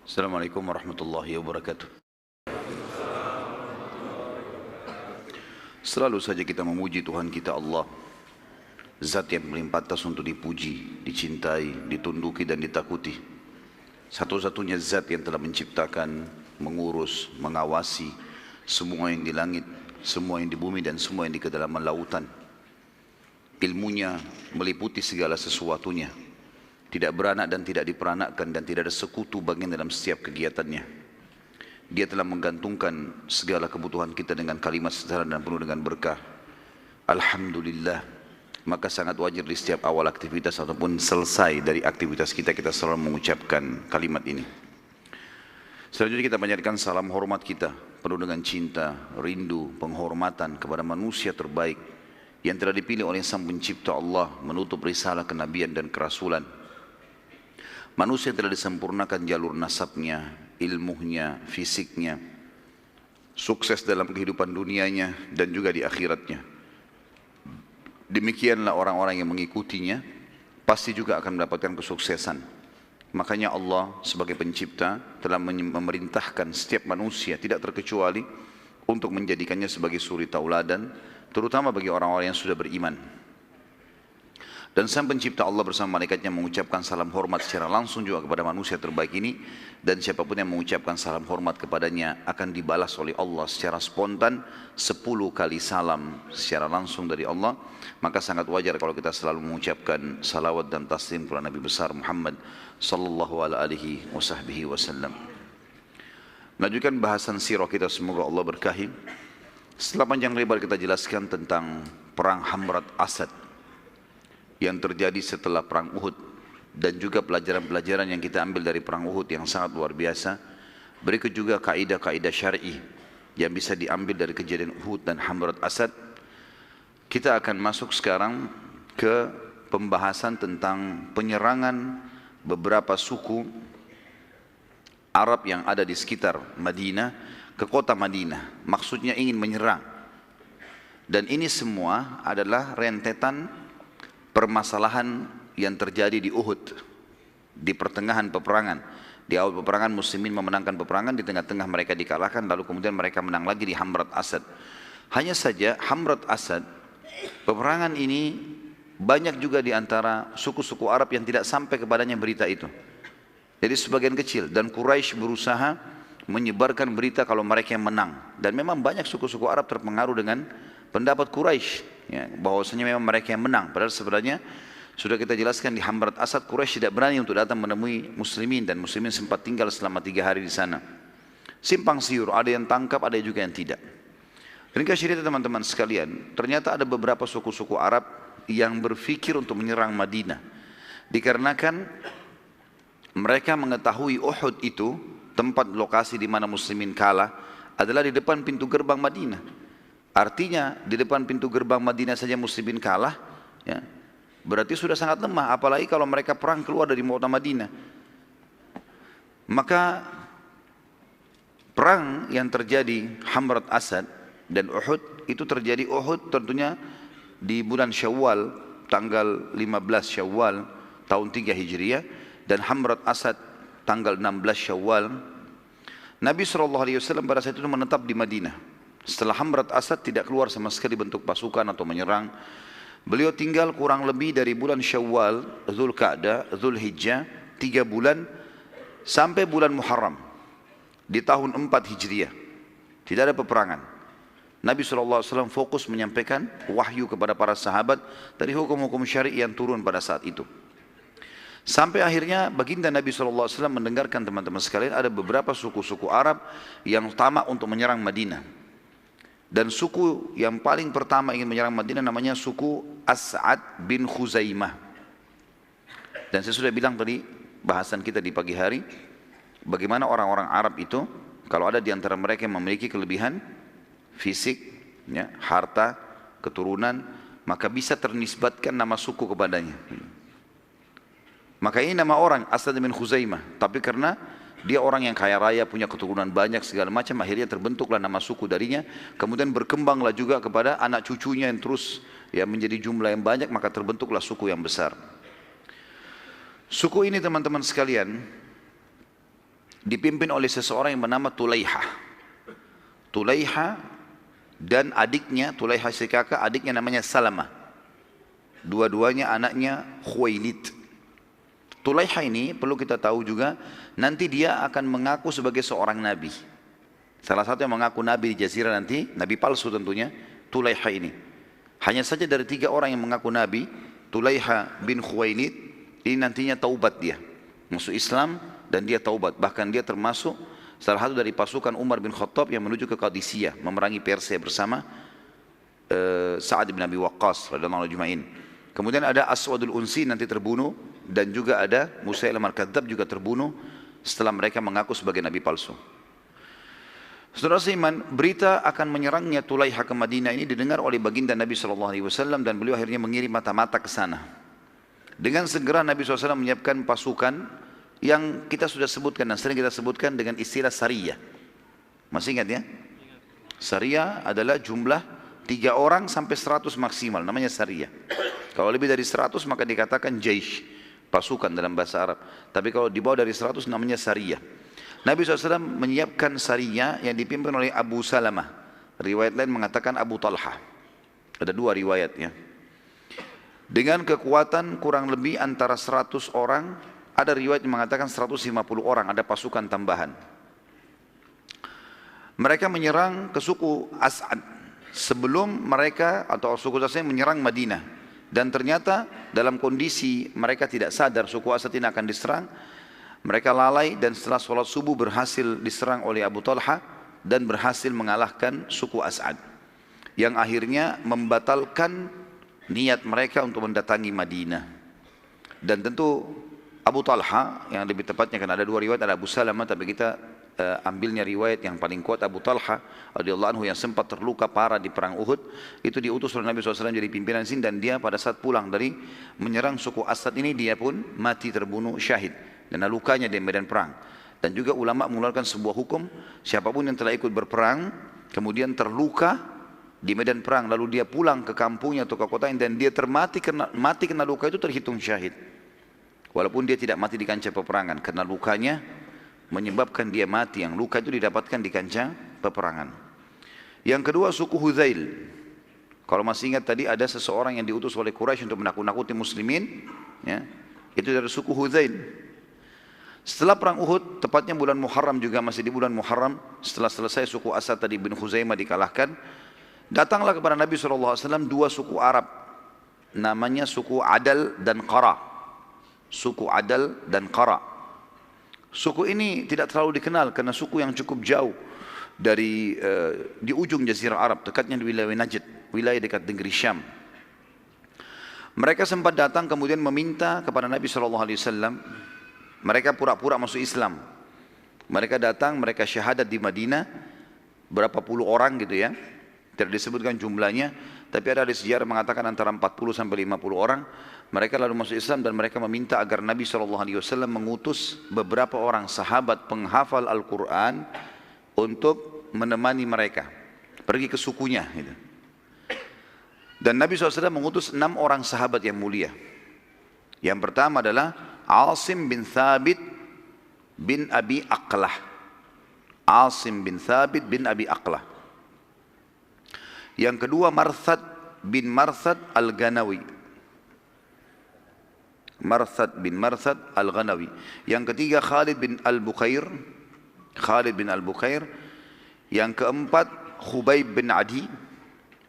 Assalamualaikum warahmatullahi wabarakatuh. Selalu saja kita memuji Tuhan kita Allah, Zat yang paling pantas untuk dipuji, dicintai, ditunduki dan ditakuti. Satu-satunya Zat yang telah menciptakan, mengurus, mengawasi semua yang di langit, semua yang di bumi dan semua yang di kedalaman lautan. Ilmunya meliputi segala sesuatunya, tidak beranak dan tidak diperanakkan dan tidak ada sekutu bagian dalam setiap kegiatannya. Dia telah menggantungkan segala kebutuhan kita dengan kalimat sederhana dan penuh dengan berkah. Alhamdulillah. Maka sangat wajar di setiap awal aktivitas ataupun selesai dari aktivitas kita, kita selalu mengucapkan kalimat ini. Selanjutnya kita panjatkan salam hormat kita penuh dengan cinta, rindu, penghormatan kepada manusia terbaik yang telah dipilih oleh Sang Pencipta Allah menutup risalah kenabian dan kerasulan. Manusia telah disempurnakan jalur nasabnya, ilmunya, fisiknya, sukses dalam kehidupan dunianya dan juga di akhiratnya. Demikianlah orang-orang yang mengikutinya pasti juga akan mendapatkan kesuksesan. Makanya Allah sebagai pencipta telah memerintahkan setiap manusia tidak terkecuali untuk menjadikannya sebagai suri tauladan, terutama bagi orang-orang yang sudah beriman. Dan Sang Pencipta Allah bersama malaikatnya mengucapkan salam hormat secara langsung juga kepada manusia terbaik ini. Dan siapapun yang mengucapkan salam hormat kepadanya akan dibalas oleh Allah secara spontan 10 kali salam secara langsung dari Allah. Maka sangat wajar kalau kita selalu mengucapkan salawat dan taslim kepada Nabi besar Muhammad sallallahu alaihi wasallam. Melanjutkan bahasan sirah kita, semoga Allah berkahi. Setelah panjang lebar kita jelaskan tentang perang Hamrat Asad yang terjadi setelah perang Uhud dan juga pelajaran-pelajaran yang kita ambil dari perang Uhud yang sangat luar biasa. Berikut juga kaidah-kaidah syar'i yang bisa diambil dari kejadian Uhud dan Hamrat Asad. Kita akan masuk sekarang ke pembahasan tentang penyerangan beberapa suku Arab yang ada di sekitar Madinah ke kota Madinah. Maksudnya ingin menyerang. Dan ini semua adalah rentetan permasalahan yang terjadi di Uhud, di pertengahan peperangan. Di awal peperangan muslimin memenangkan peperangan, di tengah-tengah mereka dikalahkan, lalu kemudian mereka menang lagi di Hamrat Asad. Hanya saja Hamrat Asad, peperangan ini banyak juga di antara suku-suku Arab yang tidak sampai kepadanya berita itu. Jadi sebagian kecil, dan Quraisy berusaha menyebarkan berita kalau mereka yang menang. Dan memang banyak suku-suku Arab terpengaruh dengan pendapat Quraisy, ya, bahwasanya memang mereka yang menang. Padahal sebenarnya sudah kita jelaskan di Hamrat Asad, Quraisy tidak berani untuk datang menemui muslimin, dan muslimin sempat tinggal selama 3 hari di sana. Simpang siur, ada yang tangkap, ada juga yang tidak. Ringkas cerita teman-teman sekalian, ternyata ada beberapa suku-suku Arab yang berfikir untuk menyerang Madinah. Dikarenakan mereka mengetahui Uhud itu tempat lokasi di mana muslimin kalah adalah di depan pintu gerbang Madinah. Artinya di depan pintu gerbang Madinah saja muslimin kalah, ya, berarti sudah sangat lemah, apalagi kalau mereka perang keluar dari kota Madinah. Maka perang yang terjadi Hamrat Asad dan Uhud itu terjadi, Uhud tentunya di bulan Syawal, tanggal 15 Syawal tahun 3 Hijriah, dan Hamrat Asad tanggal 16 Syawal. Nabi SAW pada saat itu menetap di Madinah. Setelah Hamrat Asad tidak keluar sama sekali bentuk pasukan atau menyerang. Beliau tinggal kurang lebih dari bulan Syawal, Dzulqa'dah, Dzulhijjah, 3 bulan sampai bulan Muharram di tahun 4 Hijriah. Tidak ada peperangan. Nabi SAW fokus menyampaikan wahyu kepada para sahabat dari hukum-hukum syar'i yang turun pada saat itu. Sampai akhirnya baginda Nabi SAW mendengarkan teman-teman sekalian ada beberapa suku-suku Arab yang tamak untuk menyerang Madinah. Dan suku yang paling pertama ingin menyerang Madinah namanya suku As'ad bin Khuzaimah. Dan saya sudah bilang tadi bahasan kita di pagi hari, bagaimana orang-orang Arab itu kalau ada di antara mereka yang memiliki kelebihan fisik, ya, harta, keturunan, maka bisa ternisbatkan nama suku kepadanya. Maka ini nama orang As'ad bin Khuzaimah, tapi karena dia orang yang kaya raya, punya keturunan banyak segala macam, akhirnya terbentuklah nama suku darinya. Kemudian berkembanglah juga kepada anak cucunya yang terus ya menjadi jumlah yang banyak, maka terbentuklah suku yang besar. Suku ini teman-teman sekalian dipimpin oleh seseorang yang bernama Tulaiha. Tulaiha dan adiknya, Tulaiha si kakak, adiknya namanya Salamah. Dua-duanya anaknya Khuwailid. Tulaiha ini perlu kita tahu juga, nanti dia akan mengaku sebagai seorang nabi. Salah satu yang mengaku nabi di Jazirah nanti, nabi palsu tentunya, Tulaiha ini. Hanya saja dari 3 orang yang mengaku nabi, Tulaiha bin Khuwailid, ini nantinya taubat dia. Masuk Islam dan dia taubat. Bahkan dia termasuk salah satu dari pasukan Umar bin Khattab yang menuju ke Qadisiyah, memerangi Persia bersama Sa'ad bin Abi Waqqas radhiyallahu anhu. Kemudian ada Aswadul Unsi nanti terbunuh, dan juga ada Musailamah al-Kadzdzab juga terbunuh setelah mereka mengaku sebagai nabi palsu. Saudara seiman, berita akan menyerangnya Tulaiha ke Madinah ini didengar oleh baginda Nabi SAW, dan beliau akhirnya mengirim mata-mata ke sana. Dengan segera Nabi SAW menyiapkan pasukan yang kita sudah sebutkan dan sering kita sebutkan dengan istilah Sariyah. Masih ingat ya? Sariyah adalah jumlah 3 orang sampai 100 maksimal, namanya Sariyah. Kalau lebih dari 100 maka dikatakan Jaish, pasukan dalam bahasa Arab. Tapi kalau di bawah dari 100 namanya Sariyah. Nabi SAW menyiapkan Sariyah yang dipimpin oleh Abu Salamah. Riwayat lain mengatakan Abu Talha. Ada 2 riwayatnya. Dengan kekuatan kurang lebih antara 100 orang, ada riwayat yang mengatakan 150 orang, ada pasukan tambahan. Mereka menyerang ke suku As'ad sebelum mereka atau suku As'ad menyerang Madinah. Dan ternyata dalam kondisi mereka tidak sadar suku As'ad ini akan diserang, mereka lalai dan setelah sholat subuh berhasil diserang oleh Abu Talha dan berhasil mengalahkan suku As'ad, yang akhirnya membatalkan niat mereka untuk mendatangi Madinah. Dan tentu Abu Talha, yang lebih tepatnya kan ada 2 riwayat, ada Abu Salamah, tapi kita ambilnya riwayat yang paling kuat Abu Talha radhiyallahu anhu yang sempat terluka parah di perang Uhud. Itu diutus oleh Nabi SAW jadi pimpinan sini, dan dia pada saat pulang dari menyerang suku Asad ini, dia pun mati terbunuh syahid dan lukanya di medan perang. Dan juga ulama mengeluarkan sebuah hukum, siapapun yang telah ikut berperang kemudian terluka di medan perang lalu dia pulang ke kampungnya atau ke kotanya dan dia mati kena luka, itu terhitung syahid. Walaupun dia tidak mati di kancah peperangan, karena lukanya menyebabkan dia mati, yang luka itu didapatkan di kancah peperangan. Yang kedua suku Hudzail. Kalau masih ingat tadi ada seseorang yang diutus oleh Quraisy untuk menakut-nakuti muslimin, ya, itu dari suku Hudzail. Setelah perang Uhud, tepatnya bulan Muharram, juga masih di bulan Muharram, setelah selesai suku Asad tadi bin Khuzaimah dikalahkan, datanglah kepada Nabi SAW 2 suku Arab, namanya suku Adal dan Qara. Suku Adal dan Qara. Suku ini tidak terlalu dikenal karena suku yang cukup jauh dari di ujung Jazirah Arab, dekatnya di wilayah Najd, wilayah dekat negeri Syam. Mereka sempat datang kemudian meminta kepada Nabi SAW. Mereka pura-pura masuk Islam. Mereka datang, mereka syahadat di Madinah, berapa puluh orang gitu ya. Tidak disebutkan jumlahnya, tapi ada di sejarah mengatakan antara 40 sampai 50 orang. Mereka lalu masuk Islam dan mereka meminta agar Nabi SAW mengutus beberapa orang sahabat penghafal Al-Quran untuk menemani mereka pergi ke sukunya gitu. Dan Nabi SAW mengutus 6 orang sahabat yang mulia. Yang pertama adalah Asim bin Thabit bin Abi Aqlah. Asim bin Thabit bin Abi Aqlah. Yang kedua Marthad bin Marthad Al-Ghanawi. Marthad bin Marthad Al-Ghanawi. Yang ketiga Khalid bin Al-Bukhair. Khalid bin Al-Bukhair. Yang keempat Khubayb bin Adi.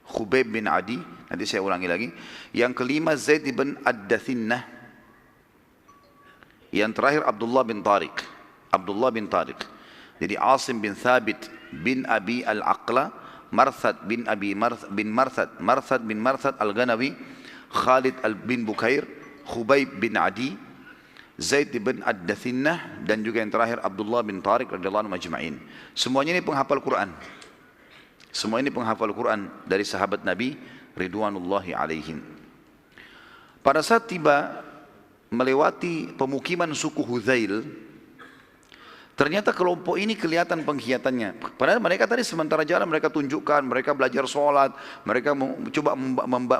Khubayb bin Adi. Nanti saya ulangi lagi. Yang kelima Zaid bin Ad-Dathinnah. Yang terakhir Abdullah bin Tariq. Abdullah bin Tariq. Jadi Asim bin Thabit bin Abi Al-Aqla, Marthad bin Marthad, Marthad bin Marthad Al-Ghanawi, Khalid bin Bukhair, Khubayb bin Adi, Zaid bin Ad-Dathinnah, dan juga yang terakhir Abdullah bin Tariq radhiyallahu anhu majma'in. Semuanya ini penghafal Quran. Semua ini penghafal Quran dari sahabat Nabi ridwanullahi alaihim. Pada saat tiba melewati pemukiman suku Hudzail, ternyata kelompok ini kelihatan pengkhianatannya. Padahal mereka tadi sementara jalan mereka tunjukkan, mereka belajar sholat, mereka coba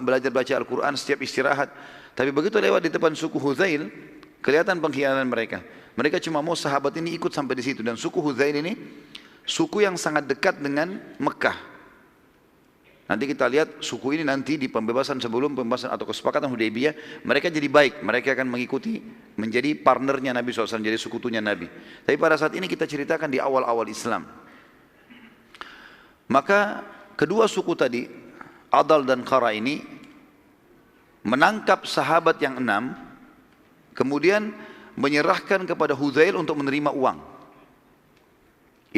belajar baca Al-Quran setiap istirahat. Tapi begitu lewat di depan suku Hudzail, kelihatan pengkhianatan mereka. Mereka cuma mau sahabat ini ikut sampai di situ. Dan suku Hudzail ini suku yang sangat dekat dengan Mekah. Nanti kita lihat suku ini nanti di pembebasan sebelum pembebasan atau kesepakatan Hudaybiyah, mereka jadi baik. Mereka akan mengikuti menjadi partnernya Nabi SAW, jadi sekutunya Nabi. Tapi pada saat ini kita ceritakan di awal-awal Islam. Maka kedua suku tadi, Adal dan Qara ini menangkap sahabat yang 6, kemudian menyerahkan kepada Hudzail untuk menerima uang.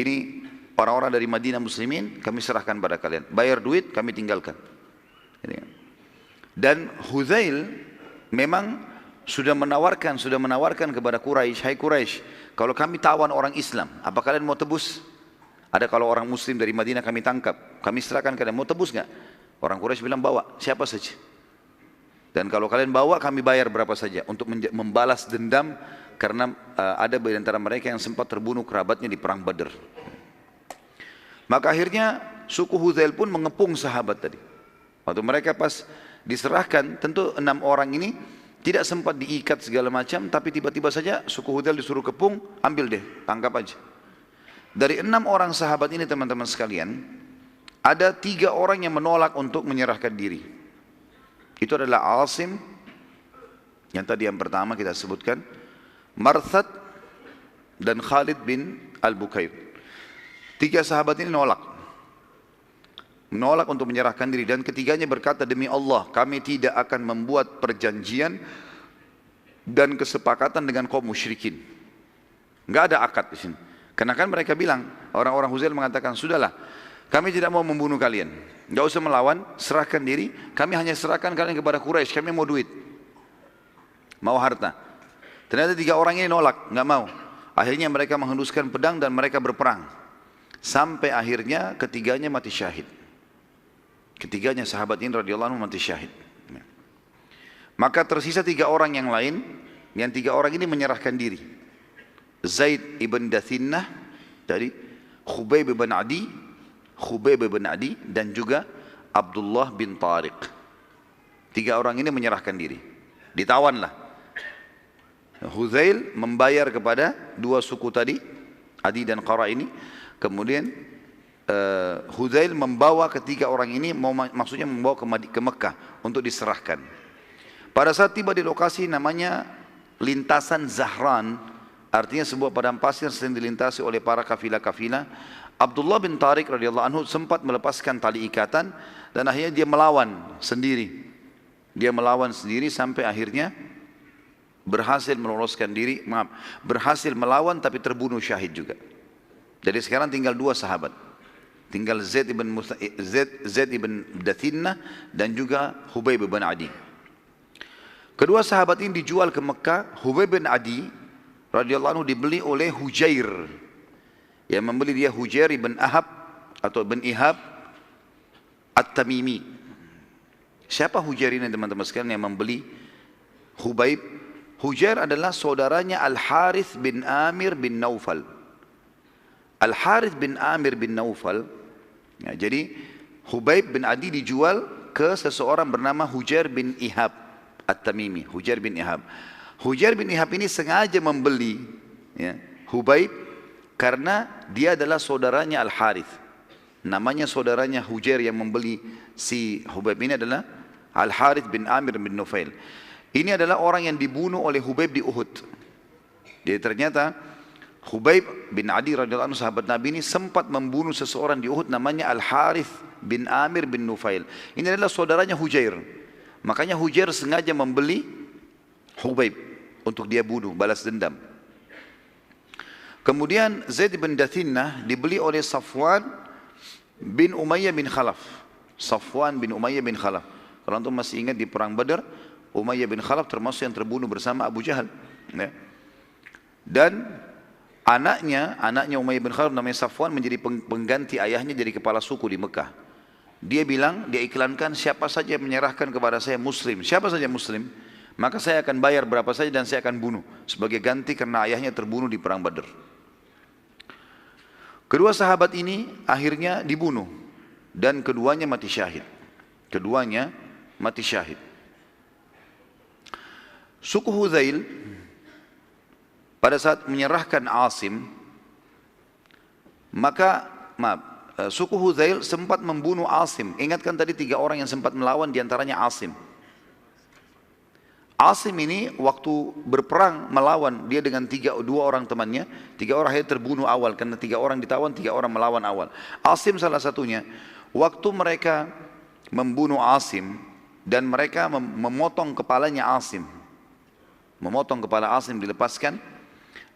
Ini orang-orang dari Madinah muslimin, kami serahkan pada kalian. Bayar duit, kami tinggalkan. Dan Hudzail memang sudah menawarkan kepada Quraisy, hai Quraisy, kalau kami tawan orang Islam, apa kalian mau tebus? Ada kalau orang muslim dari Madinah kami tangkap, kami serahkan kalian, mau tebus nggak? Orang Quraisy bilang bawa, siapa saja. Dan kalau kalian bawa, kami bayar berapa saja untuk membalas dendam karena ada di antara mereka yang sempat terbunuh kerabatnya di perang Badr. Maka akhirnya suku Hudzail pun mengepung sahabat tadi. Waktu mereka pas diserahkan, tentu 6 orang ini tidak sempat diikat segala macam, tapi tiba-tiba saja suku Hudzail disuruh kepung, ambil deh, tangkap aja. Dari 6 orang sahabat ini teman-teman sekalian, ada 3 orang yang menolak untuk menyerahkan diri. Itu adalah Asim, yang tadi yang pertama kita sebutkan, Marthad, dan Khalid bin Al-Bukair. 3 sahabat ini menolak untuk menyerahkan diri, dan ketiganya berkata, demi Allah kami tidak akan membuat perjanjian dan kesepakatan dengan kaum musyrikin. Enggak ada akad di sini. Karena kan mereka bilang, orang-orang Hudzail mengatakan, sudahlah, kami tidak mau membunuh kalian, enggak usah melawan, serahkan diri, kami hanya serahkan kalian kepada Quraisy, kami mau duit, mau harta. Ternyata 3 orang ini nolak, enggak mau. Akhirnya mereka menghunuskan pedang dan mereka berperang. Sampai akhirnya ketiganya mati syahid. Ketiganya sahabat ini radhiyallahu anhu mati syahid. Maka tersisa 3 orang yang lain, yang 3 orang ini menyerahkan diri. Zaid ibn Dathinnah, dari Khubayb bin Adi, dan juga Abdullah bin Tariq. 3 orang ini menyerahkan diri. Ditawanlah. Hudzail membayar kepada 2 suku tadi, Adi dan Qara ini. Kemudian Hudzail membawa ketiga orang ini, maksudnya membawa ke Mekah untuk diserahkan. Pada saat tiba di lokasi namanya lintasan Zahran, artinya sebuah padang pasir sering dilintasi oleh para kafilah-kafilah. Abdullah bin Tariq radhiyallahu anhu sempat melepaskan tali ikatan dan akhirnya dia melawan sendiri. Dia melawan sendiri sampai akhirnya berhasil meloloskan diri, berhasil melawan tapi terbunuh syahid juga. Jadi sekarang tinggal 2 sahabat. Tinggal Zaid ibn Dathinnah dan juga Khubayb bin Adi. Kedua sahabat ini dijual ke Mekah. Khubayb bin Adi radhiyallahu anhu dibeli oleh Hujair. Yang membeli dia Hujair ibn Ahab atau ibn Ihab At-Tamimi. Siapa Hujair ini teman-teman sekalian yang membeli Khubayb? Hujair adalah saudaranya Al-Harith bin Amir bin Naufal. Al-Harith bin Amir bin Naufal, ya, jadi Khubayb bin Adi dijual ke seseorang bernama Hujair bin Ihab At-Tamimi. Hujair bin Ihab. Hujair bin Ihab ini sengaja membeli, ya, Khubayb karena dia adalah saudaranya Al-Harith. Namanya saudaranya Hujair yang membeli si Khubayb ini adalah Al-Harith bin Amir bin Nufail. Ini adalah orang yang dibunuh oleh Khubayb di Uhud. Jadi ternyata Khubayb bin Adi radhiyallahu anhu sahabat Nabi ini sempat membunuh seseorang di Uhud namanya Al-Harith bin Amir bin Nufail. Ini adalah saudaranya Hujair. Makanya Hujair sengaja membeli Khubayb untuk dia bunuh, balas dendam. Kemudian Zaid bin Dathinnah dibeli oleh Safwan bin Umayyah bin Khalaf. Safwan bin Umayyah bin Khalaf. Kalau antum masih ingat di perang Badar, Umayyah bin Khalaf termasuk yang terbunuh bersama Abu Jahal. Ya. Dan anaknya Umayyah bin Khalaf namanya Safwan menjadi pengganti ayahnya jadi kepala suku di Mekah. Dia bilang, dia iklankan siapa saja yang menyerahkan kepada saya Muslim, siapa saja Muslim, maka saya akan bayar berapa saja dan saya akan bunuh sebagai ganti karena ayahnya terbunuh di perang Badar. Kedua sahabat ini akhirnya dibunuh dan keduanya mati syahid. Keduanya mati syahid. Suku Hudzail pada saat menyerahkan Asim, maka suku Hudzail sempat membunuh Asim. Ingatkan tadi 3 orang yang sempat melawan, diantaranya Asim. Asim ini waktu berperang melawan, dia dengan 2 orang temannya, 3 orang akhirnya terbunuh awal, karena 3 orang ditawan, 3 orang melawan awal. Asim salah satunya. Waktu mereka membunuh Asim, dan mereka memotong kepalanya Asim, memotong kepala Asim dilepaskan,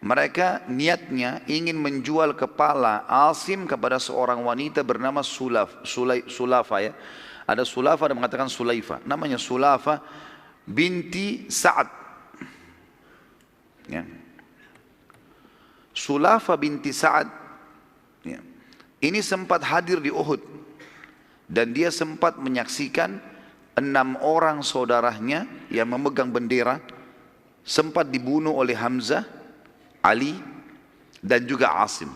mereka niatnya ingin menjual kepala Asim kepada seorang wanita bernama Sulafa ya. Ada Sulafa, ada mengatakan Sulaifa, namanya Sulafa binti Sa'ad ya. Sulafa binti Sa'ad ya. Ini sempat hadir di Uhud, dan dia sempat menyaksikan 6 orang saudaranya yang memegang bendera sempat dibunuh oleh Hamzah, Ali, dan juga Asim.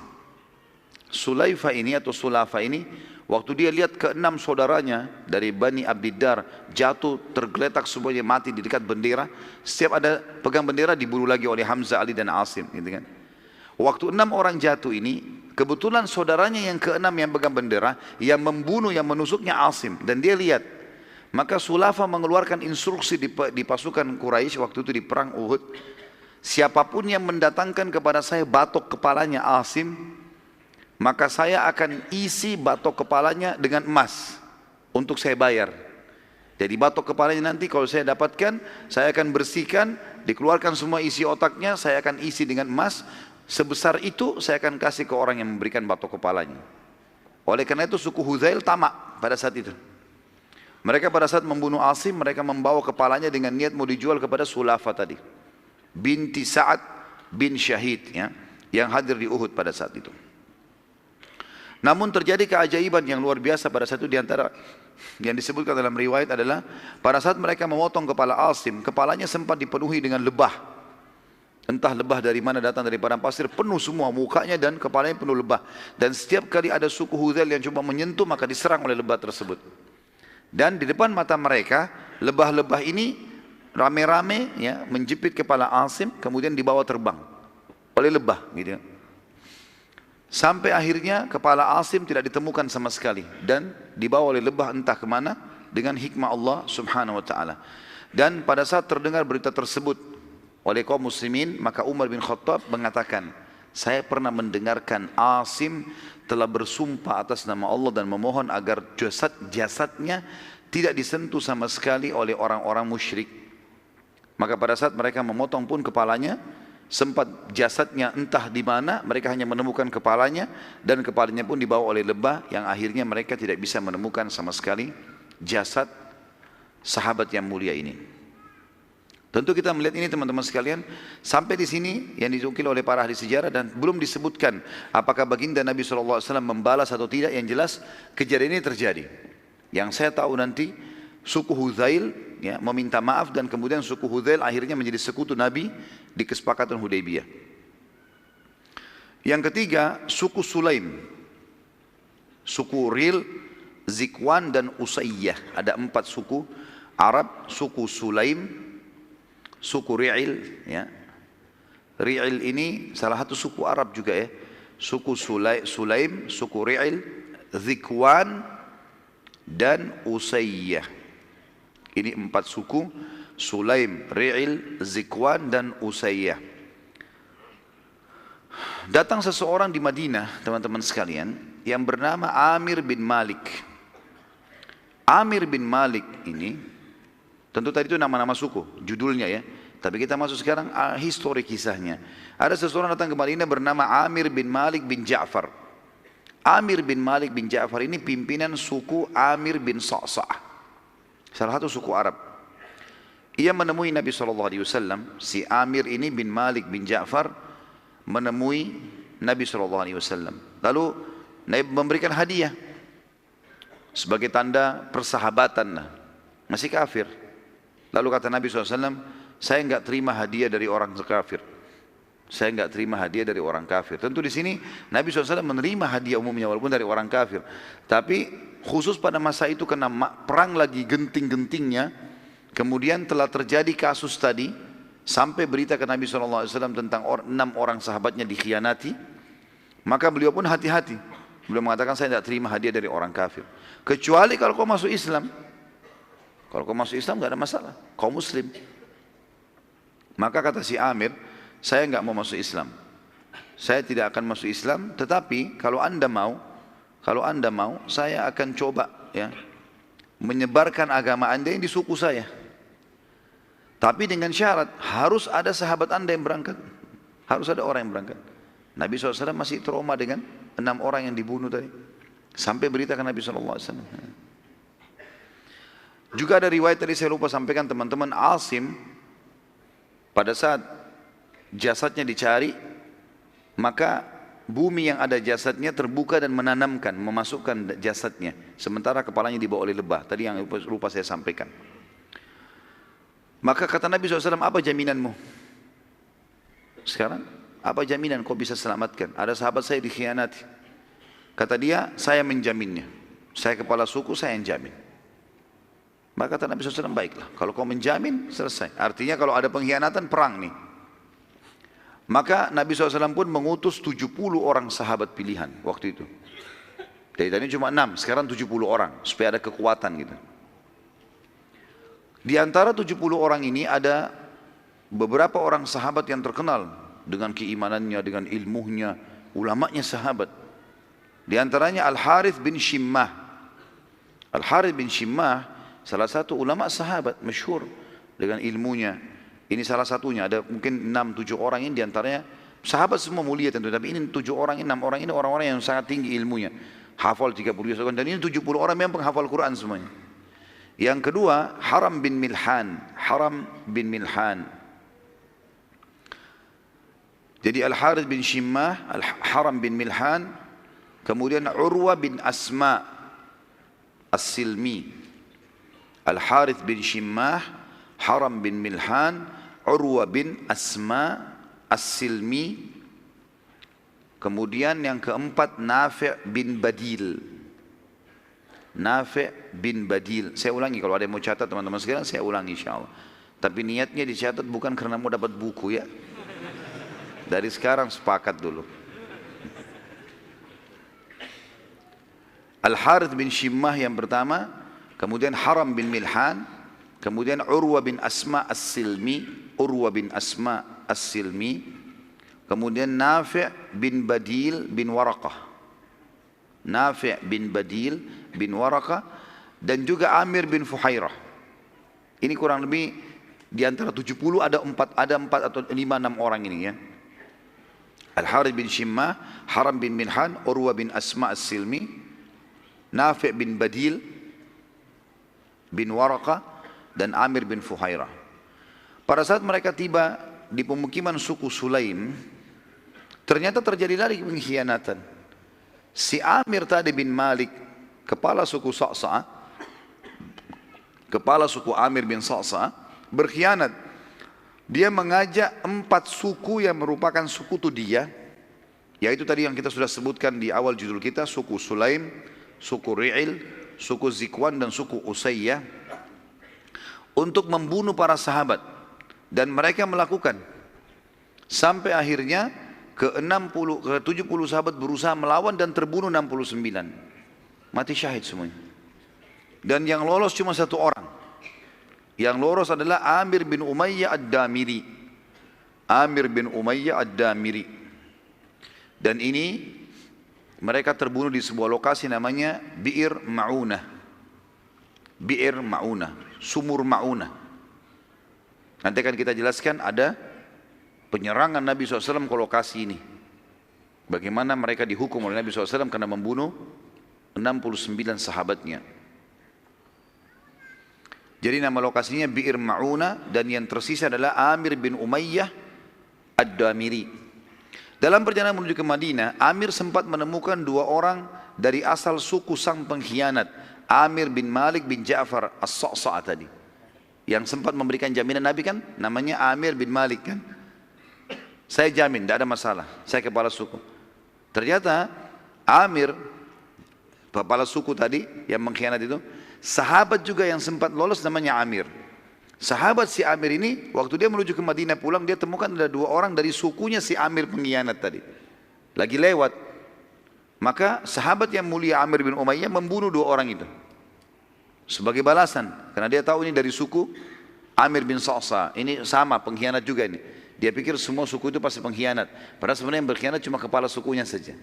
Sulaifa ini atau Sulafa ini, waktu dia lihat ke-6 saudaranya dari Bani Abdiddar jatuh tergeletak semuanya mati di dekat bendera, setiap ada pegang bendera dibunuh lagi oleh Hamzah, Ali, dan Asim, gitu kan. Waktu 6 orang jatuh ini, kebetulan saudaranya yang ke-6 yang pegang bendera, yang membunuh, yang menusuknya Asim, dan dia lihat. Maka Sulafa mengeluarkan instruksi di pasukan Quraisy waktu itu di perang Uhud, siapapun yang mendatangkan kepada saya batok kepalanya Asim, maka saya akan isi batok kepalanya dengan emas untuk saya bayar. Jadi batok kepalanya nanti kalau saya dapatkan, saya akan bersihkan, dikeluarkan semua isi otaknya, saya akan isi dengan emas. Sebesar itu saya akan kasih ke orang yang memberikan batok kepalanya. Oleh karena itu suku Hudzail tamak pada saat itu. Mereka pada saat membunuh Asim, mereka membawa kepalanya dengan niat mau dijual kepada Sulafa tadi, binti Sa'ad bin Syahid ya, yang hadir di Uhud pada saat itu. Namun terjadi keajaiban yang luar biasa pada saat itu. Diantara yang disebutkan dalam riwayat adalah pada saat mereka memotong kepala Asim, kepalanya sempat dipenuhi dengan lebah. Entah lebah dari mana datang, dari padang pasir, penuh semua mukanya dan kepalanya penuh lebah. Dan setiap kali ada suku Hudzail yang coba menyentuh, maka diserang oleh lebah tersebut. Dan di depan mata mereka, lebah-lebah ini rame-rame ya, menjepit kepala Asim, kemudian dibawa terbang oleh lebah gitu. Sampai akhirnya kepala Asim tidak ditemukan sama sekali, dan dibawa oleh lebah entah kemana dengan hikmah Allah subhanahu wa ta'ala. Dan pada saat terdengar berita tersebut oleh kaum muslimin, maka Umar bin Khattab mengatakan, saya pernah mendengarkan Asim telah bersumpah atas nama Allah dan memohon agar jasadnya tidak disentuh sama sekali oleh orang-orang musyrik. Maka pada saat mereka memotong pun kepalanya, sempat jasadnya entah di mana, mereka hanya menemukan kepalanya, dan kepalanya pun dibawa oleh lebah, yang akhirnya mereka tidak bisa menemukan sama sekali jasad sahabat yang mulia ini. Tentu kita melihat ini teman-teman sekalian, sampai di sini yang dinukil oleh para ahli sejarah, dan belum disebutkan apakah baginda Nabi SAW membalas atau tidak. Yang jelas kejadian ini terjadi. Yang saya tahu nanti suku Hudzail ya, meminta maaf, dan kemudian suku Hudzail akhirnya menjadi sekutu Nabi di kesepakatan Hudaybiyah. Yang ketiga, suku Sulaim, suku Ril, Zikwan, dan Usayyah. Ada 4 suku Arab, suku Sulaim, suku Ri'il ya. Ri'il ini salah satu suku Arab juga ya. Suku Sulaim, suku Ri'il, Zikwan, dan Usayyah. Ini 4 suku, Sulaim, Ri'il, Zikwan, dan Usayyah. Datang seseorang di Madinah teman-teman sekalian yang bernama Amir bin Malik. Amir bin Malik ini, tentu tadi itu nama-nama suku, judulnya ya. Tapi kita masuk sekarang histori kisahnya. Ada seseorang datang ke Madinah bernama Amir bin Malik bin Ja'far. Amir bin Malik bin Ja'far ini pimpinan suku Amir bin Sa'sa'ah, salah satu suku Arab. Ia menemui Nabi SAW. Si Amir ini bin Malik bin Ja'far menemui Nabi SAW. Lalu Nabi memberikan hadiah sebagai tanda persahabatan. Masih kafir. Lalu kata Nabi SAW, saya enggak terima hadiah dari orang kafir. Saya enggak terima hadiah dari orang kafir. Tentu di sini Nabi SAW menerima hadiah umumnya walaupun dari orang kafir. Tapi khusus pada masa itu karena perang lagi genting-gentingnya, kemudian telah terjadi kasus tadi, sampai berita ke Nabi SAW tentang 6 orang sahabatnya dikhianati, maka beliau pun hati-hati. Beliau mengatakan, saya tidak terima hadiah dari orang kafir, kecuali kalau kau masuk Islam. Kalau kau masuk Islam tidak ada masalah, kau Muslim. Maka kata si Amir, saya nggak mau masuk Islam, saya tidak akan masuk Islam, tetapi kalau anda mau, saya akan coba ya menyebarkan agama anda yang di suku saya. Tapi dengan syarat, harus ada sahabat anda yang berangkat. Harus ada orang yang berangkat. Nabi SAW masih trauma dengan 6 orang yang dibunuh tadi. Sampai beritakan Nabi SAW. Juga ada riwayat tadi saya lupa sampaikan teman-teman, Asim, pada saat jasadnya dicari, maka bumi yang ada jasadnya terbuka dan menanamkan, memasukkan jasadnya. Sementara kepalanya dibawa oleh lebah. Tadi yang lupa saya sampaikan. Maka kata Nabi SAW, apa jaminanmu? Sekarang, apa jaminan kau bisa selamatkan? Ada sahabat saya dikhianati. Kata dia, saya menjaminnya. Saya kepala suku, saya yang jamin. Maka kata Nabi SAW, baiklah. Kalau kau menjamin, selesai. Artinya kalau ada pengkhianatan, perang nih. Maka Nabi SAW pun mengutus 70 orang sahabat pilihan waktu itu. Dari tadi cuma 6, sekarang 70 orang. Supaya ada kekuatan gitu. Di antara 70 orang ini ada beberapa orang sahabat yang terkenal dengan keimanannya, dengan ilmunya, ulamanya sahabat. Di antaranya Al-Harith bin Shimmah. Al-Harith bin Shimmah salah satu ulama sahabat masyhur dengan ilmunya. Ini salah satunya, ada mungkin 6-7 orang ini, di antaranya sahabat semua mulia tentu, tapi ini 7 orang, 6 orang ini orang-orang yang sangat tinggi ilmunya. Hafal 30 tahun, dan ini 70 orang memang penghafal Quran semuanya. Yang kedua, Haram bin Milhan. Haram bin Milhan. Jadi Al-Harith bin Shimmah, Haram bin Milhan, kemudian Urwa bin Asma As-Silmi. Al-Harith bin Shimmah, Haram bin Milhan, Urwa bin Asma As-Silmi. Kemudian yang keempat, Nafi' bin Badil. Nafi' bin Badil. Saya ulangi, kalau ada yang mau catat teman-teman sekalian, saya ulangi insyaAllah. Tapi niatnya dicatat bukan karena mau dapat buku ya. Dari sekarang sepakat dulu. Al-Harith bin Shimmah yang pertama, kemudian Haram bin Milhan, kemudian Urwa bin Asma As-Silmi, Urwa bin Asma As-Silmi, kemudian Nafi' bin Badil bin Waraqah. Nafi' bin Badil bin Waraqah, dan juga Amir bin Fuhairah. Ini kurang lebih di antara 70 ada 4 atau 5-6 orang ini ya. Al-Harith bin Shimmah, Haram bin Milhan, Urwa bin Asma As-Silmi, Nafi' bin Badil bin Waraqah, dan Amir bin Fuhairah. Pada saat mereka tiba di pemukiman suku Sulaim, ternyata terjadi lagi pengkhianatan. Si Amir tadi bin Malik, kepala suku Sa'sa', kepala suku Amir bin Sa'sa', berkhianat. Dia mengajak 4 suku yang merupakan sekutu dia, yaitu tadi yang kita sudah sebutkan di awal judul kita, suku Sulaim, suku Ri'il, suku Zikwan, dan suku Usayyah, untuk membunuh para sahabat. Dan mereka melakukan sampai akhirnya ke 70 sahabat berusaha melawan dan terbunuh 69. Mati syahid semuanya. Dan yang lolos cuma 1 orang. Yang lolos adalah Amir bin Umayyah Ad-Damiri. Amir bin Umayyah Ad-Damiri. Dan ini mereka terbunuh di sebuah lokasi namanya Bi'ir Ma'unah. Bi'ir Ma'unah, sumur Ma'unah. Nanti akan kita jelaskan ada penyerangan Nabi SAW ke lokasi ini. Bagaimana mereka dihukum oleh Nabi SAW karena membunuh 69 sahabatnya. Jadi nama lokasinya Bi'ir Ma'unah, dan yang tersisa adalah Amir bin Umayyah Ad-Damiri. Dalam perjalanan menuju ke Madinah, Amir sempat menemukan 2 orang dari asal suku sang pengkhianat, Amir bin Malik bin Ja'far As-Sa'sa' tadi, yang sempat memberikan jaminan Nabi kan, namanya Amir bin Malik kan. Saya jamin, tidak ada masalah, saya kepala suku. Ternyata Amir, kepala suku tadi yang mengkhianat itu, sahabat juga yang sempat lolos namanya Amir. Sahabat si Amir ini, waktu dia menuju ke Madinah pulang, dia temukan ada 2 orang dari sukunya si Amir pengkhianat tadi. Lagi lewat. Maka sahabat yang mulia Amir bin Umayyah membunuh 2 orang itu. Sebagai balasan. Karena dia tahu ini dari suku Amir bin Sa'sa. Ini sama, pengkhianat juga ini. Dia pikir semua suku itu pasti pengkhianat. Padahal sebenarnya yang berkhianat cuma kepala sukunya saja.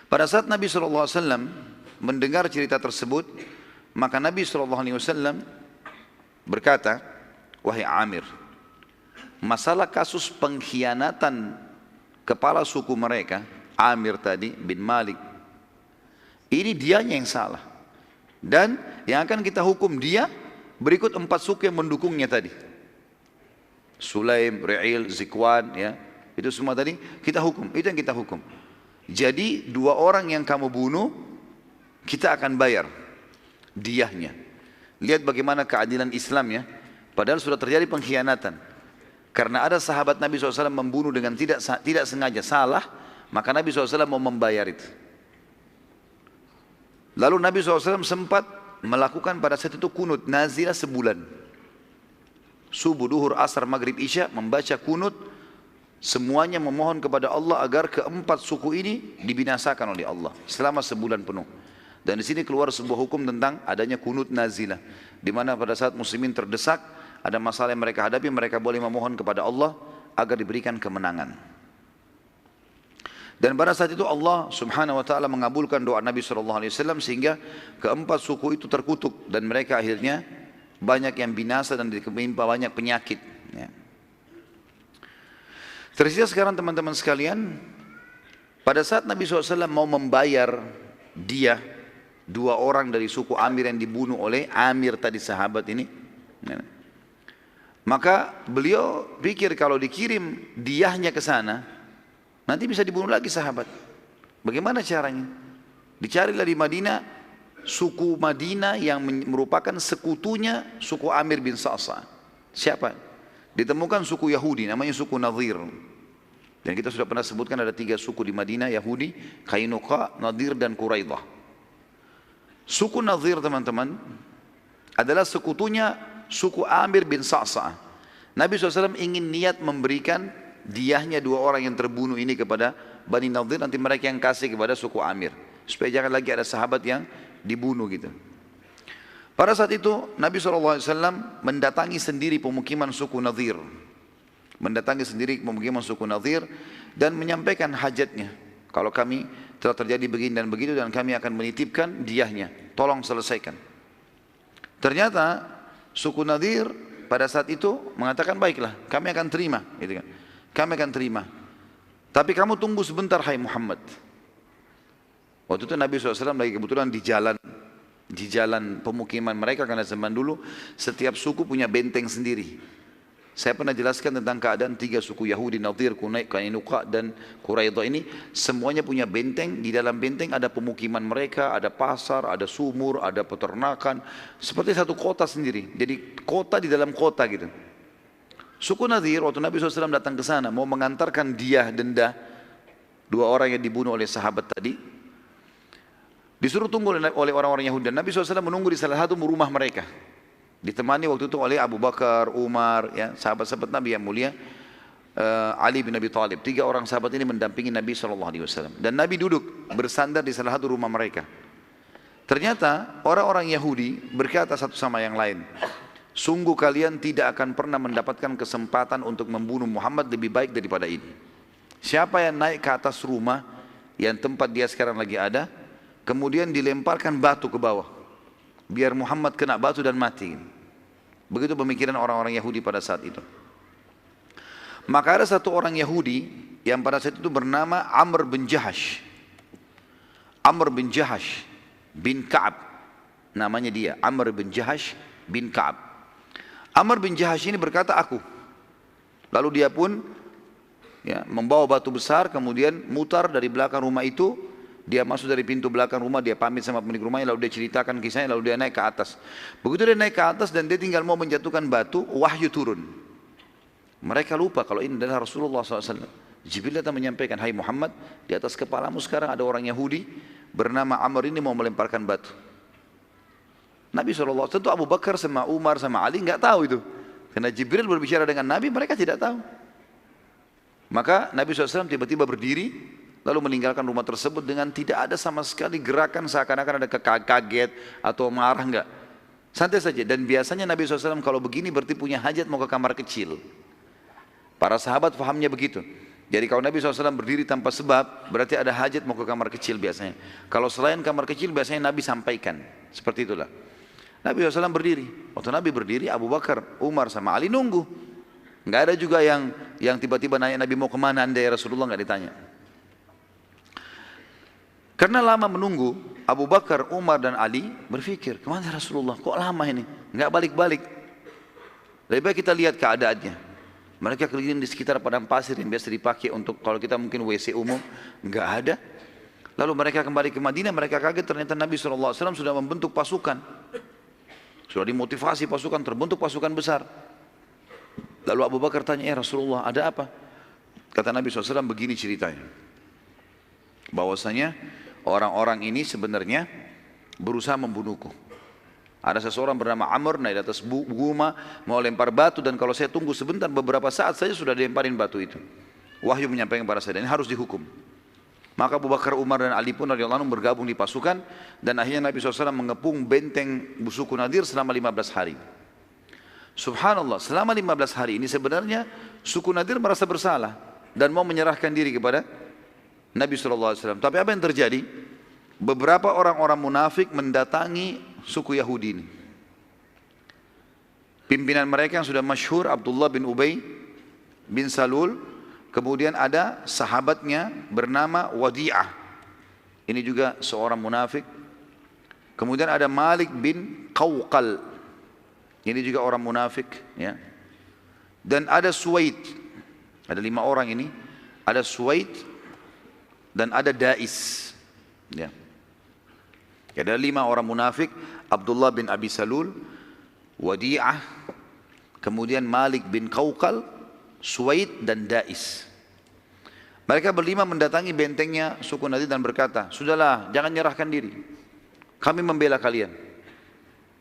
Pada saat Nabi SAW mendengar cerita tersebut, maka Nabi SAW berkata, wahai Amir, masalah kasus pengkhianatan kepala suku mereka, Amir tadi bin Malik, ini dianya yang salah. Dan yang akan kita hukum dia berikut 4 suku yang mendukungnya tadi. Sulaim, Ri'il, Zikwan, ya, itu semua tadi kita hukum, itu yang kita hukum. Jadi 2 orang yang kamu bunuh, kita akan bayar diyahnya. Lihat bagaimana keadilan Islam ya. Padahal sudah terjadi pengkhianatan. Karena ada sahabat Nabi SAW membunuh dengan tidak sengaja salah, maka Nabi SAW mau membayar itu. Lalu Nabi SAW sempat melakukan pada saat itu kunut nazilah sebulan. Subuh, duhur, asar, maghrib, isya membaca kunut. Semuanya memohon kepada Allah agar keempat suku ini dibinasakan oleh Allah selama sebulan penuh. Dan di sini keluar sebuah hukum tentang adanya kunut nazilah, di mana pada saat muslimin terdesak, ada masalah yang mereka hadapi, mereka boleh memohon kepada Allah agar diberikan kemenangan. Dan pada saat itu Allah Subhanahu wa taala mengabulkan doa Nabi SAW sehingga keempat suku itu terkutuk dan mereka akhirnya banyak yang binasa dan ditimpa banyak penyakit. Ya. Tersisa sekarang teman-teman sekalian, pada saat Nabi SAW mau membayar dia 2 orang dari suku Amir yang dibunuh oleh Amir tadi sahabat ini, maka beliau pikir kalau dikirim diyahnya ke sana, nanti bisa dibunuh lagi sahabat. Bagaimana caranya? Dicarilah di Madinah suku Madinah yang merupakan sekutunya suku Amir bin Sa'sa. Siapa? Ditemukan suku Yahudi, namanya suku Nadir. Dan kita sudah pernah sebutkan ada 3 suku di Madinah, Yahudi, Qainuqa, Nadir dan Quraidah. Suku Nadir teman-teman adalah sekutunya suku Amir bin Sa'sa. Nabi SAW ingin niat memberikan diyahnya 2 orang yang terbunuh ini kepada Bani Nadir, nanti mereka yang kasih kepada suku Amir. Supaya jangan lagi ada sahabat yang dibunuh gitu. Pada saat itu Nabi SAW mendatangi sendiri pemukiman suku Nadir. Mendatangi sendiri pemukiman suku Nadir dan menyampaikan hajatnya. Kalau kami telah terjadi begini dan begitu dan kami akan menitipkan diyahnya, tolong selesaikan. Ternyata suku Nadir pada saat itu mengatakan baiklah, kami akan terima, gitu kan. Kami akan terima. Tapi kamu tunggu sebentar hai Muhammad. Waktu itu Nabi SAW lagi kebetulan di jalan pemukiman mereka, karena zaman dulu setiap suku punya benteng sendiri. Saya pernah jelaskan tentang keadaan 3 suku Yahudi, Nadir, Qainuqa dan Quraidah ini. Semuanya punya benteng, di dalam benteng ada pemukiman mereka, ada pasar, ada sumur, ada peternakan. Seperti satu kota sendiri, jadi kota di dalam kota gitu. Suku Nadir waktu Nabi SAW datang ke sana mau mengantarkan diyah denda 2 orang yang dibunuh oleh sahabat tadi, disuruh tunggu oleh orang-orang Yahudi. Dan Nabi SAW menunggu di salah satu rumah mereka, ditemani waktu itu oleh Abu Bakar, Umar, ya, sahabat-sahabat Nabi yang mulia, Ali bin Abi Thalib. 3 orang sahabat ini mendampingi Nabi SAW. Dan Nabi duduk bersandar di salah satu rumah mereka. Ternyata orang-orang Yahudi berkata satu sama yang lain, sungguh kalian tidak akan pernah mendapatkan kesempatan untuk membunuh Muhammad lebih baik daripada ini. Siapa yang naik ke atas rumah yang tempat dia sekarang lagi ada, kemudian dilemparkan batu ke bawah, biar Muhammad kena batu dan mati. Begitu pemikiran orang-orang Yahudi pada saat itu. Maka ada satu orang Yahudi yang pada saat itu bernama Amr bin Jahash. Amr bin Jahash bin Ka'ab, namanya dia, Amr bin Jahash bin Ka'ab. Amr bin Jahash ini berkata, aku. Lalu dia pun ya, membawa batu besar, kemudian mutar dari belakang rumah itu. Dia masuk dari pintu belakang rumah, dia pamit sama pemilik rumahnya, lalu dia ceritakan kisahnya, lalu dia naik ke atas. Begitu dia naik ke atas dan dia tinggal mau menjatuhkan batu, wahyu turun. Mereka lupa kalau ini adalah Rasulullah SAW. Jibril datang menyampaikan, hai Muhammad, di atas kepalamu sekarang ada orang Yahudi bernama Amr ini mau melemparkan batu. Nabi SAW, tentu Abu Bakar sama Umar sama Ali nggak tahu itu. Karena Jibril berbicara dengan Nabi, mereka tidak tahu. Maka Nabi SAW tiba-tiba berdiri, lalu meninggalkan rumah tersebut dengan tidak ada sama sekali gerakan seakan-akan ada kaget atau marah, enggak. Santai saja. Dan biasanya Nabi SAW kalau begini berarti punya hajat mau ke kamar kecil. Para sahabat fahamnya begitu. Jadi kalau Nabi SAW berdiri tanpa sebab, berarti ada hajat mau ke kamar kecil biasanya. Kalau selain kamar kecil biasanya Nabi sampaikan. Seperti itulah. Nabi SAW berdiri. Waktu Nabi berdiri, Abu Bakar, Umar sama Ali nunggu. Nggak ada juga yang tiba-tiba nanya Nabi mau kemana anda ya Rasulullah, nggak ditanya. Karena lama menunggu, Abu Bakar, Umar dan Ali berpikir, kemana Rasulullah? Kok lama ini? Nggak balik-balik. Lebih baik kita lihat keadaannya. Mereka keliling di sekitar padang pasir yang biasa dipakai untuk kalau kita mungkin WC umum, nggak ada. Lalu mereka kembali ke Madinah, mereka kaget ternyata Nabi SAW sudah membentuk pasukan. Sudah dimotivasi pasukan, terbentuk pasukan besar. Lalu Abu Bakar tanya, Rasulullah ada apa? Kata Nabi SAW begini ceritanya. Bahwasanya orang-orang ini sebenarnya berusaha membunuhku. Ada seseorang bernama Amr naik di atas guma mau lempar batu, dan kalau saya tunggu sebentar beberapa saat saja sudah dilemparin batu itu. Wahyu menyampaikan kepada saya, ini harus dihukum. Maka Abu Bakar, Umar dan Ali pun radhiyallahu anhum bergabung di pasukan, dan akhirnya Nabi SAW mengepung benteng Suku Nadir selama 15 hari. Subhanallah, selama 15 hari ini sebenarnya suku Nadir merasa bersalah dan mau menyerahkan diri kepada Nabi SAW. Tapi apa yang terjadi? Beberapa orang-orang munafik mendatangi suku Yahudi ini. Pimpinan mereka yang sudah masyhur, Abdullah bin Ubay bin Salul. Kemudian ada sahabatnya bernama Wadi'ah. Ini juga seorang munafik. Kemudian ada Malik bin Qawqal. Ini juga orang munafik. Ya. Dan ada Suwaid. Ada 5 orang ini. Ada Suwaid dan ada Dais. Ya. Ada 5 orang munafik. Abdullah bin Abi Salul, Wadi'ah, kemudian Malik bin Qawqal, Suwaid dan Dais. Mereka berlima mendatangi bentengnya suku Nadir dan berkata, sudahlah, jangan nyerahkan diri. Kami membela kalian.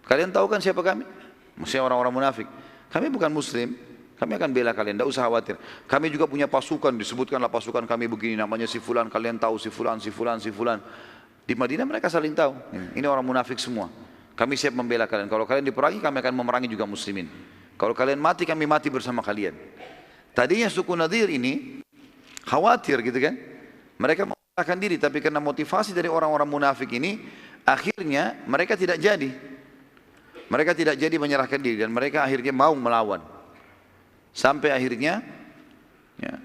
Kalian tahu kan siapa kami? Maksudnya orang-orang munafik. Kami bukan muslim, kami akan bela kalian, tidak usah khawatir. Kami juga punya pasukan, disebutkanlah pasukan kami begini, namanya si fulan, kalian tahu si fulan, si fulan, si fulan. Di Madinah mereka saling tahu, ini orang munafik semua. Kami siap membela kalian. Kalau kalian diperangi, kami akan memerangi juga muslimin. Kalau kalian mati, kami mati bersama kalian. Tadinya suku Nadir ini khawatir gitu kan. Mereka menyerahkan diri, tapi karena motivasi dari orang-orang munafik ini, akhirnya mereka tidak jadi. Mereka tidak jadi menyerahkan diri dan mereka akhirnya mau melawan. Sampai akhirnya ya,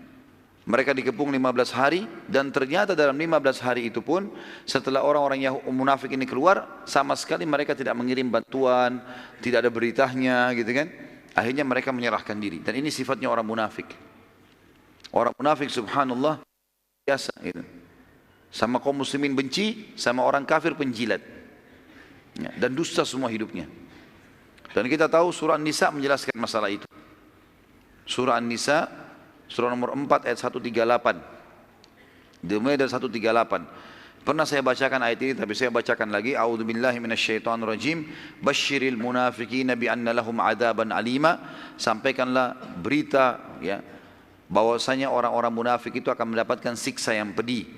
mereka dikepung 15 hari dan ternyata dalam 15 hari itu pun setelah orang-orang yang munafik ini keluar, sama sekali mereka tidak mengirim bantuan, tidak ada beritanya gitu kan. Akhirnya mereka menyerahkan diri dan ini sifatnya orang munafik. Orang munafik subhanallah biasa gitu. Sama kaum muslimin benci, sama orang kafir penjilat. Ya, dan dusta semua hidupnya. Dan kita tahu surah An-Nisa menjelaskan masalah itu. Surah An-Nisa, surah nomor 4 ayat 138. Dimulai dari 138. Pernah saya bacakan ayat ini, tapi saya bacakan lagi. A'udzubillahi minasyaitonirrajim. Basyiril munafiqina bi anna lahum adzaban alima. Sampaikanlah berita ya bahwasanya orang-orang munafik itu akan mendapatkan siksa yang pedih.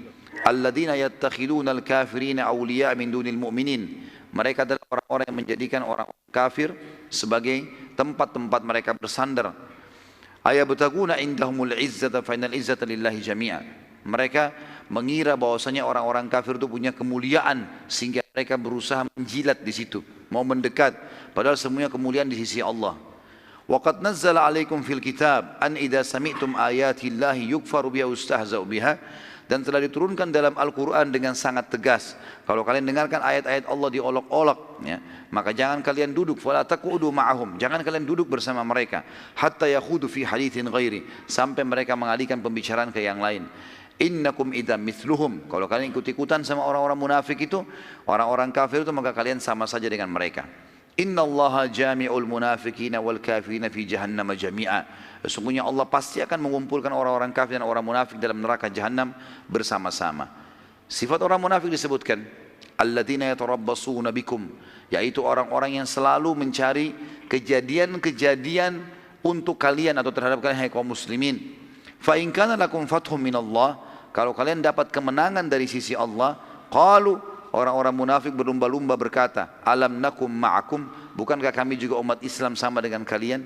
Alladzina yattakhiduna al-kafirina awliya min dunil mu'minin. Mereka adalah orang-orang yang menjadikan orang kafir sebagai tempat-tempat mereka bersandar. Ayabtaguna indahumul izzata fa innal izzata lillahi jami'a. Mereka mengira bahwasanya orang-orang kafir itu punya kemuliaan sehingga mereka berusaha menjilat di situ, mau mendekat, padahal semuanya kemuliaan di sisi Allah. Wa qad nazzala 'alaikum fil kitab an idza sami'tum ayati llahi yukfaru biha ustahza'u biha. Dan telah diturunkan dalam Al-Quran dengan sangat tegas. Kalau kalian dengarkan ayat-ayat Allah diolok-olok, ya, maka jangan kalian duduk. Fala taqudu ma'ahum. Jangan kalian duduk bersama mereka. Hatta yakhudu fi hadithin ghairi. Sampai mereka mengalihkan pembicaraan ke yang lain. Innakum idza mithluhum. Kalau kalian ikut-ikutan sama orang-orang munafik itu, orang-orang kafir itu, maka kalian sama saja dengan mereka. Innallaha jami'ul munafiqina wal kafirina fi jahannam jami'a. Sesungguhnya Allah pasti akan mengumpulkan orang-orang kafir dan orang munafik dalam neraka Jahannam bersama-sama. Sifat orang munafik disebutkan alladzina yatarabbasuna bikum, yaitu orang-orang yang selalu mencari kejadian-kejadian untuk kalian atau terhadap kalian hai kaum muslimin. Fa in kana lakum fathun minallah, kalau kalian dapat kemenangan dari sisi Allah, qalu, orang-orang munafik berlumba-lumba berkata, alam nakum ma'akum, bukankah kami juga umat Islam sama dengan kalian?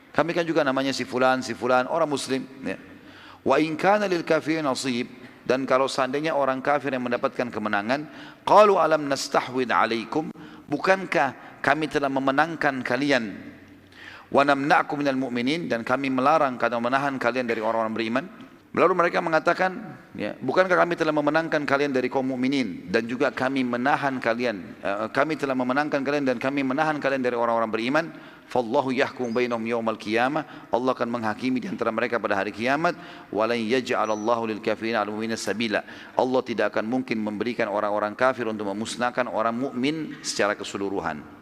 Kami kan juga namanya si fulan, orang muslim, ya. Wa in kana lil kafirin nasib, dan kalau seandainya orang kafir yang mendapatkan kemenangan, qalu alam nastahwid alaikum, bukankah kami telah memenangkan kalian, wa namna'kum minal mu'minin, dan kami melarang atau menahan kalian dari orang-orang beriman. Lalu mereka mengatakan, ya, bukankah kami telah memenangkan kalian dari kaum mukminin dan juga kami menahan kalian, kami telah memenangkan kalian dan kami menahan kalian dari orang-orang beriman. Fallahu yahkum bainahum yaumal qiyamah, Allah akan menghakimi di antara mereka pada hari kiamat. Walan yaj'alallahu lil kafirin 'alal mu'minina sabila, Allah tidak akan mungkin memberikan orang-orang kafir untuk memusnahkan orang mukmin secara keseluruhan.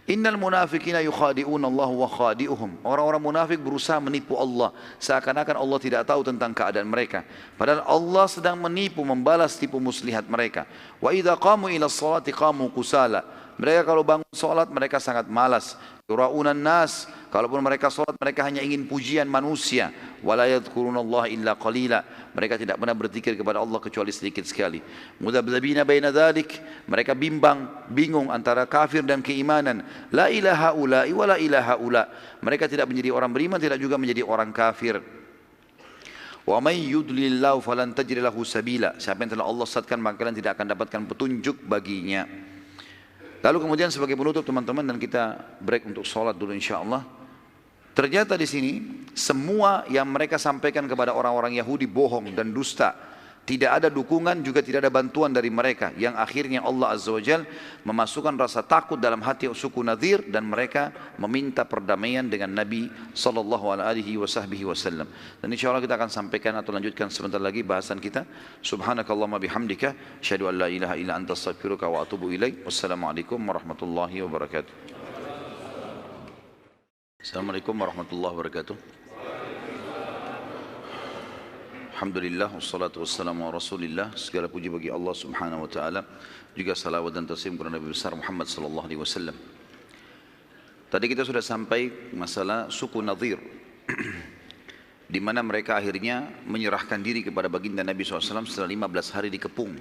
Innal munafiqina yukhadi'una Allah wa khadi'uhum, orang-orang munafik berusaha menipu Allah seakan-akan Allah tidak tahu tentang keadaan mereka, padahal Allah sedang menipu, membalas tipu muslihat mereka. Wa idza qamu ila sholati qamu kusala, mereka kalau bangun salat mereka sangat malas. Yura'unan nas, kalaupun mereka salat mereka hanya ingin pujian manusia. Wala yadhkurunallaha illa qalila, mereka tidak pernah berzikir kepada Allah kecuali sedikit sekali. Mudabdabina baina dzalik, mereka bingung antara kafir dan keimanan. La ilaha ula'i wa la ilaha ula, mereka tidak menjadi orang beriman, tidak juga menjadi orang kafir. Wa may yudlilillahu falan tajid lahu sabila, siapa yang telah Allah sesatkan maka kalian tidak akan dapatkan petunjuk baginya. Lalu kemudian sebagai penutup teman-teman, dan kita break untuk sholat dulu insyaAllah. Ternyata di sini semua yang mereka sampaikan kepada orang-orang Yahudi bohong dan dusta. Tidak ada dukungan juga tidak ada bantuan dari mereka, yang akhirnya Allah Azza wa Jal memasukkan rasa takut dalam hati suku Nadir, dan mereka meminta perdamaian dengan Nabi sallallahu alaihi wasallam. Dan insyaallah kita akan sampaikan atau lanjutkan sebentar lagi bahasan kita. Subhanakallahumma bihamdika asyhadu an la ilaha illa anta astaghfiruka wa atubu ilaik. Wassalamualaikum warahmatullahi wabarakatuh. Assalamualaikum warahmatullahi wabarakatuh. Alhamdulillah, wassalatu wassalamu ala rasulillah. Segala puji bagi Allah subhanahu wa ta'ala, juga salawat dan taslim kepada Nabi besar Muhammad sallallahu alaihi wasallam. Tadi kita sudah sampai masalah suku Nadir di mana mereka akhirnya menyerahkan diri kepada baginda Nabi SAW setelah 15 hari dikepung.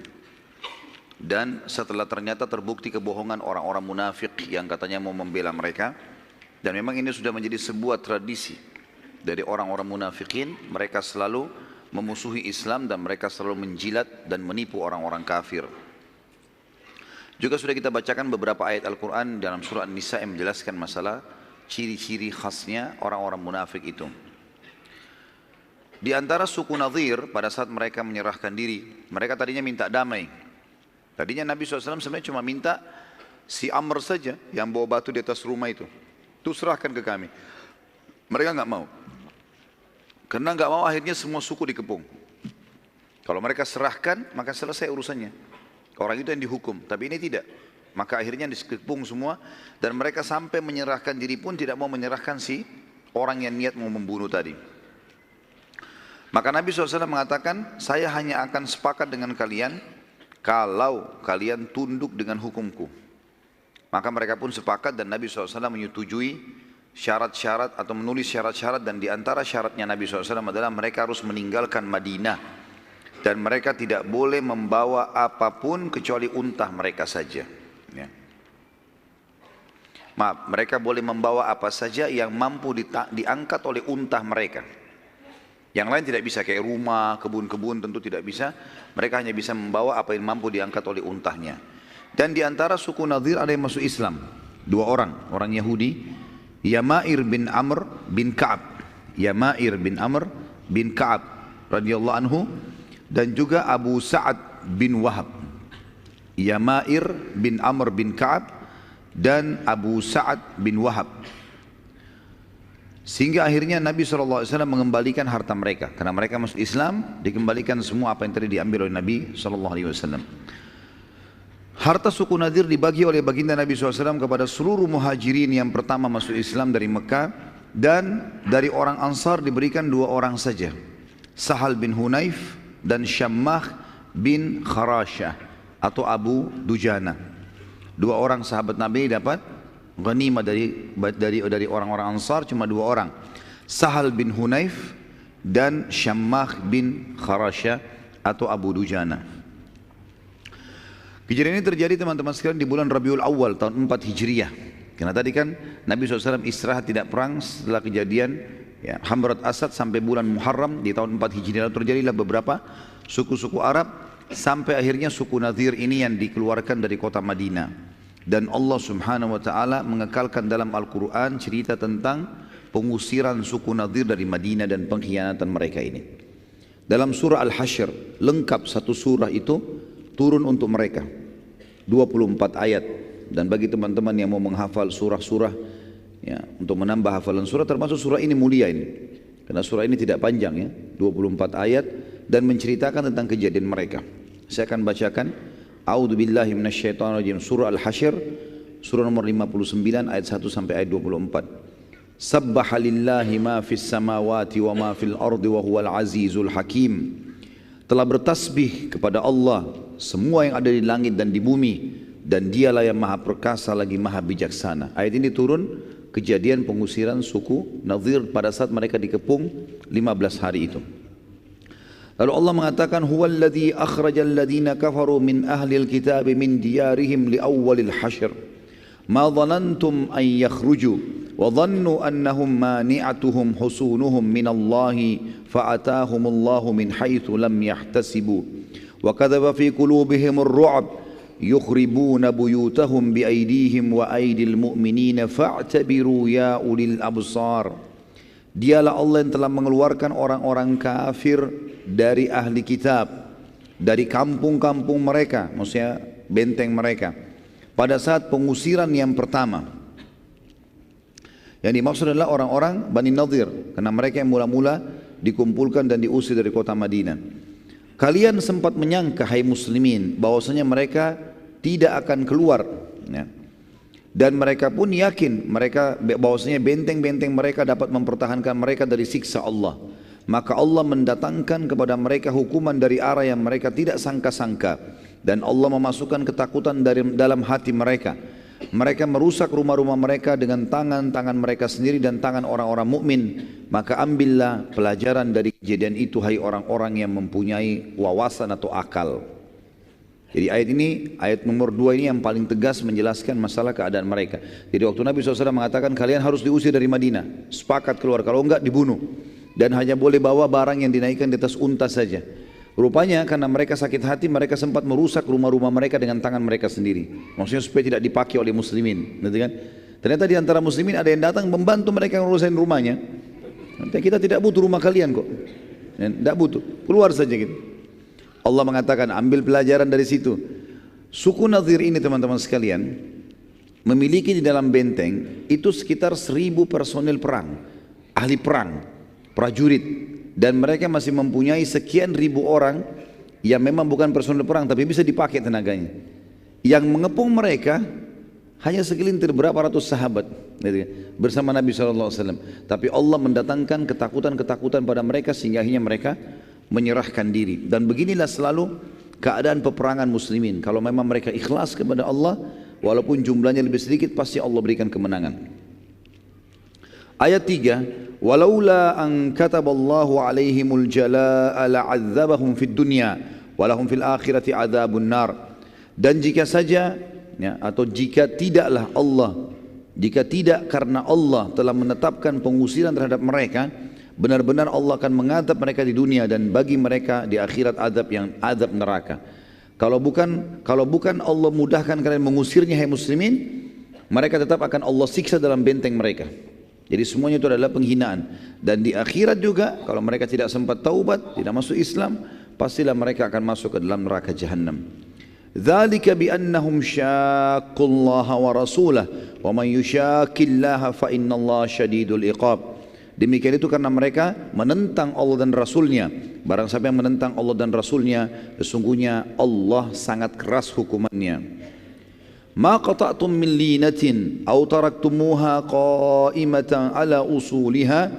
Dan setelah ternyata terbukti kebohongan orang-orang munafik yang katanya mau membela mereka. Dan memang ini sudah menjadi sebuah tradisi dari orang-orang munafikin, mereka selalu memusuhi Islam dan mereka selalu menjilat dan menipu orang-orang kafir. Juga sudah kita bacakan beberapa ayat Al-Quran dalam surah An-Nisa yang menjelaskan masalah ciri-ciri khasnya orang-orang munafik itu. Di antara suku Nadir pada saat mereka menyerahkan diri, mereka tadinya minta damai. Tadinya Nabi SAW sebenarnya cuma minta si Amr saja yang bawa batu di atas rumah itu serahkan ke kami. Mereka nggak mau. Karena nggak mau akhirnya semua suku dikepung. Kalau mereka serahkan maka selesai urusannya. Orang itu yang dihukum, tapi ini tidak. Maka akhirnya dikepung semua dan mereka sampai menyerahkan diri pun tidak mau menyerahkan si orang yang niat mau membunuh tadi. Maka Nabi SAW mengatakan, saya hanya akan sepakat dengan kalian kalau kalian tunduk dengan hukumku. Maka mereka pun sepakat dan Nabi SAW menyetujui syarat-syarat atau menulis syarat-syarat, dan di antara syaratnya Nabi SAW adalah mereka harus meninggalkan Madinah dan mereka tidak boleh membawa apapun kecuali unta mereka saja. Ya. Maaf, mereka boleh membawa apa saja yang mampu diangkat oleh unta mereka. Yang lain tidak bisa, kayak rumah, kebun-kebun tentu tidak bisa. Mereka hanya bisa membawa apa yang mampu diangkat oleh untahnya. Dan di antara suku Nadir ada yang masuk Islam, 2 orang Yahudi, Yamair bin Amr bin Ka'ab, Yamair bin Amr bin Ka'ab radhiyallahu anhu, dan juga Abu Sa'ad bin Wahab. Yamair bin Amr bin Ka'ab dan Abu Sa'ad bin Wahab. Sehingga akhirnya Nabi SAW mengembalikan harta mereka. Karena mereka masuk Islam, dikembalikan semua apa yang tadi diambil oleh Nabi SAW. Harta suku Nadir dibagi oleh baginda Nabi SAW kepada seluruh muhajirin yang pertama masuk Islam dari Mekah. Dan dari orang Ansar diberikan 2 orang saja, Sahal bin Hunayf dan Syammah bin Kharashah. atau Abu Dujana. Dua orang sahabat Nabi dapat ghanimah dari orang-orang Ansar, cuma dua orang. Sahal bin Hunayf dan Syammah bin Kharasha atau Abu Dujana. Kejadian ini terjadi teman-teman sekalian di bulan Rabiul Awal tahun 4 Hijriah. Karena tadi kan Nabi SAW istirahat tidak perang setelah kejadian Hamrat Asad sampai bulan Muharram di tahun 4 Hijriah. Lalu terjadilah beberapa suku-suku Arab sampai akhirnya suku Nadir ini yang dikeluarkan dari kota Madinah. Dan Allah Subhanahu wa taala mengekalkan dalam Al-Qur'an cerita tentang pengusiran suku Nadir dari Madinah dan pengkhianatan mereka ini. Dalam surah Al-Hasyr, lengkap satu surah itu turun untuk mereka. 24 ayat. Dan bagi teman-teman yang mau menghafal surah-surah untuk menambah hafalan surah, termasuk surah ini mulia ini. Karena surah ini tidak panjang 24 ayat dan menceritakan tentang kejadian mereka. Saya akan bacakan A'udzubillahi minasyaitonirrajim, surah Al-Hasyr, surah nomor 59 ayat 1 sampai ayat 24. Sabbaha lillahi ma fis samawati wa ma fil ardi wa huwal azizul hakim. Telah bertasbih kepada Allah semua yang ada di langit dan di bumi, dan dialah yang maha perkasa lagi maha bijaksana. Ayat ini turun kejadian pengusiran suku Nadir pada saat mereka dikepung 15 hari itu. Lalu Allah mengatakan huwallazi akhrajal ladzina kafaru min ahlil kitab min diyarihim li awwalil hasyr ma dhanantum an yakhruju wa dhannu annahum mani'atuhum husunuhum min Allah fa'atahumullahu min haitsu lam yahtasibu wa kadzaba fi qulubihim ar-ru'b yukhribuna buyutahum bi aydihim wa aydil mu'minina fa'tabiru ya ulil absar. Dialah Allah yang telah mengeluarkan orang-orang kafir dari ahli kitab, dari kampung-kampung mereka, maksudnya benteng mereka, pada saat pengusiran yang pertama. Yang dimaksud adalah orang-orang Bani Nadir, karena mereka yang mula-mula dikumpulkan dan diusir dari kota Madinah. Kalian sempat menyangka, hai muslimin, bahwasanya mereka tidak akan keluar, dan mereka pun yakin bahwasanya benteng-benteng mereka dapat mempertahankan mereka dari siksa Allah. Maka Allah mendatangkan kepada mereka hukuman dari arah yang mereka tidak sangka-sangka, dan Allah memasukkan ketakutan dalam hati mereka. Mereka merusak rumah-rumah mereka dengan tangan-tangan mereka sendiri dan tangan orang-orang mukmin. Maka ambillah pelajaran dari kejadian itu, hai orang-orang yang mempunyai wawasan atau akal. Jadi ayat ini, ayat nomor 2 ini yang paling tegas menjelaskan masalah keadaan mereka. Jadi waktu Nabi SAW mengatakan kalian harus diusir dari Madinah, sepakat keluar, kalau enggak dibunuh. Dan hanya boleh bawa barang yang dinaikkan di atas unta saja. Rupanya karena mereka sakit hati, mereka sempat merusak rumah-rumah mereka dengan tangan mereka sendiri. Maksudnya supaya tidak dipakai oleh muslimin, gitu kan? Ternyata di antara muslimin ada yang datang membantu mereka ngurusin rumahnya. Nanti kita tidak butuh rumah kalian kok, tidak butuh, keluar saja gitu. Allah mengatakan ambil pelajaran dari situ. Suku Nadir ini teman-teman sekalian memiliki di dalam benteng itu sekitar 1000 personil perang, ahli perang, prajurit. Dan mereka masih mempunyai sekian ribu orang yang memang bukan personil perang tapi bisa dipakai tenaganya. Yang mengepung mereka hanya segelintir berapa ratus sahabat bersama Nabi SAW. Tapi Allah mendatangkan ketakutan-ketakutan pada mereka sehingga akhirnya mereka menyerahkan diri. Dan beginilah selalu keadaan peperangan muslimin. Kalau memang mereka ikhlas kepada Allah, walaupun jumlahnya lebih sedikit, pasti Allah berikan kemenangan. Ayat 3, walaula an kataballahu alaihimul jalaa la'adzabahum fid dunya walahum fil akhirati adzabun nar. Dan jika saja atau jika tidaklah Allah, jika tidak karena Allah telah menetapkan pengusiran terhadap mereka, benar-benar Allah akan mengadab mereka di dunia dan bagi mereka di akhirat azab neraka. Kalau bukan Allah mudahkan kalian mengusirnya, hai muslimin, mereka tetap akan Allah siksa dalam benteng mereka. Jadi semuanya itu adalah penghinaan. Dan di akhirat juga kalau mereka tidak sempat taubat, tidak masuk Islam, pastilah mereka akan masuk ke dalam neraka Jahannam. Dzalika bi annahum syaqqullaha wa rasulahu wa man yushaqillaha fa innallaha syadidul iqab. Demikian itu karena mereka menentang Allah dan Rasulnya. Barang siapa yang menentang Allah dan Rasulnya, sesungguhnya Allah sangat keras hukumannya. Ma qata'tum min linatin aw taraktumuha qa'imatan ala usuliha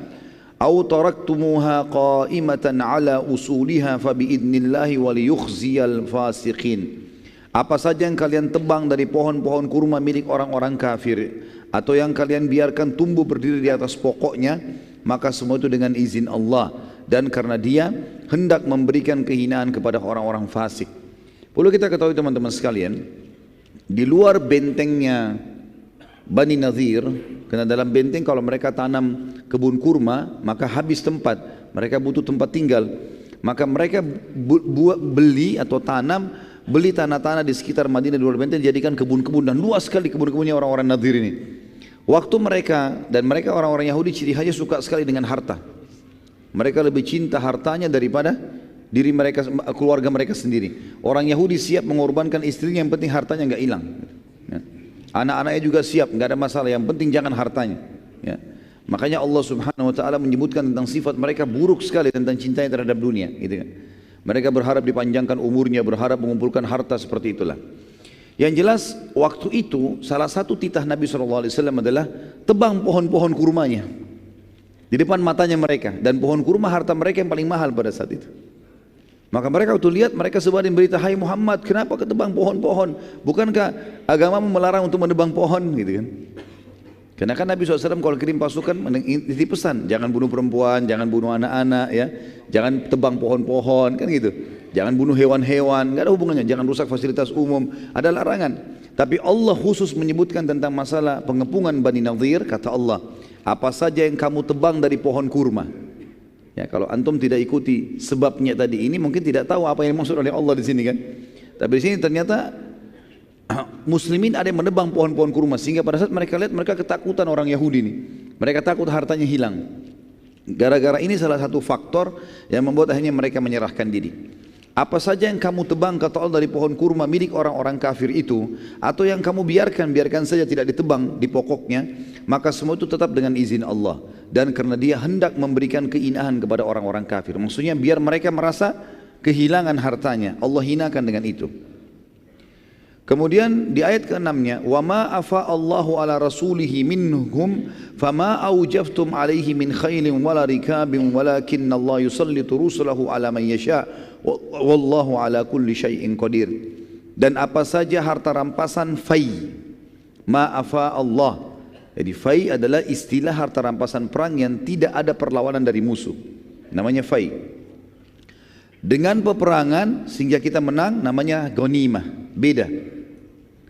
aw taraktumuha qa'imatan ala usuliha fa biidnillahi wa liyukhziyal fasiqin. Apa saja yang kalian tebang dari pohon-pohon kurma milik orang-orang kafir, atau yang kalian biarkan tumbuh berdiri di atas pokoknya, maka semua itu dengan izin Allah, dan karena Dia hendak memberikan kehinaan kepada orang-orang fasik. Perlu kita ketahui teman-teman sekalian, di luar bentengnya Bani Nadhir, karena dalam benteng kalau mereka tanam kebun kurma maka habis tempat, mereka butuh tempat tinggal, maka mereka beli atau beli tanah-tanah di sekitar Madinah di luar benteng, dijadikan kebun-kebun, dan luas sekali kebun-kebunnya orang-orang Nadhir ini. Waktu mereka orang-orang Yahudi ciri khasnya suka sekali dengan harta. Mereka lebih cinta hartanya daripada diri mereka, keluarga mereka sendiri. Orang Yahudi siap mengorbankan istrinya, yang penting hartanya nggak hilang. Ya. Anak-anaknya juga siap, nggak ada masalah, yang penting jangan hartanya. Ya. Makanya Allah Subhanahu Wa Taala menyebutkan tentang sifat mereka buruk sekali tentang cintanya terhadap dunia, gitu kan. Mereka berharap dipanjangkan umurnya, berharap mengumpulkan harta, seperti itulah. Yang jelas waktu itu salah satu titah Nabi SAW adalah tebang pohon-pohon kurmanya di depan matanya mereka, dan pohon kurma harta mereka yang paling mahal pada saat itu. Maka mereka waktu lihat, mereka sebarin berita, "Hai Muhammad, kenapa ketebang pohon-pohon? Bukankah agamamu melarang untuk menebang pohon?" Gitu kan. Karena kan Nabi SAW kalau kirim pasukan ini pesan, jangan bunuh perempuan, jangan bunuh anak-anak, ya, jangan tebang pohon-pohon, kan gitu. Jangan bunuh hewan-hewan, nggak ada hubungannya. Jangan rusak fasilitas umum, ada larangan. Tapi Allah khusus menyebutkan tentang masalah pengepungan Bani Nadhir. Kata Allah, apa saja yang kamu tebang dari pohon kurma. Ya, kalau antum tidak ikuti sebabnya tadi ini, mungkin tidak tahu apa yang dimaksud oleh Allah di sini kan. Tapi di sini ternyata Muslimin ada yang menebang pohon-pohon kurma, sehingga pada saat mereka lihat, mereka ketakutan orang Yahudi ini. Mereka takut hartanya hilang. Gara-gara ini salah satu faktor yang membuat akhirnya mereka menyerahkan diri. Apa saja yang kamu tebang, kata Allah, dari pohon kurma milik orang-orang kafir itu, atau yang kamu biarkan saja tidak ditebang di pokoknya, maka semua itu tetap dengan izin Allah, dan karena Dia hendak memberikan kehinaan kepada orang-orang kafir. Maksudnya biar mereka merasa kehilangan hartanya, Allah hinakan dengan itu. Kemudian di ayat ke-6-nya, wa ma afa Allahu ala rasulihi minhum fama aujaftum alaihi min khailin wala rikabin walakinna Allah yusallitu rusulahu ala man yasha wallahu ala kulli syai'in qadir. Dan apa saja harta rampasan fai, ma afa Allah. Jadi fai adalah istilah harta rampasan perang yang tidak ada perlawanan dari musuh, namanya fai. Dengan peperangan sehingga kita menang, namanya ghanimah, beda.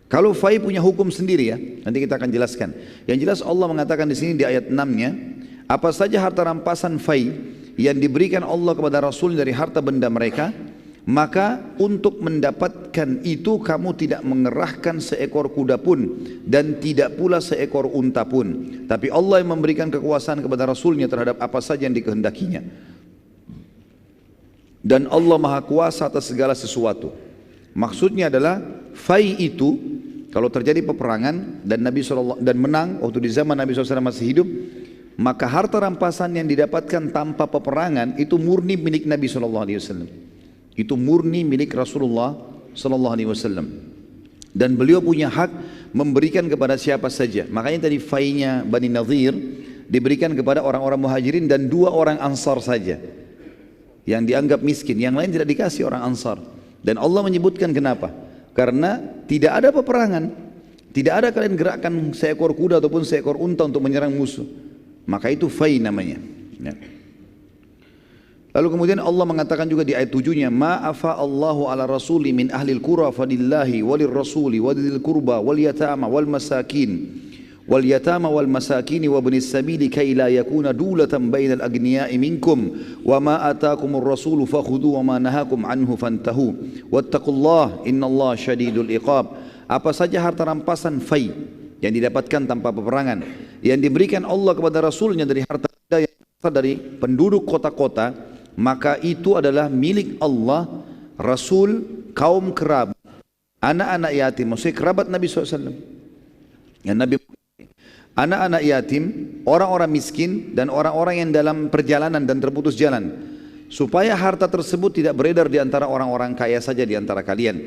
Kalau fai punya hukum sendiri, ya, nanti kita akan jelaskan. Yang jelas Allah mengatakan di sini di ayat 6-nya, apa saja harta rampasan fai yang diberikan Allah kepada Rasul dari harta benda mereka, maka untuk mendapatkan itu kamu tidak mengerahkan seekor kuda pun dan tidak pula seekor unta pun, tapi Allah yang memberikan kekuasaan kepada Rasulnya terhadap apa saja yang dikehendakinya, dan Allah Maha Kuasa atas segala sesuatu. Maksudnya adalah fai itu kalau terjadi peperangan dan Nabi SAW dan menang waktu di zaman Nabi SAW masih hidup, maka harta rampasan yang didapatkan tanpa peperangan itu murni milik Nabi SAW. Itu murni milik Rasulullah SAW. Dan beliau punya hak memberikan kepada siapa saja. Makanya tadi fainya Bani Nadhir diberikan kepada orang-orang Muhajirin dan 2 orang Ansar saja yang dianggap miskin, yang lain tidak dikasih orang Ansar. Dan Allah menyebutkan kenapa? Karena tidak ada peperangan, tidak ada kalian gerakkan seekor kuda ataupun seekor unta untuk menyerang musuh, maka itu fai namanya, ya. Lalu kemudian Allah mengatakan juga di ayat 7-nya, ma afa Allahu ala rasuli min ahlil qura fadillahi walir rasuli wadil qurba wal yatama wal masakin wal masakini wa ibnis sabili kay la yakuna dulatan bainal agniya'i minkum wa ma ataakumur rasulu fakhudhu wa ma nahakum anhu fantahu wattaqullaha innallaha syadidul iqab. Apa saja harta rampasan fai yang didapatkan tanpa peperangan yang diberikan Allah kepada Rasulnya dari harta yang dari penduduk kota-kota, maka itu adalah milik Allah, Rasul, kaum kerabat, anak-anak yatim, maksudnya kerabat Nabi SAW, yang Nabi, anak-anak yatim, orang-orang miskin, dan orang-orang yang dalam perjalanan dan terputus jalan, supaya harta tersebut tidak beredar di antara orang-orang kaya saja di antara kalian.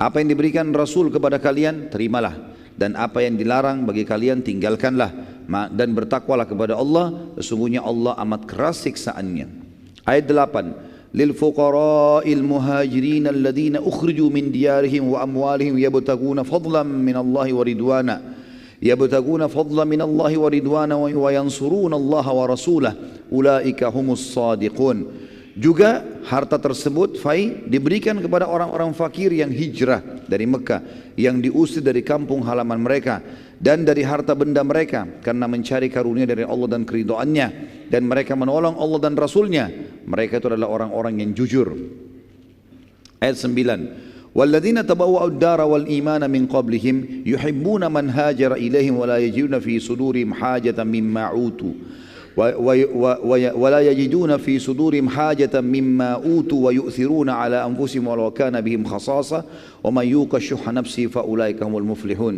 Apa yang diberikan Rasul kepada kalian, terimalah, dan apa yang dilarang bagi kalian, tinggalkanlah, dan bertakwalah kepada Allah, sesungguhnya Allah amat keras siksaannya. Ayat 8, lil-fuqara'il muhajirin alladhina ukhriju min diyarihim wa amwalihim yabtaguna fadlan min Allah wa ridwana wa yansuruna Allah wa rasulah ulaika humus sadiqun. Juga harta tersebut fai diberikan kepada orang-orang fakir yang hijrah dari Mekah, yang diusir dari kampung halaman mereka dan dari harta benda mereka karena mencari karunia dari Allah dan keridhaannya, dan mereka menolong Allah dan Rasulnya. Mereka itu adalah orang-orang yang jujur. Ayat 9. Walladzina tabawwa'ud dara wal imana min qablihim yuhibbuna man hajara ilaihim wa la yajiduna fi sudurihim hajatan mimma utu ولا يجدون في صدورهم حاجة مما أوتوا ويؤثرون على أنفسهم ولو كان بهم خصاصة ومن يوق شح نفسه فأولئك هم المفلحون.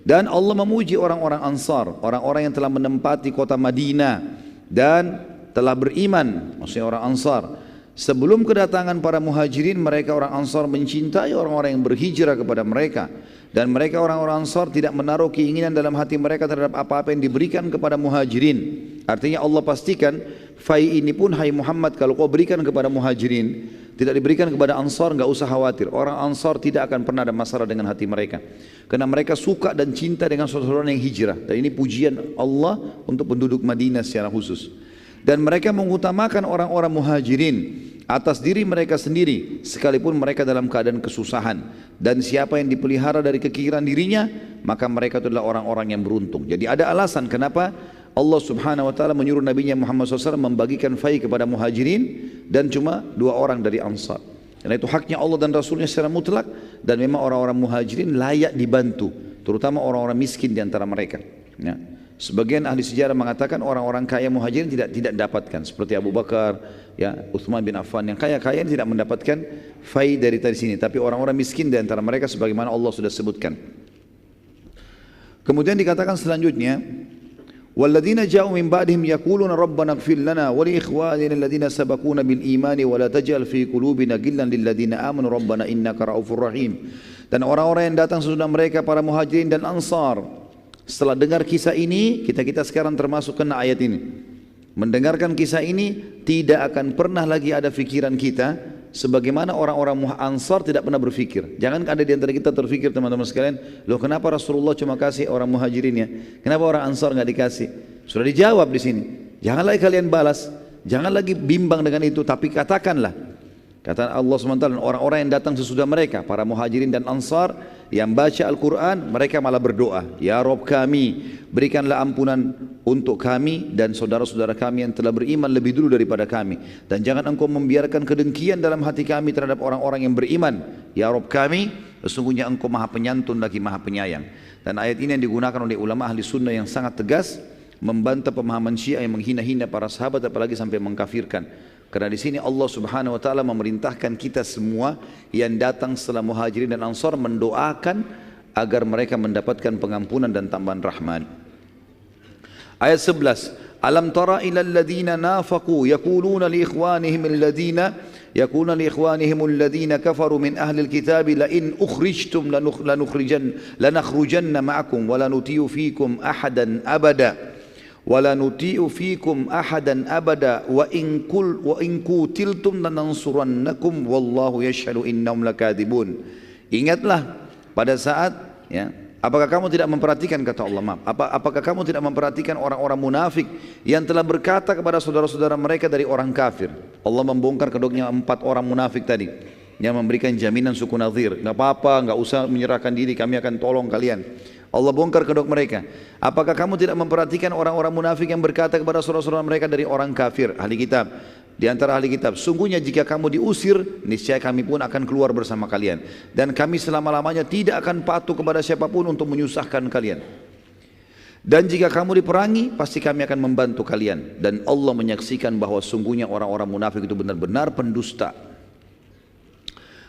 Dan Allah memuji orang-orang Ansar, orang-orang yang telah menempati kota Madinah dan telah beriman, maksudnya orang Ansar. Sebelum kedatangan para muhajirin, mereka orang Ansar mencintai orang-orang yang berhijrah kepada mereka. Dan mereka orang-orang Ansar tidak menaruh keinginan dalam hati mereka terhadap apa-apa yang diberikan kepada muhajirin. Artinya Allah pastikan, fai ini pun hai Muhammad kalau kau berikan kepada muhajirin, tidak diberikan kepada Ansar, enggak usah khawatir. Orang Ansar tidak akan pernah ada masalah dengan hati mereka. Karena mereka suka dan cinta dengan saudara yang hijrah. Dan ini pujian Allah untuk penduduk Madinah secara khusus. Dan mereka mengutamakan orang-orang muhajirin atas diri mereka sendiri sekalipun mereka dalam keadaan kesusahan. Dan siapa yang dipelihara dari kekiran dirinya, maka mereka itu adalah orang-orang yang beruntung. Jadi ada alasan kenapa Allah subhanahu wa ta'ala menyuruh Nabi Muhammad SAW membagikan fai kepada muhajirin dan cuma 2 orang dari Ansar. Karena itu haknya Allah dan Rasulnya secara mutlak, dan memang orang-orang muhajirin layak dibantu, terutama orang-orang miskin di antara mereka. Ya. Sebagian ahli sejarah mengatakan orang-orang kaya muhajirin tidak dapatkan, seperti Abu Bakar, ya, Uthman bin Affan, yang kaya-kaya tidak mendapatkan fai dari sini, tapi orang-orang miskin di antara mereka sebagaimana Allah sudah sebutkan. Kemudian dikatakan selanjutnya, walladzina ja'u min ba'dihim yaquluna rabbana ighfir lana wa li ikhwanina alladhina sabaquna bil imani wa la taj'al fi qulubina ghillan lil ladzina amanu rabbana innaka ra'ufur rahim. Dan orang-orang yang datang sesudah mereka para muhajirin dan Ansar, setelah dengar kisah ini, kita sekarang termasuk kena ayat ini. Mendengarkan kisah ini, tidak akan pernah lagi ada fikiran kita sebagaimana orang-orang Ansar tidak pernah berfikir. Jangan ada di antara kita terfikir, teman-teman sekalian, loh kenapa Rasulullah cuma kasih orang muhajirin ya? Kenapa orang Ansar nggak dikasih? Sudah dijawab di sini. Jangan lagi kalian balas, jangan lagi bimbang dengan itu, tapi katakanlah. Kata Allah SWT, orang-orang yang datang sesudah mereka, para muhajirin dan Ansar yang baca Al-Quran, mereka malah berdoa, ya Rabb kami, berikanlah ampunan untuk kami dan saudara-saudara kami yang telah beriman lebih dulu daripada kami. Dan jangan engkau membiarkan kedengkian dalam hati kami terhadap orang-orang yang beriman. Ya Rabb kami, sesungguhnya engkau maha penyantun lagi maha penyayang. Dan ayat ini yang digunakan oleh ulama ahli sunnah yang sangat tegas, membantah pemahaman Syiah yang menghina-hina para sahabat, apalagi sampai mengkafirkan. Karena di sini Allah Subhanahu wa taala memerintahkan kita semua yang datang setelah muhajirin dan Ansar mendoakan agar mereka mendapatkan pengampunan dan tambahan rahmat. Ayat 11. Alam tara ilal ladzina nafaqu yaquluna li ikhwanihim alladhina kafaru min ahli alkitab la in ukhrijtum lanakhrujanna ma'akum wa la nuti'u fikum ahadan abada. Wala nuti'u fikum ahadan abada wa in qutiltum lanansurannakum wallahu yashhadu innahum lakadzibun. Ingatlah pada saat, ya, apakah kamu tidak memperhatikan, kata Allah, apakah kamu tidak memperhatikan orang-orang munafik yang telah berkata kepada saudara-saudara mereka dari orang kafir. Allah membongkar kedoknya 4 orang munafik tadi yang memberikan jaminan suku Nadhir, enggak apa-apa, enggak usah menyerahkan diri, kami akan tolong kalian. Allah bongkar kedok mereka. Apakah kamu tidak memperhatikan orang-orang munafik yang berkata kepada saudara-saudara mereka dari orang kafir, ahli kitab, di antara ahli kitab, sungguhnya jika kamu diusir, niscaya kami pun akan keluar bersama kalian, dan kami selama-lamanya tidak akan patuh kepada siapapun untuk menyusahkan kalian. Dan jika kamu diperangi, pasti kami akan membantu kalian. Dan Allah menyaksikan bahwa sungguhnya orang-orang munafik itu benar-benar pendusta.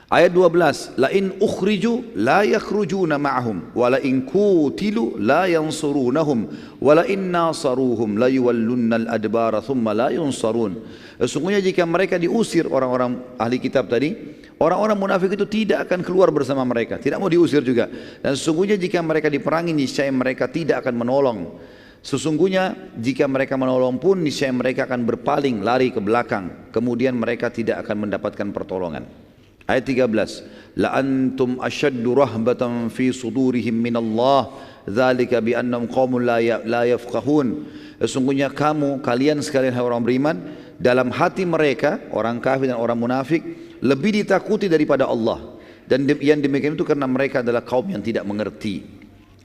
Ayat 12, la in ukhriju la yakhrujuna ma'ahum wa la in qutilu la yansurunahum wa la in nasaruhum la yuwallunnal adbara thumma la yunsarun. Sesungguhnya jika mereka diusir, orang-orang ahli kitab tadi, orang-orang munafik itu tidak akan keluar bersama mereka, tidak mau diusir juga. Dan sesungguhnya jika mereka diperangi, niscaya mereka tidak akan menolong. Sesungguhnya jika mereka menolong pun niscaya mereka akan berpaling lari ke belakang, kemudian mereka tidak akan mendapatkan pertolongan. Ayat 13, la antum ashaddu rahbatan fi sudurihim minallah dzalika bi annahum qaumun la yafqahun. Sesungguhnya kalian sekalian hai orang beriman, dalam hati mereka orang kafir dan orang munafik lebih ditakuti daripada Allah, dan yang demikian itu karena mereka adalah kaum yang tidak mengerti.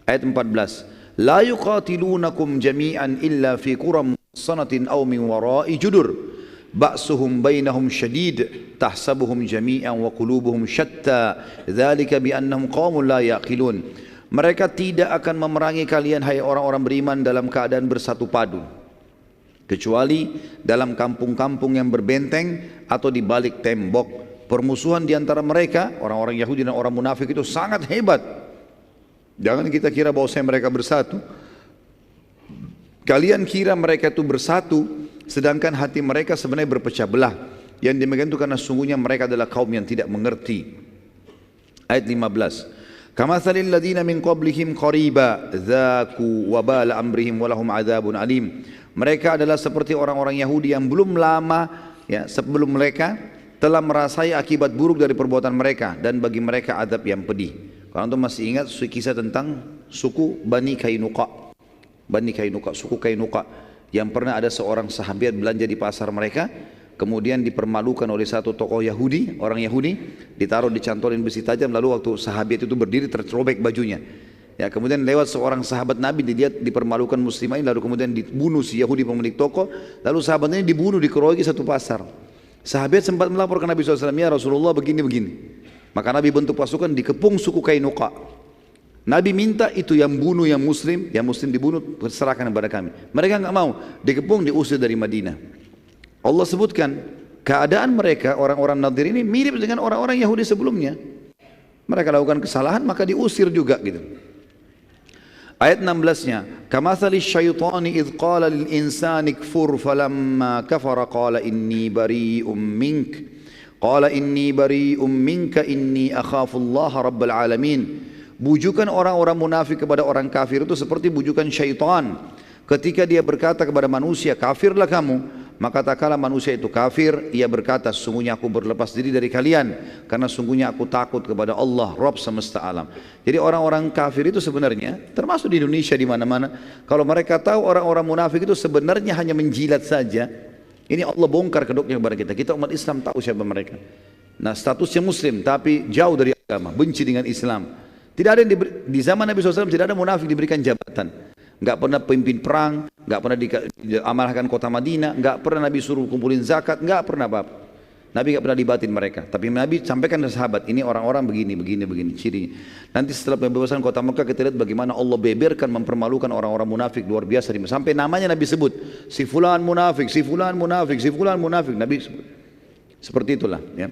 Ayat 14, la yuqatilunakum jami'an illa fi quram sanatin aw min wara'i judur ba'suhum bainahum syadid tahsabuhum jami'an wa qulubuhum syatta dzalika bi annahum qaumun la yaqilun. Mereka tidak akan memerangi kalian hai orang-orang beriman dalam keadaan bersatu padu, kecuali dalam kampung-kampung yang berbenteng atau di balik tembok. Permusuhan di antara mereka orang-orang Yahudi dan orang munafik itu sangat hebat. Jangan kita kira bahwa mereka bersatu. Kalian kira mereka itu bersatu, sedangkan hati mereka sebenarnya berpecah belah. Yang demikian itu karena sungguhnya mereka adalah kaum yang tidak mengerti. Ayat 15, kamathalil ladzina min qablihim qariba dzaku wabala amrihim walahum adzabun alim. Mereka adalah seperti orang-orang Yahudi yang belum lama sebelum mereka telah merasai akibat buruk dari perbuatan mereka, dan bagi mereka azab yang pedih. Kalau antum masih ingat kisah tentang suku Bani Kainuqa, suku Kainuqa, yang pernah ada seorang sahabat belanja di pasar mereka, kemudian dipermalukan oleh satu tokoh Yahudi, orang Yahudi, ditaruh dicantolin besi tajam, lalu waktu sahabat itu berdiri tercobek bajunya. Ya, kemudian lewat seorang sahabat Nabi, dilihat dipermalukan muslimah, lalu kemudian dibunuh si Yahudi pemilik toko, lalu sahabatnya dibunuh, dikeroyoki satu pasar. Sahabat sempat melapor ke Nabi SAW, ya Rasulullah begini-begini. Maka Nabi bentuk pasukan dikepung suku Kainuqa. Nabi minta itu yang bunuh yang muslim dibunuh, serahkan kepada kami. Mereka enggak mau, dikepung, diusir dari Madinah. Allah sebutkan keadaan mereka orang-orang Nadir ini mirip dengan orang-orang Yahudi sebelumnya. Mereka lakukan kesalahan maka diusir juga gitu. Ayat 16-nya, kamathali syaitani idh qala lil insani kfur falamma kafara qala inni bari'um mink. Qala inni bari'um minka inni akhafullaha rabbal alamin. Bujukan orang-orang munafik kepada orang kafir itu seperti bujukan syaitan. Ketika dia berkata kepada manusia, kafirlah kamu, maka tak kala manusia itu kafir, ia berkata, sungguhnya aku berlepas diri dari kalian, karena sungguhnya aku takut kepada Allah, Rabb semesta alam. Jadi orang-orang kafir itu sebenarnya, termasuk di Indonesia di mana-mana, kalau mereka tahu orang-orang munafik itu sebenarnya hanya menjilat saja, ini Allah bongkar kedoknya kepada kita. Kita umat Islam tahu siapa mereka. Nah, statusnya muslim tapi jauh dari agama, benci dengan Islam. Tidak ada yang di zaman Nabi SAW tidak ada munafik diberikan jabatan. Enggak pernah pimpin perang, enggak pernah diamalkan kota Madinah, enggak pernah Nabi suruh kumpulin zakat, enggak pernah apa-apa. Nabi enggak pernah libatin mereka. Tapi Nabi sampaikan ke sahabat, ini orang-orang begini cirinya. Nanti setelah pembebasan kota Mekah kita lihat bagaimana Allah beberkan, mempermalukan orang-orang munafik luar biasa. Sampai namanya Nabi sebut, si fulan munafik, si fulan munafik, si fulan munafik. Nabi sebut. Seperti itulah ya.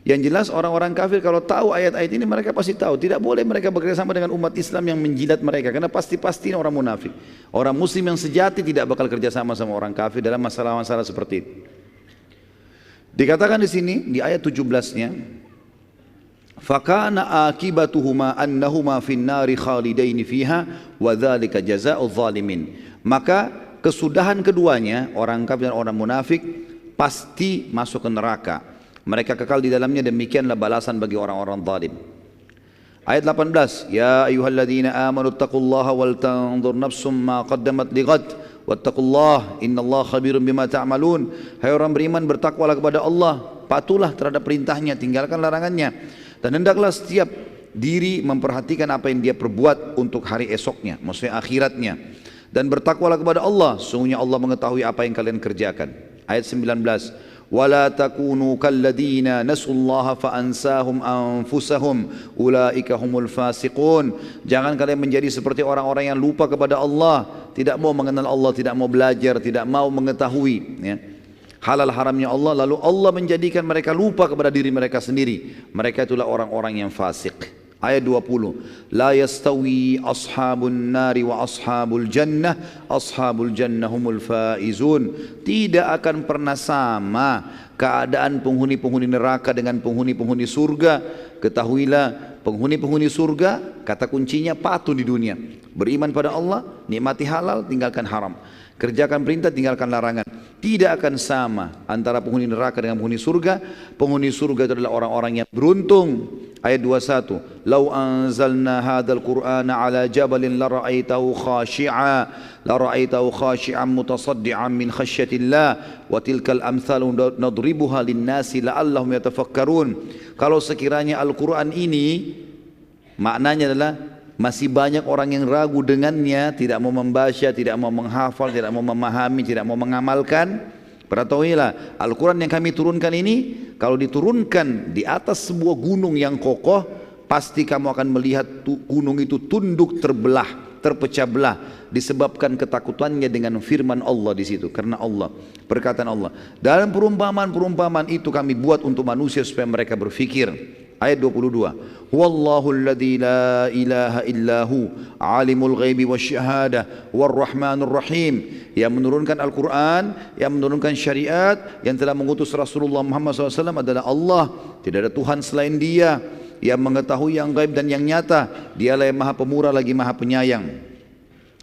Yang jelas orang-orang kafir kalau tahu ayat-ayat ini mereka pasti tahu tidak boleh mereka bekerjasama dengan umat Islam yang menjilat mereka, karena pasti orang munafik. Orang muslim yang sejati tidak bakal kerjasama sama orang kafir dalam masalah-masalah seperti itu. Dikatakan di sini di ayat 17-nya, fakana akibatuhuma annahuma finnari khalidaini fiha wa dzalika jazaa'udz zalimin. Maka kesudahan keduanya, orang kafir dan orang munafik, pasti masuk ke neraka. Mereka kekal di dalamnya, demikianlah balasan bagi orang-orang zalim. Ayat 18, ya ayyuhalladzina amanu taqullaha wal tanzur nafsum ma qaddamat lighad wattaqullah innallaha khabirum bima ta'malun. Hai orang beriman, bertakwalah kepada Allah, patuhlah terhadap perintahnya, tinggalkan larangannya, dan hendaklah setiap diri memperhatikan apa yang dia perbuat untuk hari esoknya, maksudnya akhiratnya, dan bertakwalah kepada Allah, sungguhnya Allah mengetahui apa yang kalian kerjakan. Ayat 19, وَلَا تَكُونُوا كَالَّذِينَ نَسُوا اللَّهَ فَأَنْسَاهُمْ أَنفُسَهُمْ أُولَٰئِكَ هُمُ الْفَاسِقُونَ. Jangan kalian menjadi seperti orang-orang yang lupa kepada Allah, tidak mau mengenal Allah, tidak mau belajar, tidak mau mengetahui ya, halal haramnya Allah, lalu Allah menjadikan mereka lupa kepada diri mereka sendiri. Mereka itulah orang-orang yang fasik. Ayat 20, la yastawi ashabun nari wa ashabul jannah humul faizun. Tidak akan pernah sama keadaan penghuni-penghuni neraka dengan penghuni-penghuni surga. Ketahuilah Penghuni-penghuni surga, kata kuncinya patuh di dunia. Beriman pada Allah, nikmati halal, tinggalkan haram. Kerjakan perintah, tinggalkan larangan. Tidak akan sama antara penghuni neraka dengan penghuni surga. Penghuni surga itu adalah orang-orang yang beruntung. Ayat 21. Lau anzalna hadzal Qur'ana ala jabalin la ra'aitahu khashi'an mutasaddian min khasyatillah wa tilkal amthalu nadribuha lin-nasi la'allahum yatafakkarun. Kalau sekiranya Al-Qur'an ini maknanya adalah masih banyak orang yang ragu dengannya, tidak mau membaca, tidak mau menghafal, tidak mau memahami, tidak mau mengamalkan. Ketahuilah, Al-Quran yang kami turunkan ini, kalau diturunkan di atas sebuah gunung yang kokoh, pasti kamu akan melihat gunung itu tunduk terbelah, terpecah belah, disebabkan ketakutannya dengan firman Allah di situ. Karena Allah, perkataan Allah. Dalam perumpamaan-perumpamaan itu kami buat untuk manusia supaya mereka berfikir. Ayat 22. Wallahu alladzi la ilaha illahu alimul ghaibi wasyahadah warrahmanur rahim. Yang menurunkan Al-Quran, yang menurunkan syariat, yang telah mengutus Rasulullah Muhammad SAW adalah Allah. Tidak ada Tuhan selain Dia, yang mengetahui yang gaib dan yang nyata. Dialah yang maha pemurah lagi maha penyayang.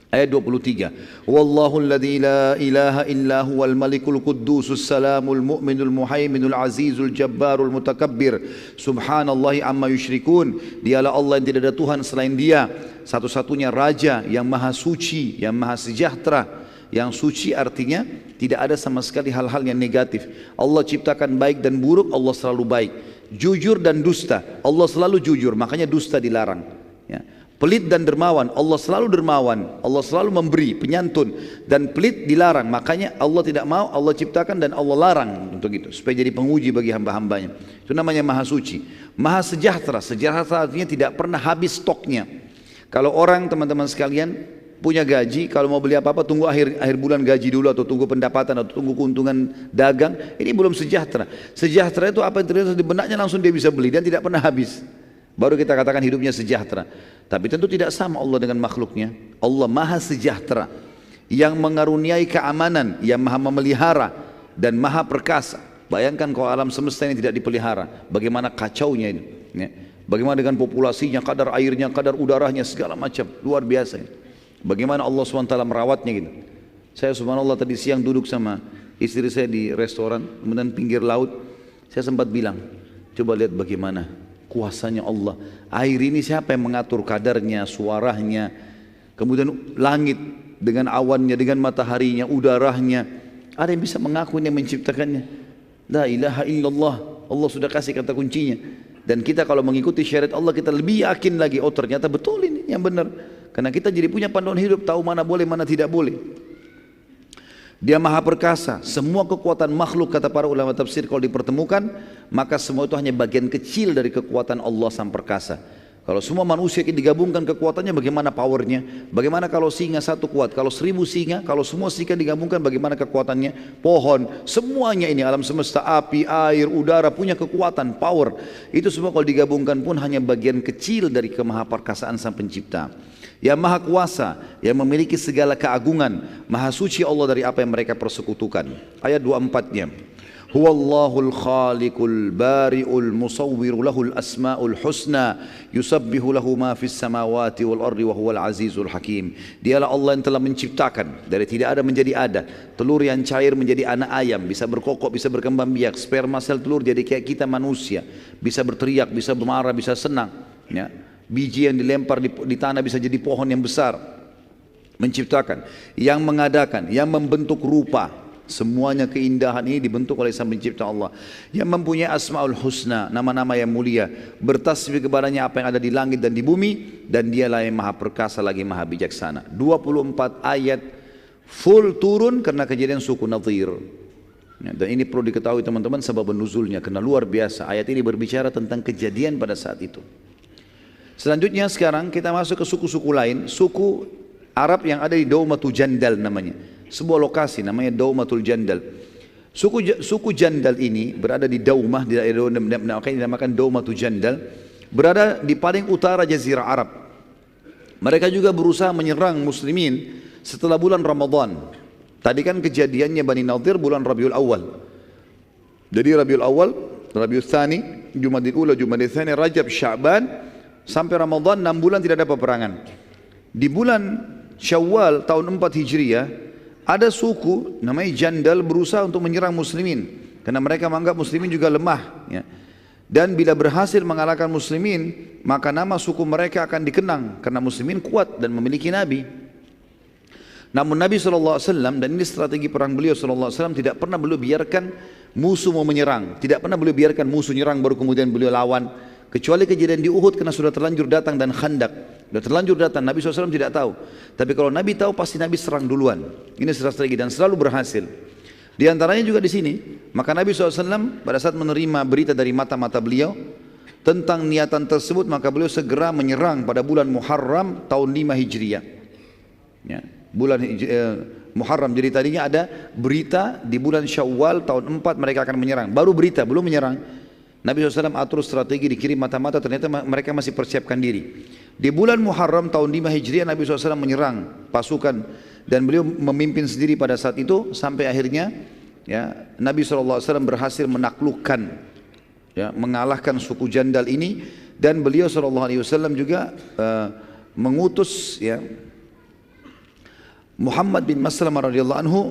Ayat 23. Wallahu alladzi la ilaha illa huwal malikul quddusus salamul mu'minul muhaiminul azizul jabbarul mutakabbir. Subhanallahi amma yusyrikun. Dialah Allah yang tidak ada Tuhan selain Dia, satu-satunya raja yang maha suci, yang maha sejahtera. Yang suci artinya tidak ada sama sekali hal-hal yang negatif. Allah ciptakan baik dan buruk, Allah selalu baik. Jujur dan dusta, Allah selalu jujur, makanya dusta dilarang. Ya. Pelit dan dermawan, Allah selalu dermawan, Allah selalu memberi, penyantun. Dan pelit dilarang, makanya Allah tidak mau, Allah ciptakan dan Allah larang untuk itu, supaya jadi penguji bagi hamba-hambanya. Itu namanya maha suci. Maha sejahtera, sejahtera artinya tidak pernah habis stoknya. Kalau orang, teman-teman sekalian, punya gaji, kalau mau beli apa-apa tunggu akhir bulan gaji dulu, atau tunggu pendapatan, atau tunggu keuntungan dagang, ini belum sejahtera. Sejahtera itu apa yang terlihat di benaknya langsung dia bisa beli dan tidak pernah habis. Baru kita katakan hidupnya sejahtera. Tapi tentu tidak sama Allah dengan makhluknya. Allah maha sejahtera, yang mengaruniai keamanan, yang maha memelihara dan maha perkasa. Bayangkan kalau alam semesta ini tidak dipelihara, bagaimana kacaunya ini, ya. Bagaimana dengan populasinya, kadar airnya, kadar udaranya, segala macam, luar biasa ini. Bagaimana Allah SWT merawatnya gitu. Saya subhanallah tadi siang duduk sama istri saya di restoran, kemudian pinggir laut. Saya sempat bilang, coba lihat bagaimana kuasanya Allah. Air ini siapa yang mengatur kadarnya, suaranya, kemudian langit dengan awannya, dengan mataharinya, udaranya. Ada yang bisa mengaku ini yang menciptakannya? La ilaha illallah. Allah sudah kasih kata kuncinya. Dan kita kalau mengikuti syariat Allah, kita lebih yakin lagi, oh ternyata betul ini yang benar. Karena kita jadi punya panduan hidup, tahu mana boleh, mana tidak boleh. Dia maha perkasa. Semua kekuatan makhluk, kata para ulama tafsir, kalau dipertemukan, maka semua itu hanya bagian kecil dari kekuatan Allah sang perkasa. Kalau semua manusia digabungkan kekuatannya, bagaimana powernya? Bagaimana kalau singa satu kuat? Kalau 1000 singa, kalau semua singa digabungkan, bagaimana kekuatannya? Pohon, semuanya ini alam semesta, api, air, udara punya kekuatan, power. Itu semua kalau digabungkan pun hanya bagian kecil dari kemahaperkasaan sang pencipta. Yang maha kuasa, yang memiliki segala keagungan, maha suci Allah dari apa yang mereka persekutukan. Ayat 24-nya. Huwallahul khaliqul bari'ul musawwiru lahul asma'ul husna yusabbihu lahu ma fis samawati wal ardi wa huwal azizul hakim. Dialah Allah yang telah menciptakan dari tidak ada menjadi ada, telur yang cair menjadi anak ayam, bisa berkokok, bisa berkembang biak, sperma sel telur jadi kayak kita manusia, bisa berteriak, bisa bermarah, bisa senang, ya. Biji yang dilempar di tanah bisa jadi pohon yang besar. Menciptakan, yang mengadakan, yang membentuk rupa. Semuanya keindahan ini dibentuk oleh sang pencipta Allah. Yang mempunyai asma'ul husna, nama-nama yang mulia. Bertasbih kepadanya apa yang ada di langit dan di bumi. Dan dialah yang maha perkasa lagi maha bijaksana. 24 ayat full turun karena kejadian suku Nadir. Dan ini perlu diketahui teman-teman sebab nuzulnya, karena luar biasa. Ayat ini berbicara tentang kejadian pada saat itu. Selanjutnya sekarang kita masuk ke suku-suku lain. Suku Arab yang ada di Daumatul Jandal namanya. Sebuah lokasi namanya Daumatul Jandal. Suku Jandal ini berada di Daumah, di daerah yang dinamakan Daumatul Jandal. Berada di paling utara Jazirah Arab. Mereka juga berusaha menyerang muslimin setelah bulan Ramadan. Tadi kan kejadiannya Bani Nadir bulan Rabiul Awal. Jadi Rabiul Awal, Rabiul Tsani, Jumadil Ula, Jumadil Tsani, Rajab, Sya'ban, sampai Ramadan 6 bulan tidak ada peperangan. Di bulan Syawal tahun 4 Hijriah ada suku namanya Jandal berusaha untuk menyerang muslimin karena mereka menganggap muslimin juga lemah, ya. Dan bila berhasil mengalahkan muslimin, maka nama suku mereka akan dikenang karena muslimin kuat dan memiliki nabi. Namun Nabi SAW, dan ini strategi perang beliau SAW, tidak pernah beliau biarkan musuh mau menyerang, tidak pernah beliau biarkan musuh nyerang baru kemudian beliau lawan, kecuali kejadian di Uhud karena sudah terlanjur datang, dan Khandak sudah terlanjur datang. Nabi SAW tidak tahu, tapi kalau Nabi tahu pasti Nabi serang duluan. Ini strategi dan selalu berhasil. Di antaranya juga di sini, maka Nabi SAW pada saat menerima berita dari mata-mata beliau tentang niatan tersebut, maka beliau segera menyerang pada bulan Muharram tahun 5 Hijriah, ya, bulan Muharram. Jadi tadinya ada berita di bulan Syawal tahun 4 mereka akan menyerang, baru berita, belum menyerang. Nabi SAW atur strategi, dikirim mata-mata, ternyata mereka masih persiapkan diri. Di bulan Muharram tahun 5 Hijriah Nabi SAW menyerang pasukan dan beliau memimpin sendiri pada saat itu, sampai akhirnya, ya, Nabi SAW berhasil menaklukkan, ya, mengalahkan suku Jandal ini, dan beliau SAW juga mengutus, ya, Muhammad bin Maslamah radhiyallahu anhu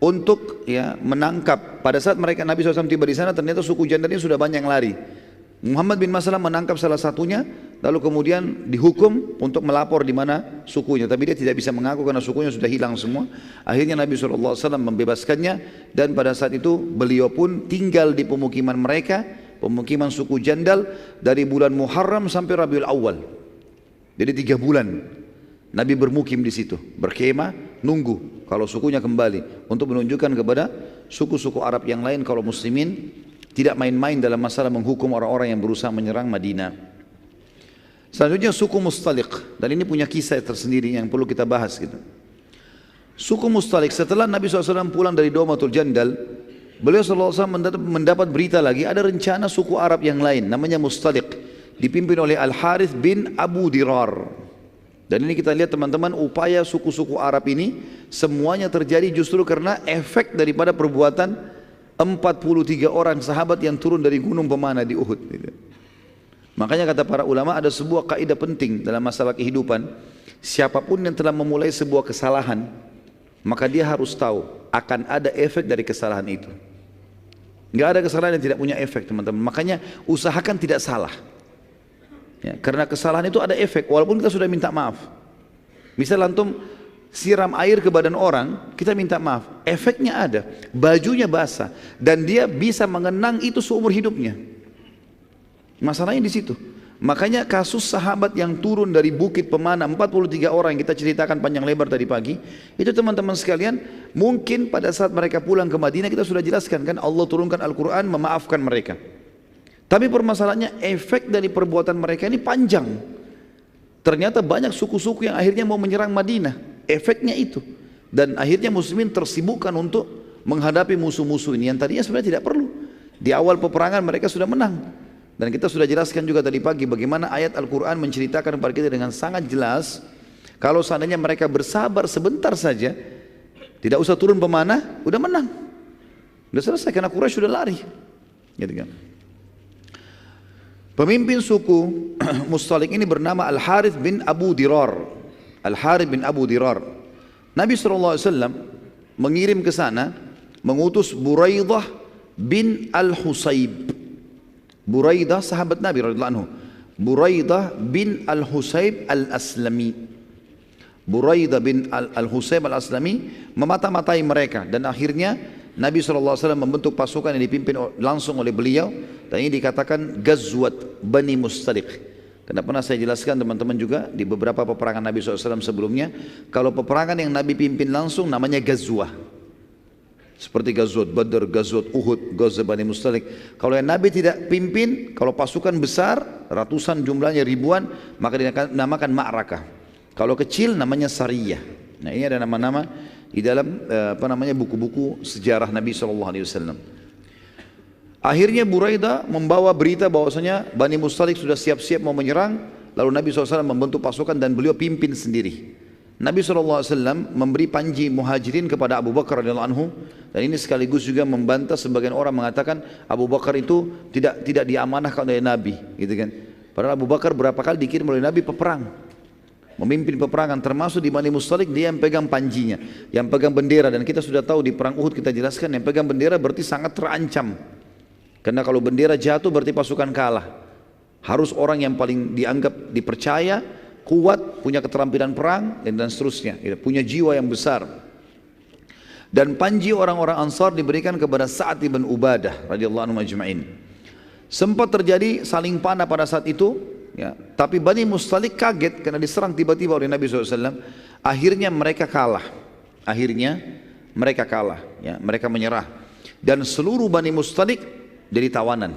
untuk, ya, menangkap. Pada saat mereka Nabi SAW tiba di sana, ternyata suku Jandal ini sudah banyak yang lari. Muhammad bin Maslamah menangkap salah satunya, lalu kemudian dihukum untuk melapor di mana sukunya, tapi dia tidak bisa mengaku karena sukunya sudah hilang semua. Akhirnya Nabi SAW membebaskannya, dan pada saat itu beliau pun tinggal di pemukiman mereka, pemukiman suku Jandal, dari bulan Muharram sampai Rabiul Awal. Jadi 3 bulan Nabi bermukim di situ, berkemah, nunggu kalau sukunya kembali, untuk menunjukkan kepada suku-suku Arab yang lain kalau muslimin tidak main-main dalam masalah menghukum orang-orang yang berusaha menyerang Madinah. Selanjutnya suku Mustaliq, dan ini punya kisah tersendiri yang perlu kita bahas gitu. Suku Mustaliq, setelah Nabi SAW pulang dari Daumatul Jandal, beliau SAW mendapat berita lagi ada rencana suku Arab yang lain namanya Mustaliq, dipimpin oleh Al-Harith bin Abu Dirar. Dan ini kita lihat teman-teman, upaya suku-suku Arab ini semuanya terjadi justru karena efek daripada perbuatan 43 orang sahabat yang turun dari gunung pemanah di Uhud. Makanya kata para ulama, ada sebuah kaidah penting dalam masalah kehidupan. Siapapun yang telah memulai sebuah kesalahan, maka dia harus tahu akan ada efek dari kesalahan itu. Nggak ada kesalahan yang tidak punya efek, teman-teman. Makanya usahakan tidak salah, ya, karena kesalahan itu ada efek walaupun kita sudah minta maaf. Misal antum siram air ke badan orang, kita minta maaf, efeknya ada, bajunya basah, dan dia bisa mengenang itu seumur hidupnya. Masalahnya di situ. Makanya kasus sahabat yang turun dari bukit pemanah 43 orang yang kita ceritakan panjang lebar tadi pagi, itu teman-teman sekalian, mungkin pada saat mereka pulang ke Madinah kita sudah jelaskan kan, Allah turunkan Al-Quran memaafkan mereka. Tapi permasalahannya efek dari perbuatan mereka ini panjang. Ternyata banyak suku-suku yang akhirnya mau menyerang Madinah. Efeknya itu, dan akhirnya muslimin tersibukkan untuk menghadapi musuh-musuh ini yang tadinya sebenarnya tidak perlu. Di awal peperangan mereka sudah menang, dan kita sudah jelaskan juga tadi pagi bagaimana ayat Al-Quran menceritakan kepada kita dengan sangat jelas, kalau seandainya mereka bersabar sebentar saja, tidak usah turun pemanah, udah menang, udah selesai, karena Quraisy sudah lari, gitu kan. Pemimpin suku Mustaliq ini bernama Al-Harith bin Abu Dirar. Al-Harith bin Abu Dirar. Nabi SAW mengirim ke sana, mengutus Buraidah bin Al-Husayb. Buraidah sahabat Nabi radhiyallahu anhu. Buraidah bin Al-Husayb Al-Aslami. Buraidah bin Al-Husayb Al-Aslami memata-matai mereka, dan akhirnya Nabi SAW membentuk pasukan yang dipimpin langsung oleh beliau, dan ini dikatakan Ghazwat Bani Mustaliq. Karena pernah saya jelaskan teman-teman juga di beberapa peperangan Nabi SAW sebelumnya, kalau peperangan yang Nabi pimpin langsung namanya Ghazwah. Seperti Ghazwat Badr, Ghazwat Uhud, Ghazwat Bani Mustaliq. Kalau yang Nabi tidak pimpin, kalau pasukan besar, ratusan jumlahnya, ribuan, maka dinamakan ma'rakah. Kalau kecil namanya sariyah. Nah, ini ada nama-nama di dalam buku-buku sejarah Nabi SAW. Akhirnya Buraidah membawa berita bahwasanya Bani Mustaliq sudah siap-siap mau menyerang. Lalu Nabi SAW membentuk pasukan dan beliau pimpin sendiri. Nabi SAW memberi panji muhajirin kepada Abu Bakar radhiyallahu anhu, dan ini sekaligus juga membantah sebagian orang mengatakan Abu Bakar itu tidak diamanahkan oleh Nabi, gitu kan. Padahal Abu Bakar berapa kali dikirim oleh Nabi peperang, memimpin peperangan, termasuk di Bani Mustalik dia yang pegang panjinya, yang pegang bendera. Dan kita sudah tahu di perang Uhud kita jelaskan, yang pegang bendera berarti sangat terancam. Karena kalau bendera jatuh berarti pasukan kalah. Harus orang yang paling dianggap dipercaya, kuat, punya keterampilan perang dan seterusnya, punya jiwa yang besar. Dan panji orang-orang Ansar diberikan kepada Sa'ad bin Ubadah radhiyallahu anhu majma'in. Sempat terjadi saling panah pada saat itu, ya, tapi Bani Mustalik kaget karena diserang tiba-tiba oleh Nabi SAW. Akhirnya mereka kalah. Ya, mereka menyerah. Dan seluruh Bani Mustalik jadi tawanan.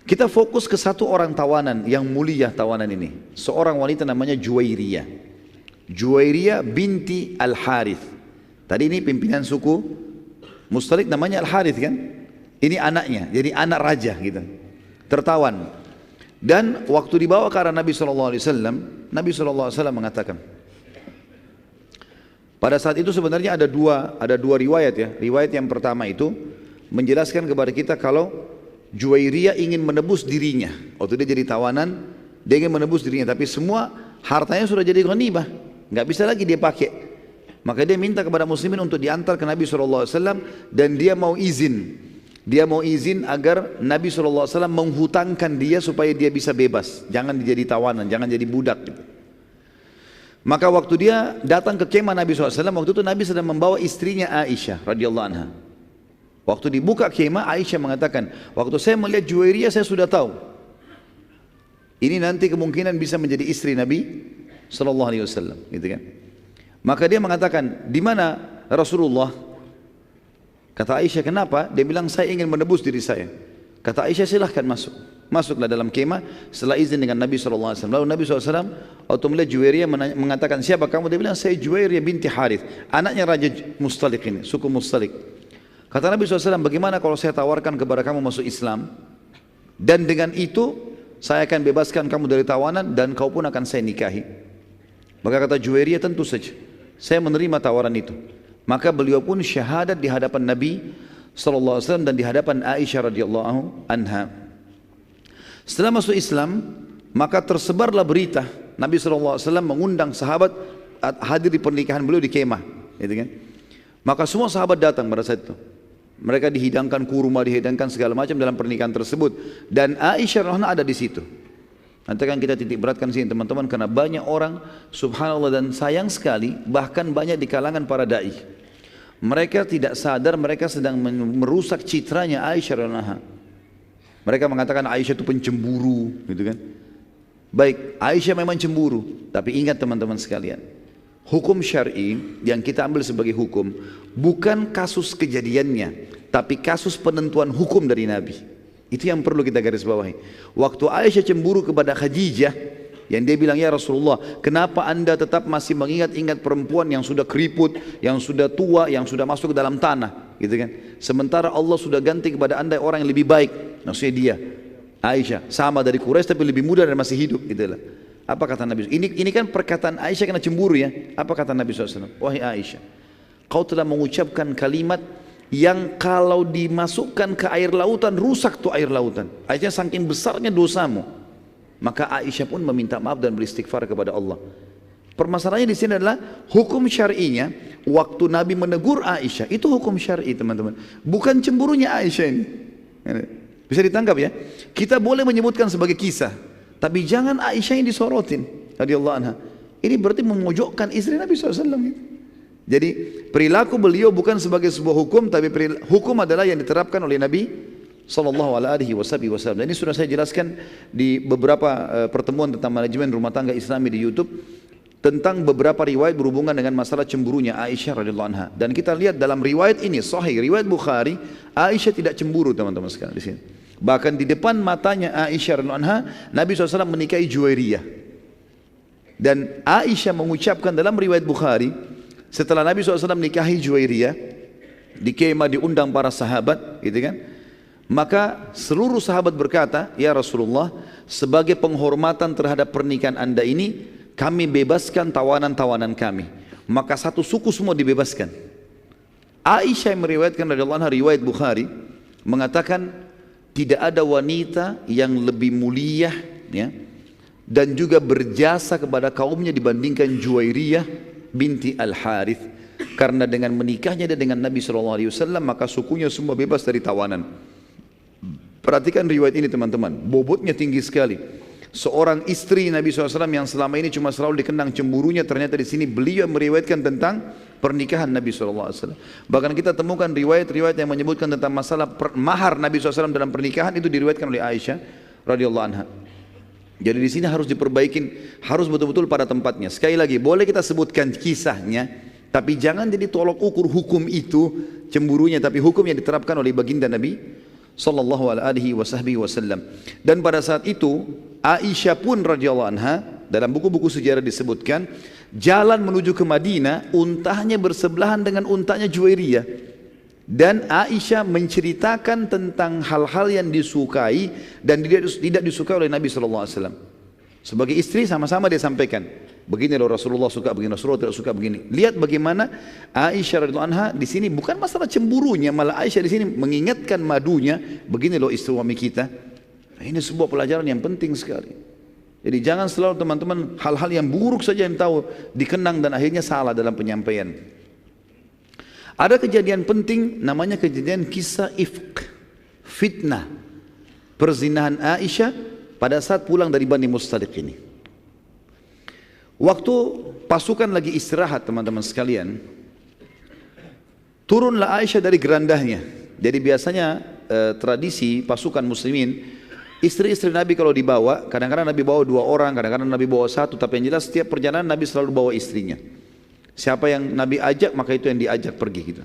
Kita fokus ke satu orang tawanan yang mulia tawanan ini. Seorang wanita namanya Juwairiyah. Juwairiyah binti Al-Harith. Tadi ini pimpinan suku Mustalik namanya Al-Harith kan? Ini anaknya, jadi anak raja gitu. Tertawan. Dan waktu dibawa ke arah Nabi SAW, Nabi SAW mengatakan, pada saat itu sebenarnya ada dua riwayat ya. Riwayat yang pertama itu menjelaskan kepada kita kalau Juwairiyah ingin menebus dirinya. Waktu dia jadi tawanan, dia ingin menebus dirinya, tapi semua hartanya sudah jadi ghanimah, nggak bisa lagi dia pakai. Maka dia minta kepada muslimin untuk diantar ke Nabi SAW, dan dia mau izin agar Nabi SAW menghutangkan dia supaya dia bisa bebas, jangan jadi tawanan, jangan jadi budak gitu. Maka waktu dia datang ke kemah Nabi SAW, waktu itu Nabi sedang membawa istrinya Aisyah radhiyallahu anha. Waktu dibuka kemah, Aisyah mengatakan, waktu saya melihat Juwairiyah saya sudah tahu ini nanti kemungkinan bisa menjadi istri Nabi SAW, gitu kan? Maka dia mengatakan, di mana Rasulullah? Kata Aisyah, kenapa? Dia bilang, saya ingin menebus diri saya. Kata Aisyah, silahkan masuk. Masuklah dalam kemah setelah izin dengan Nabi SAW. Lalu Nabi SAW waktu melihat Juwairiyah mengatakan, siapa kamu? Dia bilang, saya Juwairiyah binti Harith, anaknya Raja Mustalik ini, suku Mustalik. Kata Nabi SAW, bagaimana kalau saya tawarkan kepada kamu masuk Islam, dan dengan itu saya akan bebaskan kamu dari tawanan dan kau pun akan saya nikahi. Maka kata Juwairiyah, tentu saja saya menerima tawaran itu. Maka beliau pun syahadat di hadapan Nabi SAW dan di hadapan Aisyah radhiyallahu anha. Setelah masuk Islam, maka tersebarlah berita Nabi SAW mengundang sahabat hadir di pernikahan beliau di kemah, gitu kan? Maka semua sahabat datang pada saat itu. Mereka dihidangkan kurma, dihidangkan segala macam dalam pernikahan tersebut. Dan Aisyah radhiyallahu anha ada di situ. Nanti kan kita titik beratkan sini teman-teman, karena banyak orang subhanallah, dan sayang sekali bahkan banyak di kalangan para dai, mereka tidak sadar mereka sedang merusak citranya Aisyah radhiyallahu anha. Mereka mengatakan Aisyah itu pencemburu, gitu kan? Baik, Aisyah memang cemburu, tapi ingat teman-teman sekalian, hukum syar'i yang kita ambil sebagai hukum bukan kasus kejadiannya, tapi kasus penentuan hukum dari Nabi. Itu yang perlu kita garis bawahi. Waktu Aisyah cemburu kepada Khadijah, yang dia bilang, ya Rasulullah, kenapa anda tetap masih mengingat-ingat perempuan yang sudah keriput, yang sudah tua, yang sudah masuk ke dalam tanah, gitu kan? Sementara Allah sudah ganti kepada anda orang yang lebih baik. Maksudnya dia, Aisyah, sama dari Quraisy tapi lebih muda dan masih hidup, gitulah. Apa kata Nabi? Ini kan perkataan Aisyah kena cemburu ya. Apa kata Nabi SAW? Wahai Aisyah, kau telah mengucapkan kalimat yang kalau dimasukkan ke air lautan, rusak tuh air lautan. Aisyah, saking besarnya dosamu. Maka Aisyah pun meminta maaf dan beristighfar kepada Allah. Permasalahannya di sini adalah hukum syar'inya. Waktu Nabi menegur Aisyah, itu hukum syar'i teman-teman, bukan cemburunya Aisyah ini. Bisa ditangkap ya? Kita boleh menyebutkan sebagai kisah, tapi jangan Aisyah yang disorotin radhiyallahu anha. Ini berarti memojokkan istri Nabi SAW. Jadi perilaku beliau bukan sebagai sebuah hukum, tapi hukum adalah yang diterapkan oleh Nabi SAW. Dan ini sudah saya jelaskan di beberapa pertemuan tentang manajemen rumah tangga Islami di YouTube, tentang beberapa riwayat berhubungan dengan masalah cemburunya Aisyah radhiyallahu anha. Dan kita lihat dalam riwayat ini sahih, riwayat Bukhari, Aisyah tidak cemburu teman-teman sekalian di sini. Bahkan di depan matanya Aisyah radhiyallahu anha, Nabi SAW menikahi Juwairiyah. Dan Aisyah mengucapkan dalam riwayat Bukhari, setelah Nabi SAW menikahi Juwairiyah, di kemah diundang para sahabat, gitu kan? Maka seluruh sahabat berkata, ya Rasulullah, sebagai penghormatan terhadap pernikahan anda ini, kami bebaskan tawanan-tawanan kami. Maka satu suku semua dibebaskan. Aisyah yang meriwayatkan radhiyallahu anha riwayat Bukhari mengatakan, tidak ada wanita yang lebih mulia ya, dan juga berjasa kepada kaumnya dibandingkan Juwairiyah binti Al-Harith. Karena dengan menikahnya dia dengan Nabi SAW, maka sukunya semua bebas dari tawanan. Perhatikan riwayat ini teman-teman, bobotnya tinggi sekali. Seorang istri Nabi SAW yang selama ini cuma selalu dikenang cemburunya, ternyata di sini beliau meriwayatkan tentang pernikahan Nabi SAW. Bahkan kita temukan riwayat-riwayat yang menyebutkan tentang masalah mahar Nabi SAW dalam pernikahan, itu diriwayatkan oleh Aisyah radhiyallahu anha. Jadi di sini harus diperbaikin, harus betul-betul pada tempatnya. Sekali lagi, boleh kita sebutkan kisahnya, tapi jangan jadi tolok ukur hukum itu cemburunya, tapi hukum yang diterapkan oleh baginda Nabi sallallahu alaihi wasallam. Dan pada saat itu Aisyah pun radhiyallahu anha, dalam buku-buku sejarah disebutkan, jalan menuju ke Madinah, untanya bersebelahan dengan untanya Juwairiyah. Dan Aisyah menceritakan tentang hal-hal yang disukai dan tidak disukai oleh Nabi sallallahu alaihi wasallam. Sebagai istri sama-sama dia sampaikan, begini loh Rasulullah suka begini, Rasulullah tidak suka begini. Lihat bagaimana Aisyah radhiyallahu anha di sini bukan masalah cemburunya, malah Aisyah di sini mengingatkan madunya, begini loh istri suami kita. Nah, ini sebuah pelajaran yang penting sekali. Jadi jangan selalu teman-teman hal-hal yang buruk saja yang tahu dikenang dan akhirnya salah dalam penyampaian. Ada kejadian penting namanya kejadian kisah ifk, fitnah, perzinahan Aisyah pada saat pulang dari Bani Mustaliq ini. Waktu pasukan lagi istirahat teman-teman sekalian, turunlah Aisyah dari gerandahnya. Jadi biasanya tradisi pasukan muslimin, istri-istri Nabi kalau dibawa, kadang-kadang Nabi bawa 2 orang, kadang-kadang Nabi bawa 1, tapi yang jelas setiap perjalanan Nabi selalu bawa istrinya. Siapa yang Nabi ajak, maka itu yang diajak pergi gitu.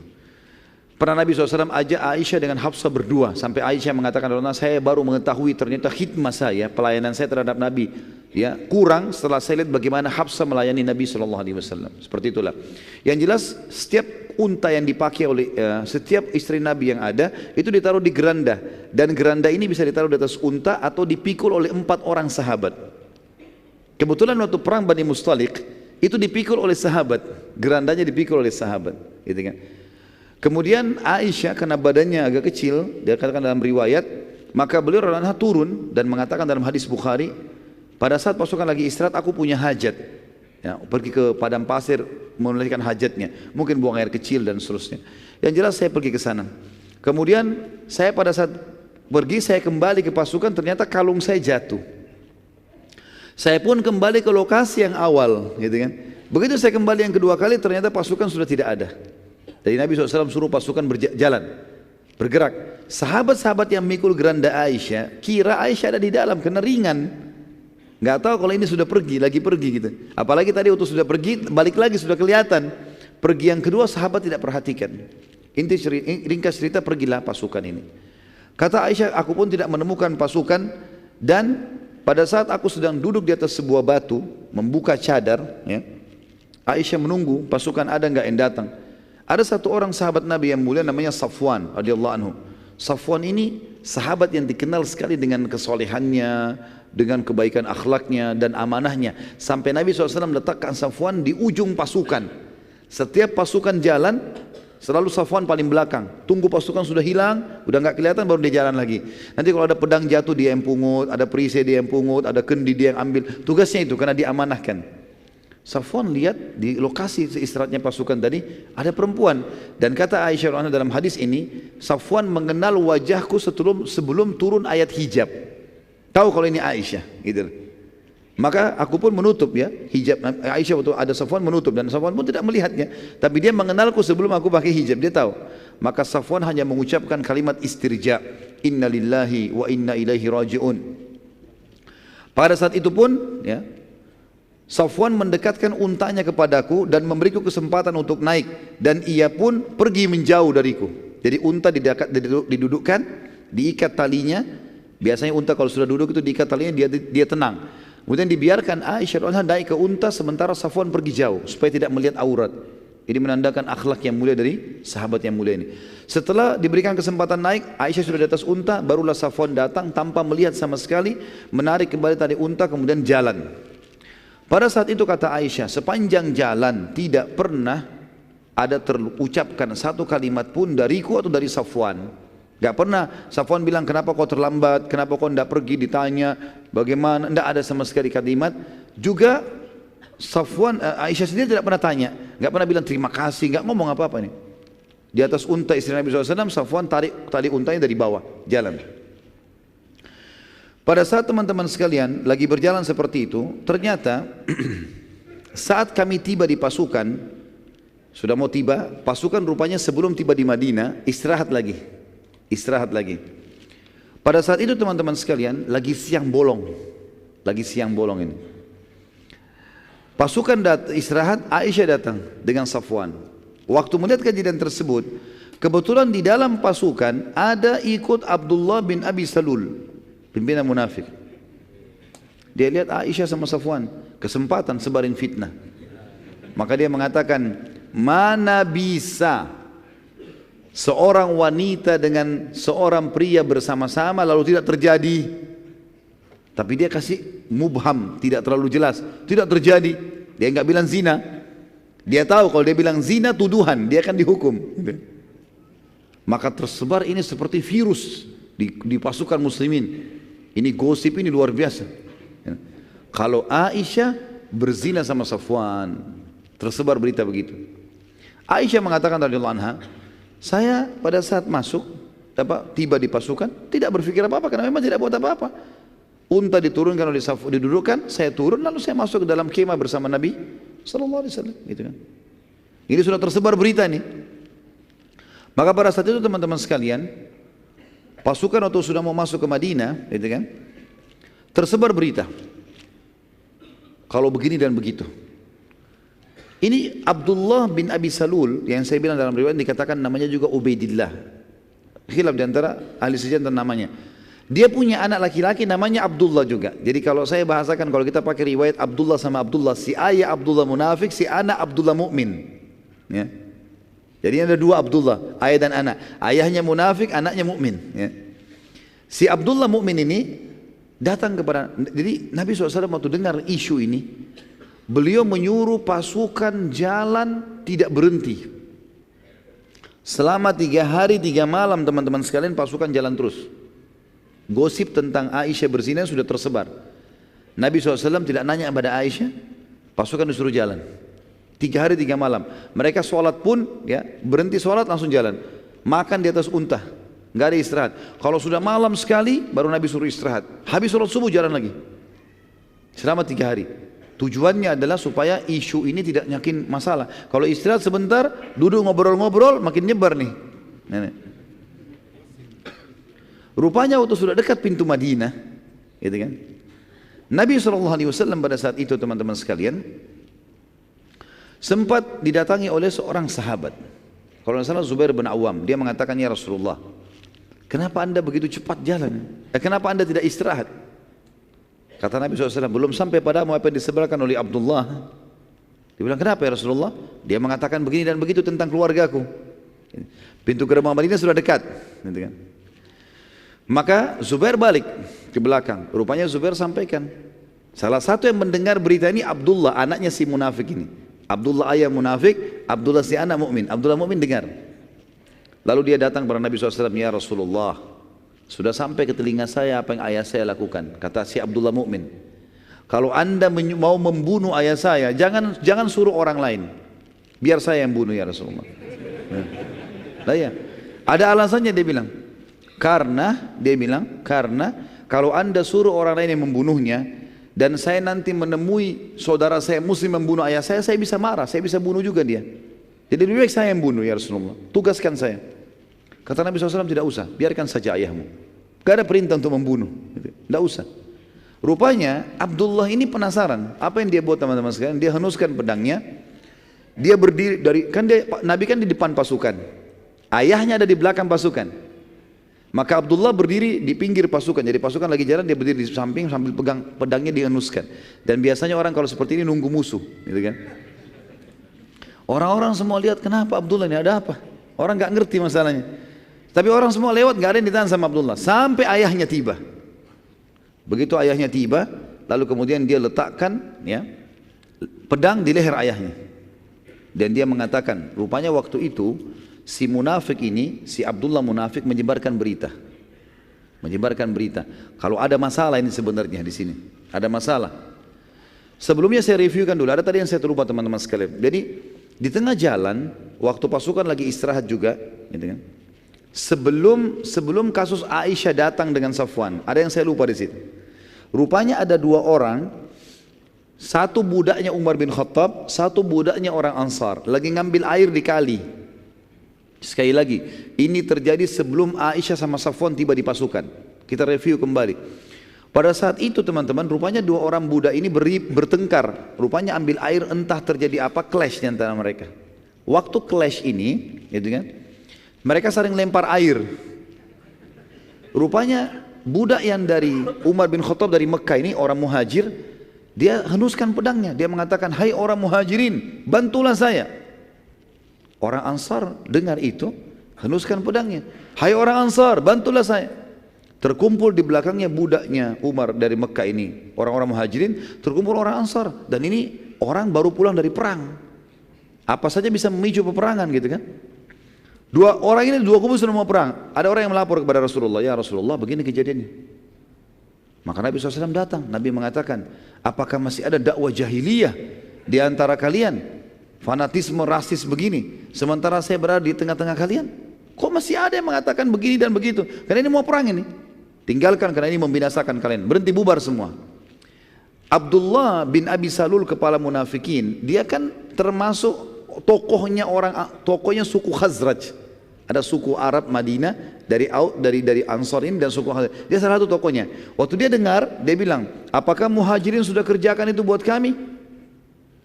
Pernah Nabi SAW ajak Aisyah dengan Hafsah berdua, sampai Aisyah mengatakan, saya baru mengetahui ternyata khidmah saya, pelayanan saya terhadap Nabi ya kurang setelah saya lihat bagaimana Hafsah melayani Nabi SAW. Seperti itulah. Yang jelas setiap unta yang dipakai oleh setiap istri Nabi yang ada itu ditaruh di geranda, dan geranda ini bisa ditaruh di atas unta atau dipikul oleh 4 orang sahabat. Kebetulan waktu perang Bani Mustaliq itu dipikul oleh sahabat, gerandanya dipikul oleh sahabat, gitu kan. Kemudian Aisyah karena badannya agak kecil, dia katakan dalam riwayat, maka beliau radhiyallahu anha turun dan mengatakan dalam hadis Bukhari, pada saat pasukan lagi istirahat aku punya hajat, ya, pergi ke padang pasir menunaikan hajatnya, mungkin buang air kecil dan seterusnya. Yang jelas saya pergi ke sana. Kemudian saya pada saat pergi saya kembali ke pasukan, ternyata kalung saya jatuh. Saya pun kembali ke lokasi yang awal, gitu kan. Begitu saya kembali yang kedua kali, ternyata pasukan sudah tidak ada. Jadi Nabi SAW suruh pasukan berjalan, bergerak. Sahabat-sahabat yang mikul geranda Aisyah kira Aisyah ada di dalam karena ringan, nggak tahu kalau ini sudah pergi, lagi pergi gitu. Apalagi tadi waktu sudah pergi, balik lagi sudah kelihatan. Pergi yang kedua sahabat tidak perhatikan. Ringkas cerita, pergilah pasukan ini. Kata Aisyah, aku pun tidak menemukan pasukan, dan pada saat aku sedang duduk di atas sebuah batu membuka cadar, ya, Aisyah menunggu pasukan ada nggak yang datang. Ada satu orang sahabat Nabi yang mulia namanya Safwan radhiyallahu anhu. Safwan ini sahabat yang dikenal sekali dengan kesolehannya, dengan kebaikan akhlaknya dan amanahnya. Sampai Nabi SAW letakkan Safwan di ujung pasukan. Setiap pasukan jalan, selalu Safwan paling belakang. Tunggu pasukan sudah hilang, udah nggak kelihatan, baru dia jalan lagi. Nanti kalau ada pedang jatuh dia yang pungut, ada perisai dia yang pungut, ada kendi dia yang ambil. Tugasnya itu karena diamanahkan. Safwan lihat di lokasi istirahatnya pasukan tadi ada perempuan, dan kata Aisyah dalam hadis ini, Safwan mengenal wajahku sebelum turun ayat hijab. Tahu kalau ini Aisyah, gitu. Maka aku pun menutup ya hijab. Aisyah waktu ada Safwan menutup, dan Safwan pun tidak melihatnya, tapi dia mengenalku sebelum aku pakai hijab, dia tahu. Maka Safwan hanya mengucapkan kalimat istirja, inna lillahi wa inna ilaihi raji'un. Pada saat itu pun ya, Safwan mendekatkan untanya kepadaku dan memberiku kesempatan untuk naik, dan ia pun pergi menjauh dariku. Jadi unta didudukkan, diikat talinya. Biasanya unta kalau sudah duduk itu diikat talinya, dia tenang. Kemudian dibiarkan Aisyah naik ke unta sementara Safwan pergi jauh supaya tidak melihat aurat. Ini menandakan akhlak yang mulia dari sahabat yang mulia ini. Setelah diberikan kesempatan naik, Aisyah sudah di atas unta, barulah Safwan datang tanpa melihat sama sekali, menarik kembali tali unta kemudian jalan. Pada saat itu kata Aisyah, sepanjang jalan tidak pernah ada terucapkan satu kalimat pun dariku atau dari Safwan. Gak pernah Safwan bilang kenapa kau terlambat, kenapa kau tidak pergi, ditanya bagaimana, tidak ada sama sekali kalimat. Juga Safwan, Aisyah sendiri tidak pernah tanya, gak pernah bilang terima kasih, gak ngomong apa-apa nih. Di atas unta istri Nabi SAW, Safwan tarik tali untanya dari bawah, jalan. Pada saat teman-teman sekalian lagi berjalan seperti itu, ternyata saat kami tiba di pasukan, sudah mau tiba, pasukan rupanya sebelum tiba di Madinah, istirahat lagi. Istirahat lagi. Pada saat itu teman-teman sekalian lagi siang bolong ini. Pasukan istirahat, Aisyah datang dengan Safwan. Waktu melihat kejadian tersebut, kebetulan di dalam pasukan ada ikut Abdullah bin Abi Salul, pimpinan munafik. Dia lihat Aisyah sama Safwan, kesempatan sebarin fitnah. Maka dia mengatakan, mana bisa seorang wanita dengan seorang pria bersama-sama lalu tidak terjadi. Tapi dia kasih mubham, tidak terlalu jelas, tidak terjadi. Dia enggak bilang zina. Dia tahu kalau dia bilang zina tuduhan, dia akan dihukum. Maka tersebar ini seperti virus di pasukan muslimin. Ini gosip ini luar biasa. Kalau Aisyah berzina sama Safwan, tersebar berita begitu. Aisyah mengatakan radhiyallahu anha, saya pada saat masuk, tiba di pasukan, tidak berpikir apa-apa karena memang tidak buat apa-apa. Unta diturunkan oleh Safwan, didudukkan, saya turun lalu saya masuk ke dalam kemah bersama Nabi sallallahu alaihi wasallam, gitu kan. Ini sudah tersebar berita ini. Maka pada saat itu teman-teman sekalian, pasukan waktu sudah mau masuk ke Madinah, gitu kan, tersebar berita. Kalau begini dan begitu. Ini Abdullah bin Abi Salul yang saya bilang dalam riwayat dikatakan namanya juga Ubaidillah. Khilaf di antara ahli sejarah tentang namanya. Dia punya anak laki-laki namanya Abdullah juga. Jadi kalau saya bahasakan, kalau kita pakai riwayat Abdullah sama Abdullah, si ayah Abdullah munafik, si anak Abdullah mukmin. Ya. Jadi ada dua Abdullah, ayah dan anak. Ayahnya munafik, anaknya mukmin. Ya. Si Abdullah mukmin ini datang kepada, jadi Nabi SAW waktu dengar isu ini, beliau menyuruh pasukan jalan tidak berhenti. Selama 3 hari 3 malam teman-teman sekalian pasukan jalan terus. Gosip tentang Aisyah berzina sudah tersebar. Nabi SAW tidak nanya kepada Aisyah, pasukan disuruh jalan. 3 hari 3 malam. Mereka sholat pun ya berhenti sholat langsung jalan. Makan di atas unta, nggak ada istirahat. Kalau sudah malam sekali baru Nabi suruh istirahat. Habis sholat subuh jalan lagi. Selama 3 hari. Tujuannya adalah supaya isu ini tidak nyakin masalah. Kalau istirahat sebentar, duduk ngobrol-ngobrol, makin nyebar nih. Rupanya waktu sudah dekat pintu Madinah, gitu kan? Nabi SAW pada saat itu teman-teman sekalian sempat didatangi oleh seorang sahabat. Kalau tidak salah Zubair bin Awam, dia mengatakan, ya Rasulullah, kenapa anda begitu cepat jalan? Kenapa anda tidak istirahat? Kata Nabi SAW, belum sampai padamu apa yang disebutkan oleh Abdullah. Dia bilang, kenapa ya Rasulullah? Dia mengatakan begini dan begitu tentang keluargaku. Pintu gerbang Madinah sudah dekat, gitu kan? Maka Zubair balik ke belakang. Rupanya Zubair sampaikan, salah satu yang mendengar berita ini Abdullah, anaknya si munafik ini. Abdullah ayah munafik, Abdullah si anak mukmin. Abdullah mukmin dengar. Lalu dia datang kepada Nabi SAW, ya Rasulullah, sudah sampai ke telinga saya apa yang ayah saya lakukan. Kata si Abdullah mukmin, kalau anda mau membunuh ayah saya, jangan suruh orang lain, biar saya yang bunuh ya Rasulullah. Nah, ya. Ada alasannya dia bilang. Karena kalau anda suruh orang lain yang membunuhnya dan saya nanti menemui saudara saya muslim membunuh ayah saya bisa marah, saya bisa bunuh juga dia. Jadi lebih baik saya yang bunuh ya Rasulullah, tugaskan saya. Kata Nabi SAW, tidak usah, biarkan saja ayahmu. Gak ada perintah untuk membunuh, tidak usah. Rupanya Abdullah ini penasaran, apa yang dia buat teman-teman sekalian? Dia henuskan pedangnya, dia berdiri Nabi kan di depan pasukan, ayahnya ada di belakang pasukan. Maka Abdullah berdiri di pinggir pasukan. Jadi pasukan lagi jalan, dia berdiri di samping sambil pegang pedangnya dihenuskan. Dan biasanya orang kalau seperti ini nunggu musuh, gitu kan? Orang-orang semua lihat, kenapa Abdullah ini, ada apa? Orang nggak ngerti masalahnya. Tapi orang semua lewat, nggak ada yang ditahan sama Abdullah. Sampai ayahnya tiba. Begitu ayahnya tiba, lalu kemudian dia letakkan ya pedang di leher ayahnya. Dan dia mengatakan, rupanya waktu itu si munafik ini, si Abdullah munafik menyebarkan berita. Menyebarkan berita. Kalau ada masalah ini sebenarnya di sini. Ada masalah. Sebelumnya saya reviewkan dulu. Ada tadi yang saya terlupa teman-teman sekalian. Jadi di tengah jalan, waktu pasukan lagi istirahat juga, gitu kan? Sebelum kasus Aisyah datang dengan Safwan, ada yang saya lupa di situ. Rupanya ada dua orang, satu budaknya Umar bin Khattab, satu budaknya orang Ansar, lagi ngambil air di kali. Sekali lagi, ini terjadi sebelum Aisyah sama Safwan tiba di pasukan. Kita review kembali. Pada saat itu teman-teman, rupanya dua orang budak ini bertengkar. Rupanya ambil air, entah terjadi apa, clash di antara mereka. Waktu clash ini, gitu kan, mereka saling lempar air. Rupanya budak yang dari Umar bin Khattab dari Mekah ini, orang muhajir, dia henuskan pedangnya. Dia mengatakan, hai orang muhajirin, bantulah saya. Orang Ansar dengar itu, henuskan pedangnya. Hai orang Ansar, bantulah saya. Terkumpul di belakangnya budaknya Umar dari Mekah ini, orang-orang muhajirin, terkumpul orang Ansar. Dan ini orang baru pulang dari perang. Apa saja bisa memicu peperangan gitu kan. Dua orang ini, dua kubu sudah mau perang. Ada orang yang melapor kepada Rasulullah, ya Rasulullah begini kejadiannya. Maka Nabi SAW datang. Nabi mengatakan, apakah masih ada dakwah jahiliyah di antara kalian? Fanatisme rasis begini, sementara saya berada di tengah-tengah kalian. Kok masih ada yang mengatakan begini dan begitu? Karena ini mau perang ini. Tinggalkan karena ini membinasakan kalian. Berhenti, bubar semua. Abdullah bin Abi Salul, kepala munafikin, dia kan termasuk tokohnya suku Khazraj. Ada suku Arab Madinah dari Ansar ini dan suku Khazraj. Dia salah satu tokohnya. Waktu dia dengar, dia bilang, apakah muhajirin sudah kerjakan itu buat kami?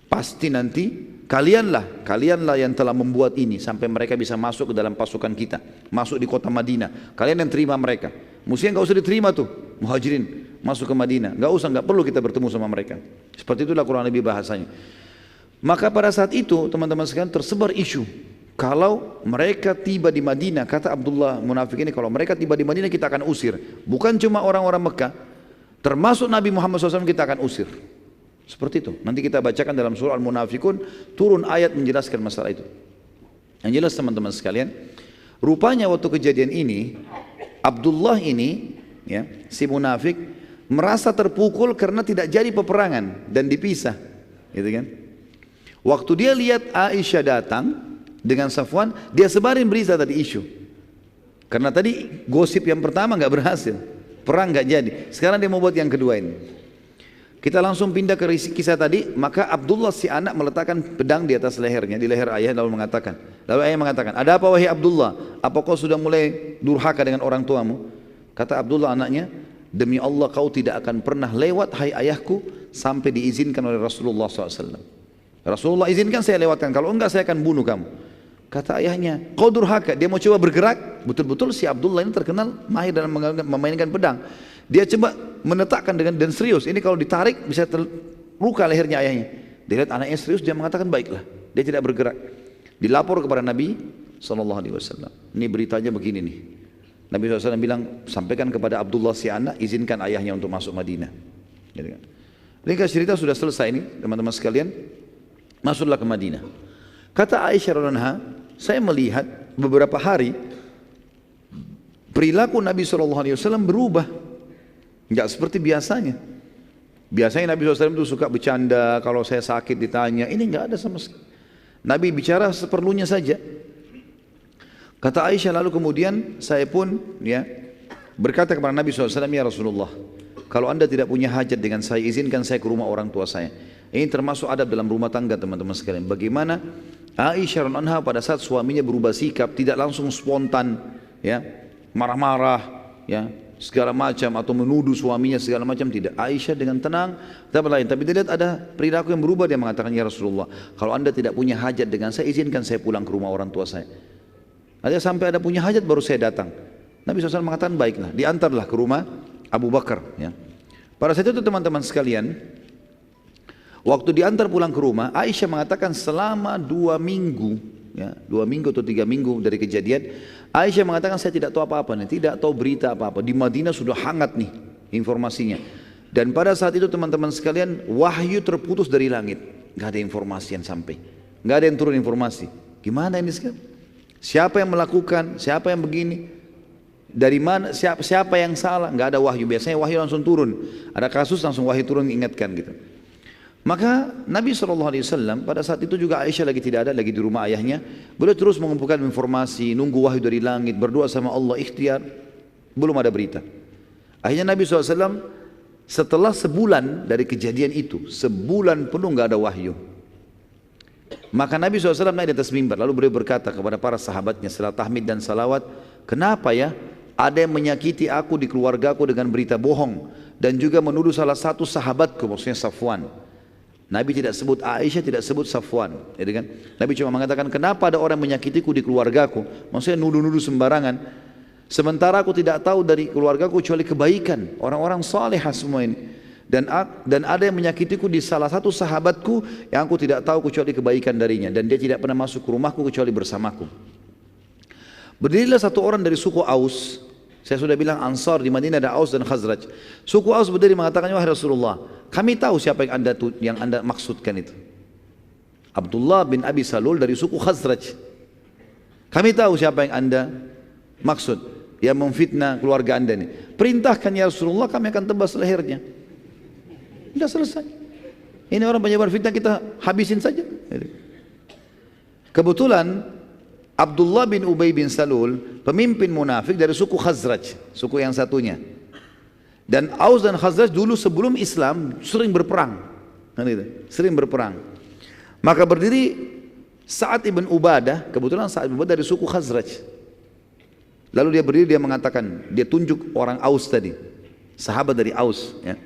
Pasti nanti kalianlah yang telah membuat ini sampai mereka bisa masuk ke dalam pasukan kita, masuk di kota Madinah. Kalian yang terima mereka. Mestinya nggak usah diterima tuh muhajirin masuk ke Madinah. Nggak perlu kita bertemu sama mereka. Seperti itulah kurang lebih bahasanya. Maka pada saat itu teman-teman sekalian tersebar isu, kalau mereka tiba di Madinah, kata Abdullah munafik ini, kalau mereka tiba di Madinah kita akan usir. Bukan cuma orang-orang Mekah, termasuk Nabi Muhammad SAW kita akan usir. Seperti itu. Nanti kita bacakan dalam surah Al-Munafikun, turun ayat menjelaskan masalah itu. Yang jelas teman-teman sekalian, rupanya waktu kejadian ini, Abdullah ini, ya, si munafik, merasa terpukul karena tidak jadi peperangan dan dipisah, gitu kan? Waktu dia lihat Aisyah datang dengan Safwan, dia sebarin berita tadi isu. Karena tadi gosip yang pertama nggak berhasil, perang nggak jadi. Sekarang dia mau buat yang kedua ini. Kita langsung pindah ke kisah tadi. Maka Abdullah si anak meletakkan pedang di atas lehernya, di leher ayah, lalu ayah mengatakan, ada apa wahai Abdullah? Apa kau sudah mulai durhaka dengan orang tuamu? Kata Abdullah anaknya, demi Allah kau tidak akan pernah lewat hai ayahku sampai diizinkan oleh Rasulullah SAW. Rasulullah izinkan saya lewatkan, kalau enggak saya akan bunuh kamu. Kata ayahnya, kau durhaka. Dia mau coba bergerak. Betul-betul si Abdullah ini terkenal mahir dalam memainkan pedang. Dia coba menetakkan dan serius. Ini kalau ditarik bisa terluka lehernya ayahnya. Dia lihat anaknya serius, dia mengatakan baiklah. Dia tidak bergerak. Dilapor kepada Nabi SAW. Ini beritanya begini nih. Nabi SAW bilang, sampaikan kepada Abdullah si anak, izinkan ayahnya untuk masuk Madinah. Ringkas cerita sudah selesai ini teman-teman sekalian. Masuklah ke Madinah. Kata Aisyah radhiyallahu anha, saya melihat beberapa hari perilaku Nabi SAW berubah. Enggak seperti biasanya. Biasanya Nabi SAW itu suka bercanda, kalau saya sakit ditanya, ini enggak ada sama sekali. Nabi bicara seperlunya saja. Kata Aisyah, lalu kemudian saya pun ya berkata kepada Nabi SAW, ya Rasulullah, kalau anda tidak punya hajat dengan saya, izinkan saya ke rumah orang tua saya. Ini termasuk adab dalam rumah tangga teman-teman sekalian. Bagaimana Aisyah radhiyallahu anha pada saat suaminya berubah sikap, tidak langsung spontan, ya marah-marah, ya segala macam, atau menuduh suaminya segala macam, tidak. Aisyah dengan tenang, tapi dia lihat ada perilaku yang berubah, dia mengatakan, ya Rasulullah, kalau anda tidak punya hajat dengan saya, izinkan saya pulang ke rumah orang tua saya. Ada sampai ada punya hajat baru saya datang. Nabi SAW mengatakan, baiklah, diantarlah ke rumah Abu Bakar. Ya. Pada saat itu teman-teman sekalian, waktu diantar pulang ke rumah, Aisyah mengatakan selama 2 minggu, ya, 2 minggu atau 3 minggu dari kejadian, Aisyah mengatakan saya tidak tahu apa-apa nih, tidak tahu berita apa-apa. Di Madinah sudah hangat nih informasinya. Dan pada saat itu teman-teman sekalian, wahyu terputus dari langit, nggak ada informasi yang sampai, nggak ada yang turun informasi. Gimana ini sekarang? Siapa yang melakukan, siapa yang begini, dari mana, siapa yang salah, nggak ada wahyu. Biasanya wahyu langsung turun, ada kasus langsung wahyu turun ingatkan gitu. Maka Nabi SAW pada saat itu juga Aisyah lagi tidak ada, lagi di rumah ayahnya. Beliau terus mengumpulkan informasi, nunggu wahyu dari langit, berdoa sama Allah, ikhtiar, belum ada berita. Akhirnya Nabi SAW setelah sebulan dari kejadian itu, sebulan penuh nggak ada wahyu. Maka Nabi SAW naik di atas mimbar, lalu beliau berkata kepada para sahabatnya setelah tahmid dan salawat, kenapa ya ada yang menyakiti aku di keluargaku dengan berita bohong dan juga menuduh salah satu sahabatku, maksudnya Safwan. Nabi tidak sebut Aisyah, tidak sebut Safwan, ya kan? Nabi cuma mengatakan kenapa ada orang menyakitiku di keluargaku, maksudnya nuduh-nuduh sembarangan. Sementara aku tidak tahu dari keluargaku kecuali kebaikan, orang-orang salehah semua ini. Dan ada yang menyakitiku di salah satu sahabatku yang aku tidak tahu kecuali kebaikan darinya, dan dia tidak pernah masuk ke rumahku kecuali bersamaku. Berdirilah satu orang dari suku Aus. Saya sudah bilang Ansar di Madinah ada Aus dan Khazraj. Suku Aus berdiri mengatakan, wahai Rasulullah, kami tahu siapa yang anda maksudkan itu. Abdullah bin Abi Salul dari suku Khazraj. Kami tahu siapa yang anda maksud, yang memfitnah keluarga anda ini. Perintahkan ya Rasulullah, kami akan tebas lehernya. Sudah selesai. Ini orang penyebar fitnah, kita habisin saja. Kebetulan Abdullah bin Ubay bin Salul, pemimpin munafik dari suku Khazraj, suku yang satunya. Dan Aus dan Khazraj dulu sebelum Islam sering berperang, sering berperang. Maka berdiri Sa'ad ibn Ubadah, kebetulan Sa'ad ibn Ubadah dari suku Khazraj. Lalu dia berdiri, dia mengatakan, dia tunjuk orang Aus tadi, sahabat dari Aus, ya.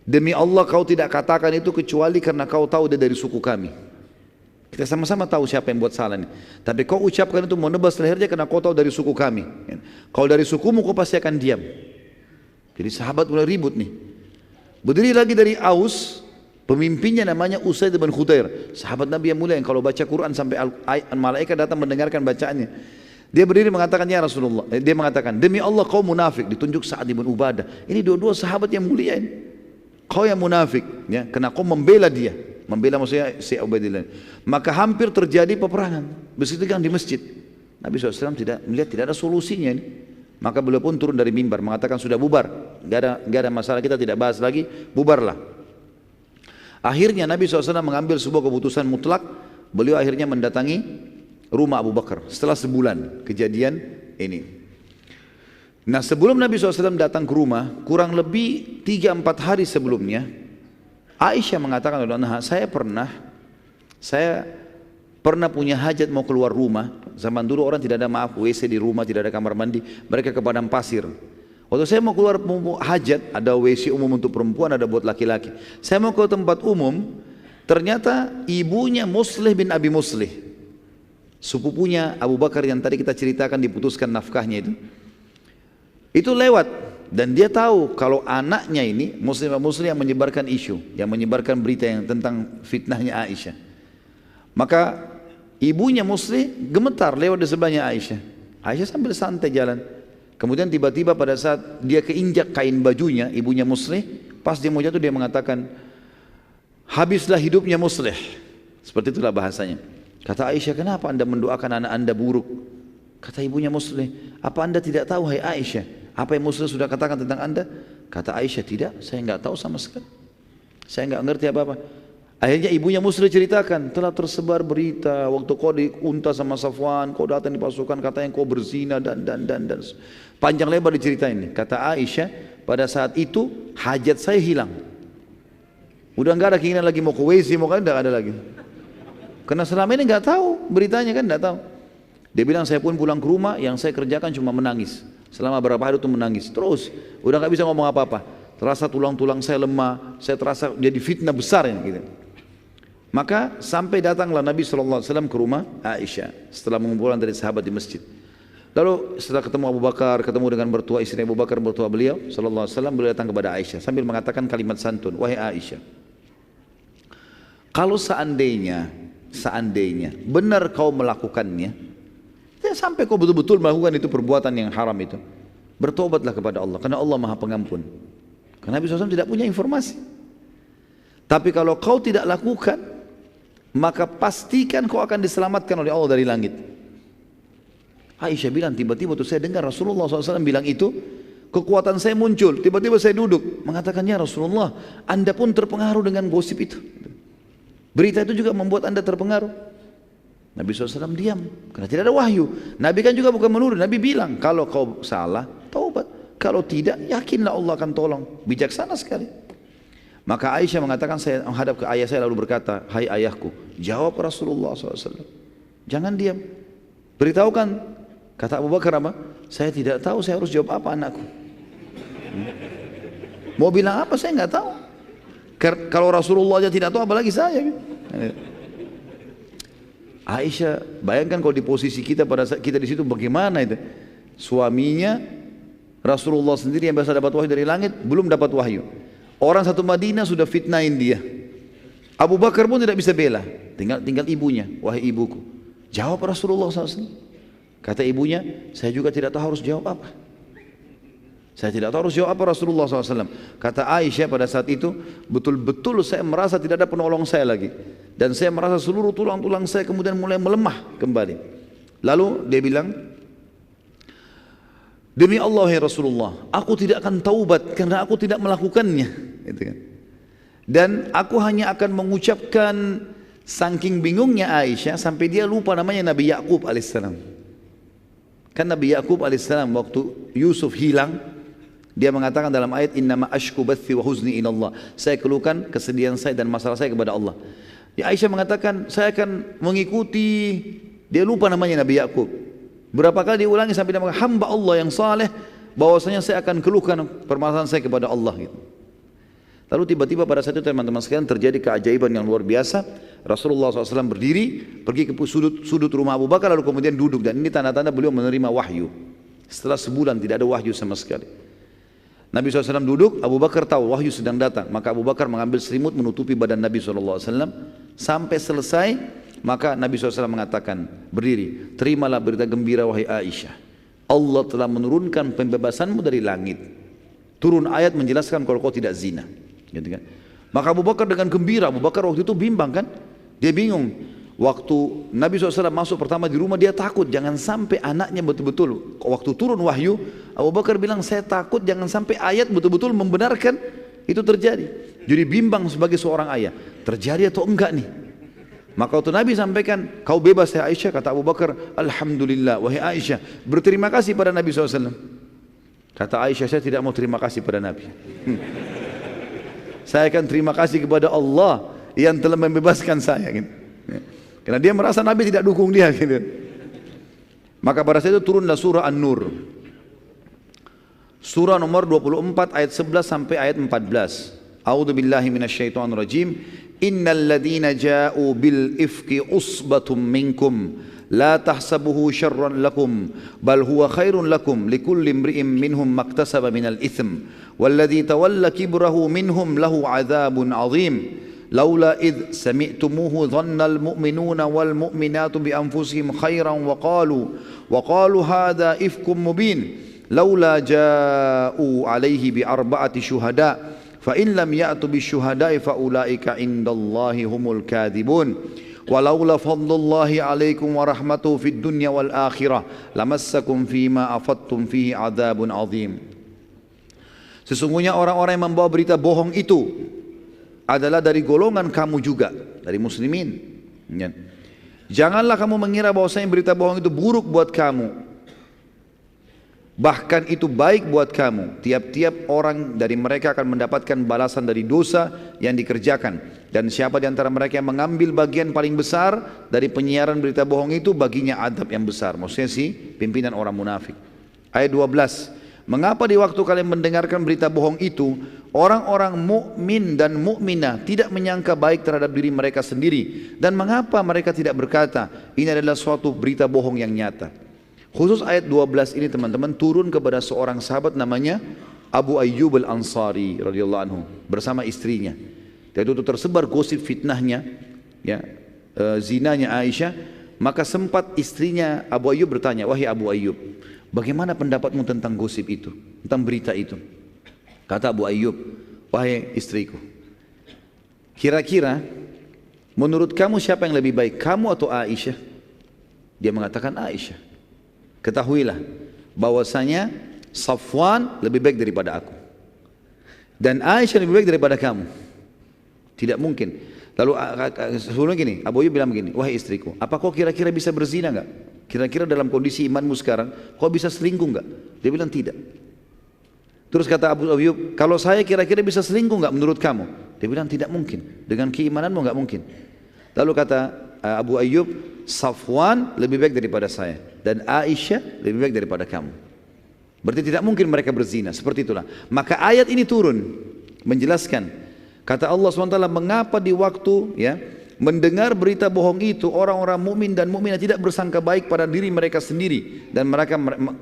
Demi Allah kau tidak katakan itu kecuali karena kau tahu dia dari suku kami. Kita sama-sama tahu siapa yang buat salah ini. Tapi kau ucapkan itu mau nebas lehernya karena kau tahu dari suku kami. Kalau dari sukumu kau pasti akan diam. Jadi sahabat mulai ribut nih. Berdiri lagi dari Aus, pemimpinnya namanya Usaid bin Khudair, sahabat Nabi yang mulia yang kalau baca Quran sampai malaikat datang mendengarkan bacaannya. Dia berdiri mengatakan, ya Rasulullah, dia mengatakan, demi Allah kau munafik. Ditunjuk Sa'ad bin Ubadah. Ini dua-dua sahabat yang mulia ini. Kau yang munafik, ya, karena kau membela dia, membela maksudnya si Ubaidillah. Maka hampir terjadi peperangan, bersitegang di masjid. Nabi SAW tidak melihat tidak ada solusinya ini. Maka beliau pun turun dari mimbar mengatakan sudah bubar, gak ada masalah, kita tidak bahas lagi, bubarlah. Akhirnya Nabi SAW mengambil sebuah keputusan mutlak. Beliau akhirnya mendatangi rumah Abu Bakar setelah sebulan kejadian ini. Nah sebelum Nabi SAW datang ke rumah, kurang lebih 3-4 hari sebelumnya, Aisyah mengatakan, saya pernah punya hajat mau keluar rumah. Zaman dulu orang tidak ada WC di rumah, tidak ada kamar mandi, mereka ke padang pasir. Waktu saya mau keluar hajat, ada WC umum untuk perempuan, ada buat laki-laki. Saya mau ke tempat umum, ternyata ibunya Muslih bin Abi Muslih, sepupunya Abu Bakar yang tadi kita ceritakan diputuskan nafkahnya itu lewat, dan dia tahu kalau anaknya ini Muslim yang menyebarkan isu, yang menyebarkan berita yang tentang fitnahnya Aisyah. Maka ibunya Muslim gemetar lewat di sebelahnya Aisyah. Aisyah sambil santai jalan. Kemudian tiba-tiba pada saat dia keinjak kain bajunya ibunya Muslim, pas dia mau jatuh dia mengatakan, habislah hidupnya Muslim. Seperti itulah bahasanya. Kata Aisyah, kenapa anda mendoakan anak anda buruk? Kata ibunya Muslim, apa anda tidak tahu hai Aisyah apa yang Muslim sudah katakan tentang anda? Kata Aisyah, tidak, saya enggak tahu sama sekali, saya enggak ngerti apa-apa. Akhirnya ibunya Muslim ceritakan, telah tersebar berita waktu kau diunta sama Safwan, kau datang di pasukan katanya kau berzina dan panjang lebar diceritain. Kata Aisyah, pada saat itu hajat saya hilang, udah enggak ada keinginan lagi mau ke WC, mau kan enggak ada lagi, karena selama ini enggak tahu beritanya kan, enggak tahu. Dia bilang, saya pun pulang ke rumah, yang saya kerjakan cuma menangis. Selama berapa hari itu menangis terus, udah nggak bisa ngomong apa-apa. Terasa tulang-tulang saya lemah, saya terasa jadi fitnah besar ya, gitu. Maka sampai datanglah Nabi SAW ke rumah Aisyah setelah mengumpulkan dari sahabat di masjid. Lalu setelah ketemu Abu Bakar, ketemu dengan mertua istri Abu Bakar, mertua beliau SAW, beliau datang kepada Aisyah sambil mengatakan kalimat santun, wahai Aisyah, kalau seandainya benar kau melakukannya, ya, sampai kau betul-betul melakukan itu perbuatan yang haram itu, bertobatlah kepada Allah, karena Allah Maha Pengampun. Karena Nabi SAW tidak punya informasi. Tapi kalau kau tidak lakukan, maka pastikan kau akan diselamatkan oleh Allah dari langit. Aisyah bilang, tiba-tiba tuh saya dengar Rasulullah SAW bilang itu, kekuatan saya muncul, tiba-tiba saya duduk, mengatakan, ya Rasulullah, Anda pun terpengaruh dengan gosip itu. Berita itu juga membuat Anda terpengaruh. Nabi SAW diam, karena tidak ada wahyu. Nabi kan juga bukan menuduh, Nabi bilang, kalau kau salah, taubat. Kalau tidak, yakinlah Allah akan tolong. Bijaksana sekali. Maka Aisyah mengatakan, saya menghadap ke ayah saya lalu berkata, hai ayahku, jawab Rasulullah SAW. Jangan diam. Beritahukan. Kata Abu Bakar apa? Saya tidak tahu saya harus jawab apa anakku. Mau bilang apa saya nggak tahu. Kalau Rasulullah aja tidak tahu apalagi saya. Aisyah, bayangkan kalau di posisi kita pada saat kita di situ bagaimana itu? Suaminya Rasulullah sendiri yang biasa dapat wahyu dari langit belum dapat wahyu. Orang satu Madinah sudah fitnahin dia. Abu Bakar pun tidak bisa bela. Tinggal ibunya. Wahai ibuku, jawab Rasulullah SAW. Kata ibunya, saya juga tidak tahu harus jawab apa. Saya tidak tahu harus jawab apa Rasulullah SAW. Kata Aisyah pada saat itu, betul-betul saya merasa tidak ada penolong saya lagi. Dan saya merasa seluruh tulang-tulang saya kemudian mulai melemah kembali. Lalu dia bilang, demi Allah ya Rasulullah, aku tidak akan taubat karena aku tidak melakukannya. Gitu kan. Dan aku hanya akan mengucapkan, saking bingungnya Aisyah sampai dia lupa namanya Nabi Yakub alaihissalam. Kan Nabi Yakub alaihissalam waktu Yusuf hilang, dia mengatakan dalam ayat innama ashku bathi wa huzni ilallah, saya keluhkan kesedihan saya dan masalah saya kepada Allah. Ya Aisyah mengatakan saya akan mengikuti, dia lupa namanya Nabi Yakub. Berapa kali diulangi sampai dia mengatakan hamba Allah yang saleh, bahwasanya saya akan keluhkan permasalahan saya kepada Allah gitu. Lalu tiba-tiba pada saat itu teman-teman sekalian terjadi keajaiban yang luar biasa. Rasulullah SAW berdiri, pergi ke sudut rumah Abu Bakar lalu kemudian duduk, dan ini tanda-tanda beliau menerima wahyu. Setelah sebulan tidak ada wahyu sama sekali. Nabi SAW duduk, Abu Bakar tahu wahyu sedang datang, maka Abu Bakar mengambil selimut menutupi badan Nabi SAW sampai selesai. Maka Nabi SAW mengatakan, berdiri, terimalah berita gembira wahai Aisyah, Allah telah menurunkan pembebasanmu dari langit. Turun ayat menjelaskan kalau kau tidak zina. Gitu kan? Maka Abu Bakar dengan gembira, Abu Bakar waktu itu bimbang kan, dia bingung. Waktu Nabi SAW masuk pertama di rumah dia takut jangan sampai anaknya betul-betul, waktu turun wahyu Abu Bakar bilang saya takut jangan sampai ayat betul-betul membenarkan itu terjadi. Jadi bimbang sebagai seorang ayah, terjadi atau enggak nih. Maka waktu Nabi sampaikan kau bebas ya Aisyah, kata Abu Bakar alhamdulillah wahai Aisyah, berterima kasih pada Nabi SAW. Kata Aisyah, saya tidak mau terima kasih pada Nabi. Saya akan terima kasih kepada Allah yang telah membebaskan saya gitu. Karena dia merasa Nabi tidak dukung dia gitu. Maka pada saat itu turunlah surah An-Nur. Surah nomor 24 ayat 11 sampai ayat 14. A'udzu billahi minasyaitonir rajim. Innal ladzina ja'u bil ifki usbatum minkum la tahsabuhu syarran lakum bal huwa khairun lakum likulli imri'in minhum maktasaba minal itsm walladzi tawalla kibrahu minhum lahu 'adzabun 'adzim laula id sami'tumuhu dhannal mu'minuna wal mu'minatu bi anfusihim khairan wa qalu hadha ifkum mubin laula ja'u 'alaihi bi arba'ati syuhada fa in lam ya'tu bi syuhada'i fa ulaika indallahi humul kadhibun walaula fadlullahi alaikum wa rahmatuhu fid dunya wal akhirah lamassakum fima afattum fihi adzabun azim. Sesungguhnya orang-orang yang membawa berita bohong itu adalah dari golongan kamu juga, dari muslimin. Janganlah kamu mengira bahwasanya berita bohong itu buruk buat kamu. Bahkan itu baik buat kamu. Tiap-tiap orang dari mereka akan mendapatkan balasan dari dosa yang dikerjakan. Dan siapa di antara mereka yang mengambil bagian paling besar dari penyiaran berita bohong itu, baginya adab yang besar. Maksudnya si pimpinan orang munafik. Ayat 12. Mengapa di waktu kalian mendengarkan berita bohong itu, orang-orang mukmin dan mukminah tidak menyangka baik terhadap diri mereka sendiri? Dan mengapa mereka tidak berkata, ini adalah suatu berita bohong yang nyata? Khusus ayat 12 ini teman-teman turun kepada seorang sahabat namanya Abu Ayyub al-Ansari radhiyallahu anhu bersama istrinya. Dan itu tersebar gosip fitnahnya, ya, zinanya Aisyah. Maka sempat istrinya Abu Ayyub bertanya, wahai Abu Ayyub, bagaimana pendapatmu tentang gosip itu, tentang berita itu? Kata Abu Ayyub, wahai istriku, kira-kira menurut kamu siapa yang lebih baik, kamu atau Aisyah? Dia mengatakan Aisyah. ketahuilah bahwasanya Safwan lebih baik daripada aku dan Aisyah lebih baik daripada kamu. Tidak mungkin. Lalu sebelumnya gini, Abu Ayyub bilang begini, wahai istriku, apa kau kira-kira bisa berzina enggak? Kira-kira dalam kondisi imanmu sekarang, kau bisa selingkuh enggak? Dia bilang tidak. Terus kata Abu Ayyub, kalau saya kira-kira bisa selingkuh enggak menurut kamu? Dia bilang tidak mungkin. Dengan keimananmu enggak mungkin. Lalu kata Abu Ayyub, Safwan lebih baik daripada saya dan Aisyah lebih baik daripada kamu. Berarti tidak mungkin mereka berzina. Seperti itulah. Maka ayat ini turun menjelaskan. Kata Allah SWT, mengapa di waktu ya mendengar berita bohong itu orang-orang mukmin dan mukminah tidak bersangka baik pada diri mereka sendiri dan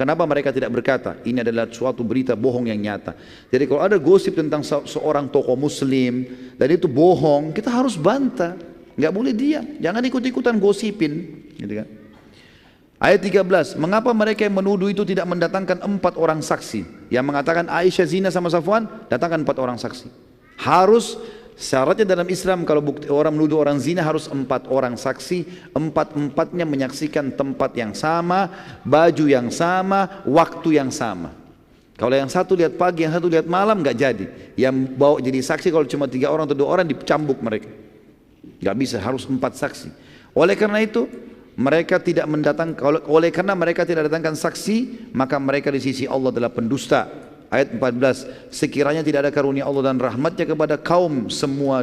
kenapa mereka tidak berkata ini adalah suatu berita bohong yang nyata. Jadi kalau ada gosip tentang seorang tokoh muslim dan itu bohong, kita harus bantah. Nggak boleh diam, jangan ikut-ikutan gosipin, gitu kan. Ayat 13, mengapa mereka yang menuduh itu tidak mendatangkan 4 orang saksi? Yang mengatakan Aisyah zina sama Safwan, datangkan 4 orang saksi. Harus, syaratnya dalam Islam kalau orang menuduh orang zina harus 4 orang saksi, 4-4-nya menyaksikan tempat yang sama, baju yang sama, waktu yang sama. Kalau yang satu lihat pagi, yang satu lihat malam, nggak jadi. Yang bawa jadi saksi kalau cuma 3 orang atau 2 orang dicambuk mereka. Nggak bisa, harus 4 saksi. Oleh karena itu, mereka tidak mendatangkan, oleh karena mereka tidak datangkan saksi, maka mereka di sisi Allah adalah pendusta. Ayat 14, sekiranya tidak ada karunia Allah dan rahmatnya kepada kaum semua,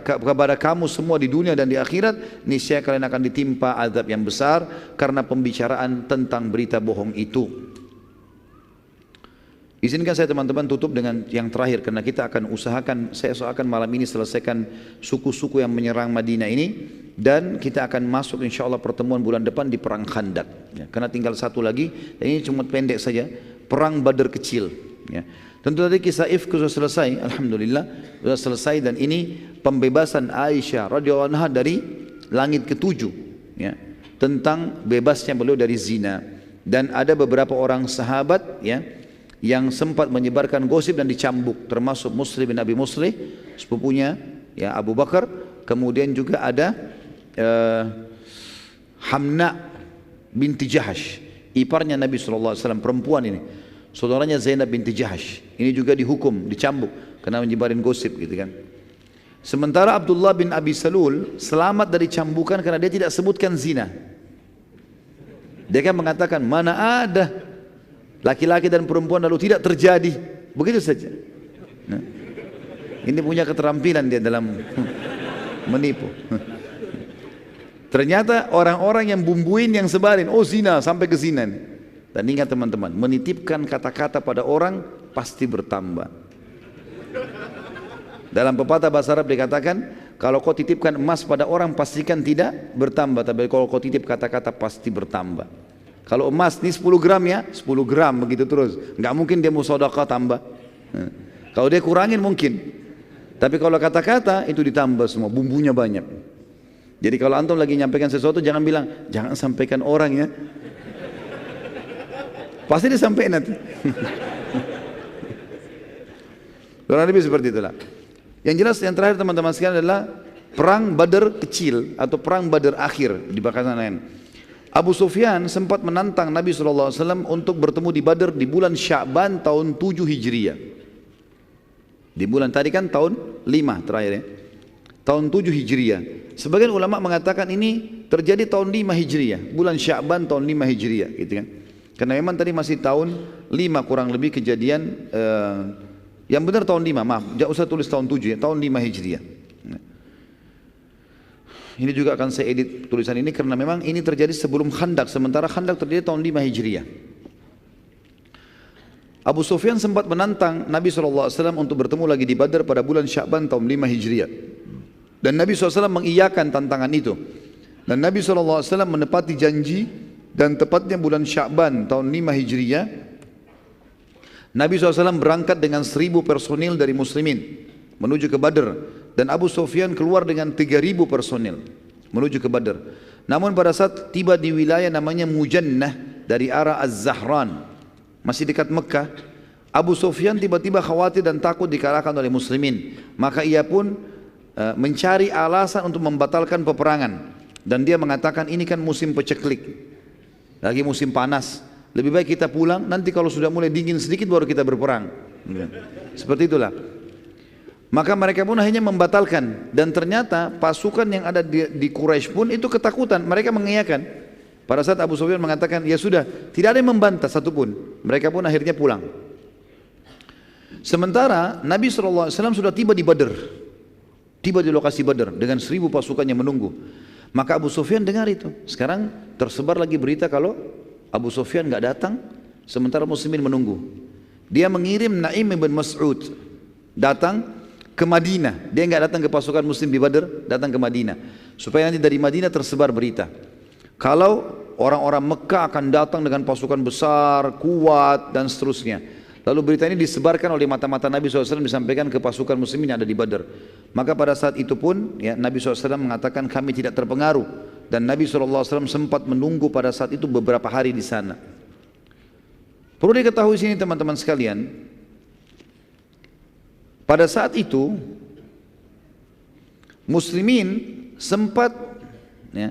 kepada kamu semua di dunia dan di akhirat, niscaya kalian akan ditimpa azab yang besar karena pembicaraan tentang berita bohong itu. Izinkan saya teman-teman tutup dengan yang terakhir karena kita akan saya usahakan malam ini selesaikan suku-suku yang menyerang Madinah ini dan kita akan masuk insya Allah pertemuan bulan depan di perang Khandak ya, karena tinggal satu lagi dan ini cuma pendek saja, perang Badar kecil ya. Tentu tadi kisah Ifk sudah selesai, alhamdulillah sudah selesai dan ini pembebasan Aisyah radhiyallahu anha dari langit ketujuh ya, tentang bebasnya beliau dari zina dan ada beberapa orang sahabat ya yang sempat menyebarkan gosip dan dicambuk, termasuk Muslim bin Abi Muslih, sepupunya ya Abu Bakar, kemudian juga ada Hamna binti Jahash, iparnya Nabi SAW, perempuan ini, saudaranya Zainab binti Jahash, ini juga dihukum, dicambuk karena menyebarin gosip gitu kan. Sementara Abdullah bin Abi Salul selamat dari cambukan karena dia tidak sebutkan zina. Dia kan mengatakan mana ada laki-laki dan perempuan lalu tidak terjadi, begitu saja. Nah, ini punya keterampilan dia dalam menipu. Ternyata orang-orang yang bumbuin yang sebarin, oh zina sampai ke zina. Dan ingat teman-teman, menitipkan kata-kata pada orang pasti bertambah. Dalam pepatah bahasa Arab dikatakan, kalau kau titipkan emas pada orang pastikan tidak bertambah, tapi kalau kau titip kata-kata pasti bertambah. Kalau emas ini 10 gram ya, 10 gram begitu terus. Nggak mungkin dia mau sedekah tambah. Kalau dia kurangin mungkin. Tapi kalau kata-kata itu ditambah semua, bumbunya banyak. Jadi kalau antum lagi nyampaikan sesuatu jangan bilang, jangan sampaikan orang ya. Pasti disampaikan nanti. Kurang lebih seperti itulah. Yang jelas yang terakhir teman-teman sekalian adalah perang Badar kecil atau perang Badar akhir di bakasan lain. Abu Sufyan sempat menantang Nabi SAW untuk bertemu di Badar di bulan Sya'ban tahun 7 Hijriah. Di bulan tadi kan tahun 5 terakhir ya. Tahun 7 Hijriah. Sebagian ulama mengatakan ini terjadi tahun 5 Hijriah. Bulan Sya'ban tahun 5 Hijriah gitu kan. Karena memang tadi masih tahun 5 kurang lebih kejadian yang benar tahun 5, maaf, jangan usah tulis tahun 7 ya, tahun 5 Hijriah. Ini juga akan saya edit tulisan ini karena memang ini terjadi sebelum Khandak, sementara Khandak terjadi tahun 5 Hijriah. Abu Sufyan sempat menantang Nabi SAW untuk bertemu lagi di Badar pada bulan Sya'ban tahun 5 Hijriah. Dan Nabi SAW mengiyakan tantangan itu. Dan Nabi SAW menepati janji dan tepatnya bulan Sya'ban tahun 5 Hijriah. Nabi SAW berangkat dengan 1000 personil dari muslimin menuju ke Badar. Dan Abu Sufyan keluar dengan 3000 personil menuju ke Badar. Namun pada saat tiba di wilayah namanya Mujannah dari arah Az-Zahran, masih dekat Mekah, Abu Sufyan tiba-tiba khawatir dan takut dikalahkan oleh muslimin. Maka ia pun mencari alasan untuk membatalkan peperangan. Dan dia mengatakan ini kan musim peceklik. lagi musim panas. Lebih baik kita pulang, nanti kalau sudah mulai dingin sedikit baru kita berperang. Seperti itulah. Maka mereka pun akhirnya membatalkan, dan ternyata pasukan yang ada di Quraisy pun itu ketakutan, mereka mengiyakan. Pada saat Abu Sufyan mengatakan, ya sudah, tidak ada yang membantah satupun, mereka pun akhirnya pulang. Sementara Nabi SAW sudah tiba di Badr, tiba di lokasi Badr dengan 1000 pasukan yang menunggu. Maka Abu Sufyan dengar itu. Sekarang tersebar lagi berita kalau Abu Sufyan nggak datang, sementara muslimin menunggu. Dia mengirim Naim bin Mas'ud datang ke Madinah. Dia nggak datang ke pasukan muslim di Badr, datang ke Madinah supaya nanti dari Madinah tersebar berita kalau orang-orang Mekah akan datang dengan pasukan besar, kuat dan seterusnya. Lalu berita ini disebarkan oleh mata-mata Nabi SAW, disampaikan ke pasukan muslimin yang ada di Badr. Maka pada saat itu pun ya, Nabi SAW mengatakan kami tidak terpengaruh, dan Nabi SAW sempat menunggu pada saat itu beberapa hari di sana. Perlu diketahui sini teman-teman sekalian, pada saat itu muslimin sempat ya,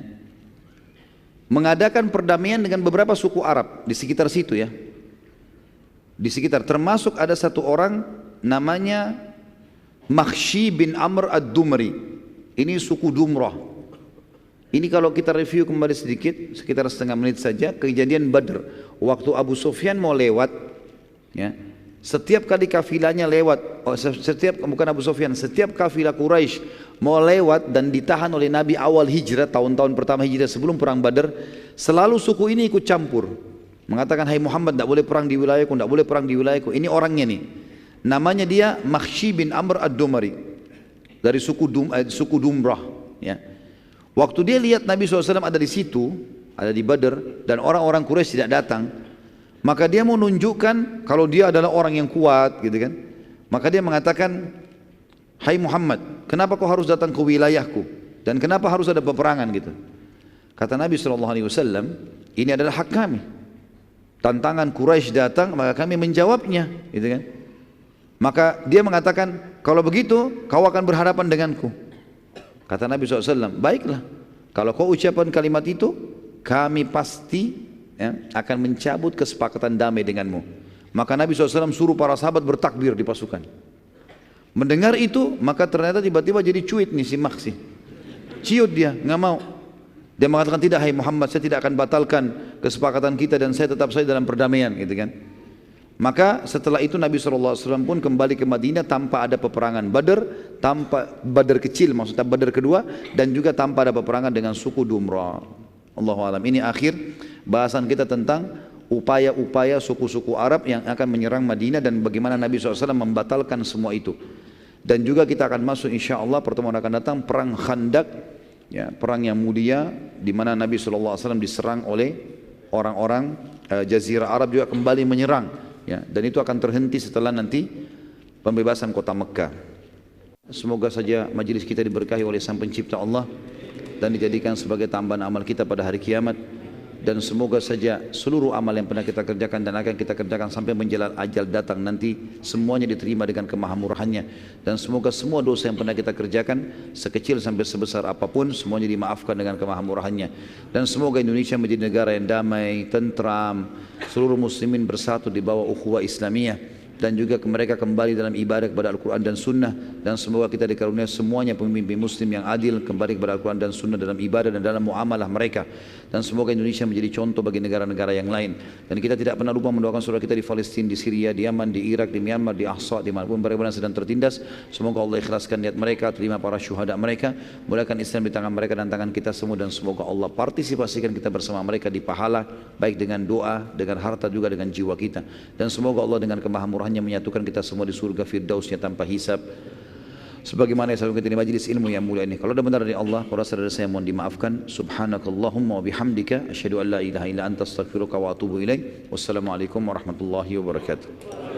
mengadakan perdamaian dengan beberapa suku Arab di sekitar situ ya. Di sekitar, termasuk ada satu orang namanya Makhshi bin Amr ad-Dumri. Ini suku Dumrah. Ini kalau kita review kembali sedikit, sekitar setengah menit saja, kejadian Badr. Waktu Abu Sufyan mau lewat ya, setiap kali kafilahnya lewat, bukan Abu Sufyan, setiap kafilah Quraisy mau lewat dan ditahan oleh Nabi awal hijrah, tahun-tahun pertama hijrah sebelum perang Badr, selalu suku ini ikut campur, mengatakan, hai Muhammad, tidak boleh perang di wilayahku, tidak boleh perang di wilayahku. Ini orangnya nih, namanya dia Makhshi bin Amr ad-Dumari, dari suku Dumrah ya. Waktu dia lihat Nabi SAW ada di situ, ada di Badr, dan orang-orang Quraisy tidak datang, maka dia mau menunjukkan kalau dia adalah orang yang kuat gitu kan. Maka dia mengatakan, hai Muhammad, kenapa kau harus datang ke wilayahku, dan kenapa harus ada peperangan gitu. Kata Nabi SAW, ini adalah hak kami. Tantangan Quraisy datang, maka kami menjawabnya gitu kan. Maka dia mengatakan, kalau begitu kau akan berhadapan denganku. Kata Nabi SAW, baiklah, kalau kau ucapkan kalimat itu, kami pasti ya, akan mencabut kesepakatan damai denganmu. Maka Nabi SAW suruh para sahabat bertakbir di pasukan. Mendengar itu, maka ternyata tiba-tiba jadi cuit nih si Makhshi. Ciut dia, nggak mau. Dia mengatakan, tidak hai Muhammad, saya tidak akan batalkan kesepakatan kita dan saya tetap saja dalam perdamaian gitu kan. Maka setelah itu Nabi SAW pun kembali ke Madinah tanpa ada peperangan Badr, tanpa Badr kecil, maksudnya Badr kedua, dan juga tanpa ada peperangan dengan suku Dumrah. Allahu a'lam. Ini akhir bahasan kita tentang upaya-upaya suku-suku Arab yang akan menyerang Madinah dan bagaimana Nabi SAW membatalkan semua itu. Dan juga kita akan masuk insya Allah pertemuan akan datang perang Khandaq, ya, perang yang mulia di mana Nabi SAW diserang oleh orang-orang Jazirah Arab juga kembali menyerang, ya, dan itu akan terhenti setelah nanti pembebasan kota Mekah. Semoga saja majelis kita diberkahi oleh Sang Pencipta Allah dan dijadikan sebagai tambahan amal kita pada hari kiamat. Dan semoga saja seluruh amal yang pernah kita kerjakan dan akan kita kerjakan sampai menjelang ajal datang nanti semuanya diterima dengan kemahamurahannya. Dan semoga semua dosa yang pernah kita kerjakan sekecil sampai sebesar apapun semuanya dimaafkan dengan kemahamurahannya. Dan semoga Indonesia menjadi negara yang damai, tentram, seluruh muslimin bersatu di bawah ukhuwah Islamiyah, dan juga mereka kembali dalam ibadah kepada Al-Quran dan Sunnah. Dan semoga kita dikaruniai semuanya pemimpin muslim yang adil, kembali kepada Al-Quran dan Sunnah dalam ibadah dan dalam muamalah mereka. Dan semoga Indonesia menjadi contoh bagi negara-negara yang lain. Dan kita tidak pernah lupa mendoakan saudara kita di Palestina, di Syria, di Yaman, di Irak, di Myanmar, di Ahsa, di manapun mereka sedang tertindas. Semoga Allah ikhlaskan niat mereka, terima para syuhada mereka, mulakan Islam di tangan mereka dan tangan kita semua. Dan semoga Allah partisipasikan kita bersama mereka di pahala, baik dengan doa, dengan harta, juga dengan jiwa kita. Dan semoga Allah dengan kemahamurahannya menyatukan kita semua di surga firdausnya tanpa hisab. Sebagaimana yang selalu kita di majlis ilmu yang mulia ini. Kalau ada benar dari Allah, kalau saudara saya mohon dimaafkan. Subhanakallahumma wa bihamdika asyhadu an la ilaha illa anta astaghfiruka wa atubu ilaik. Wassalamualaikum warahmatullahi wabarakatuh.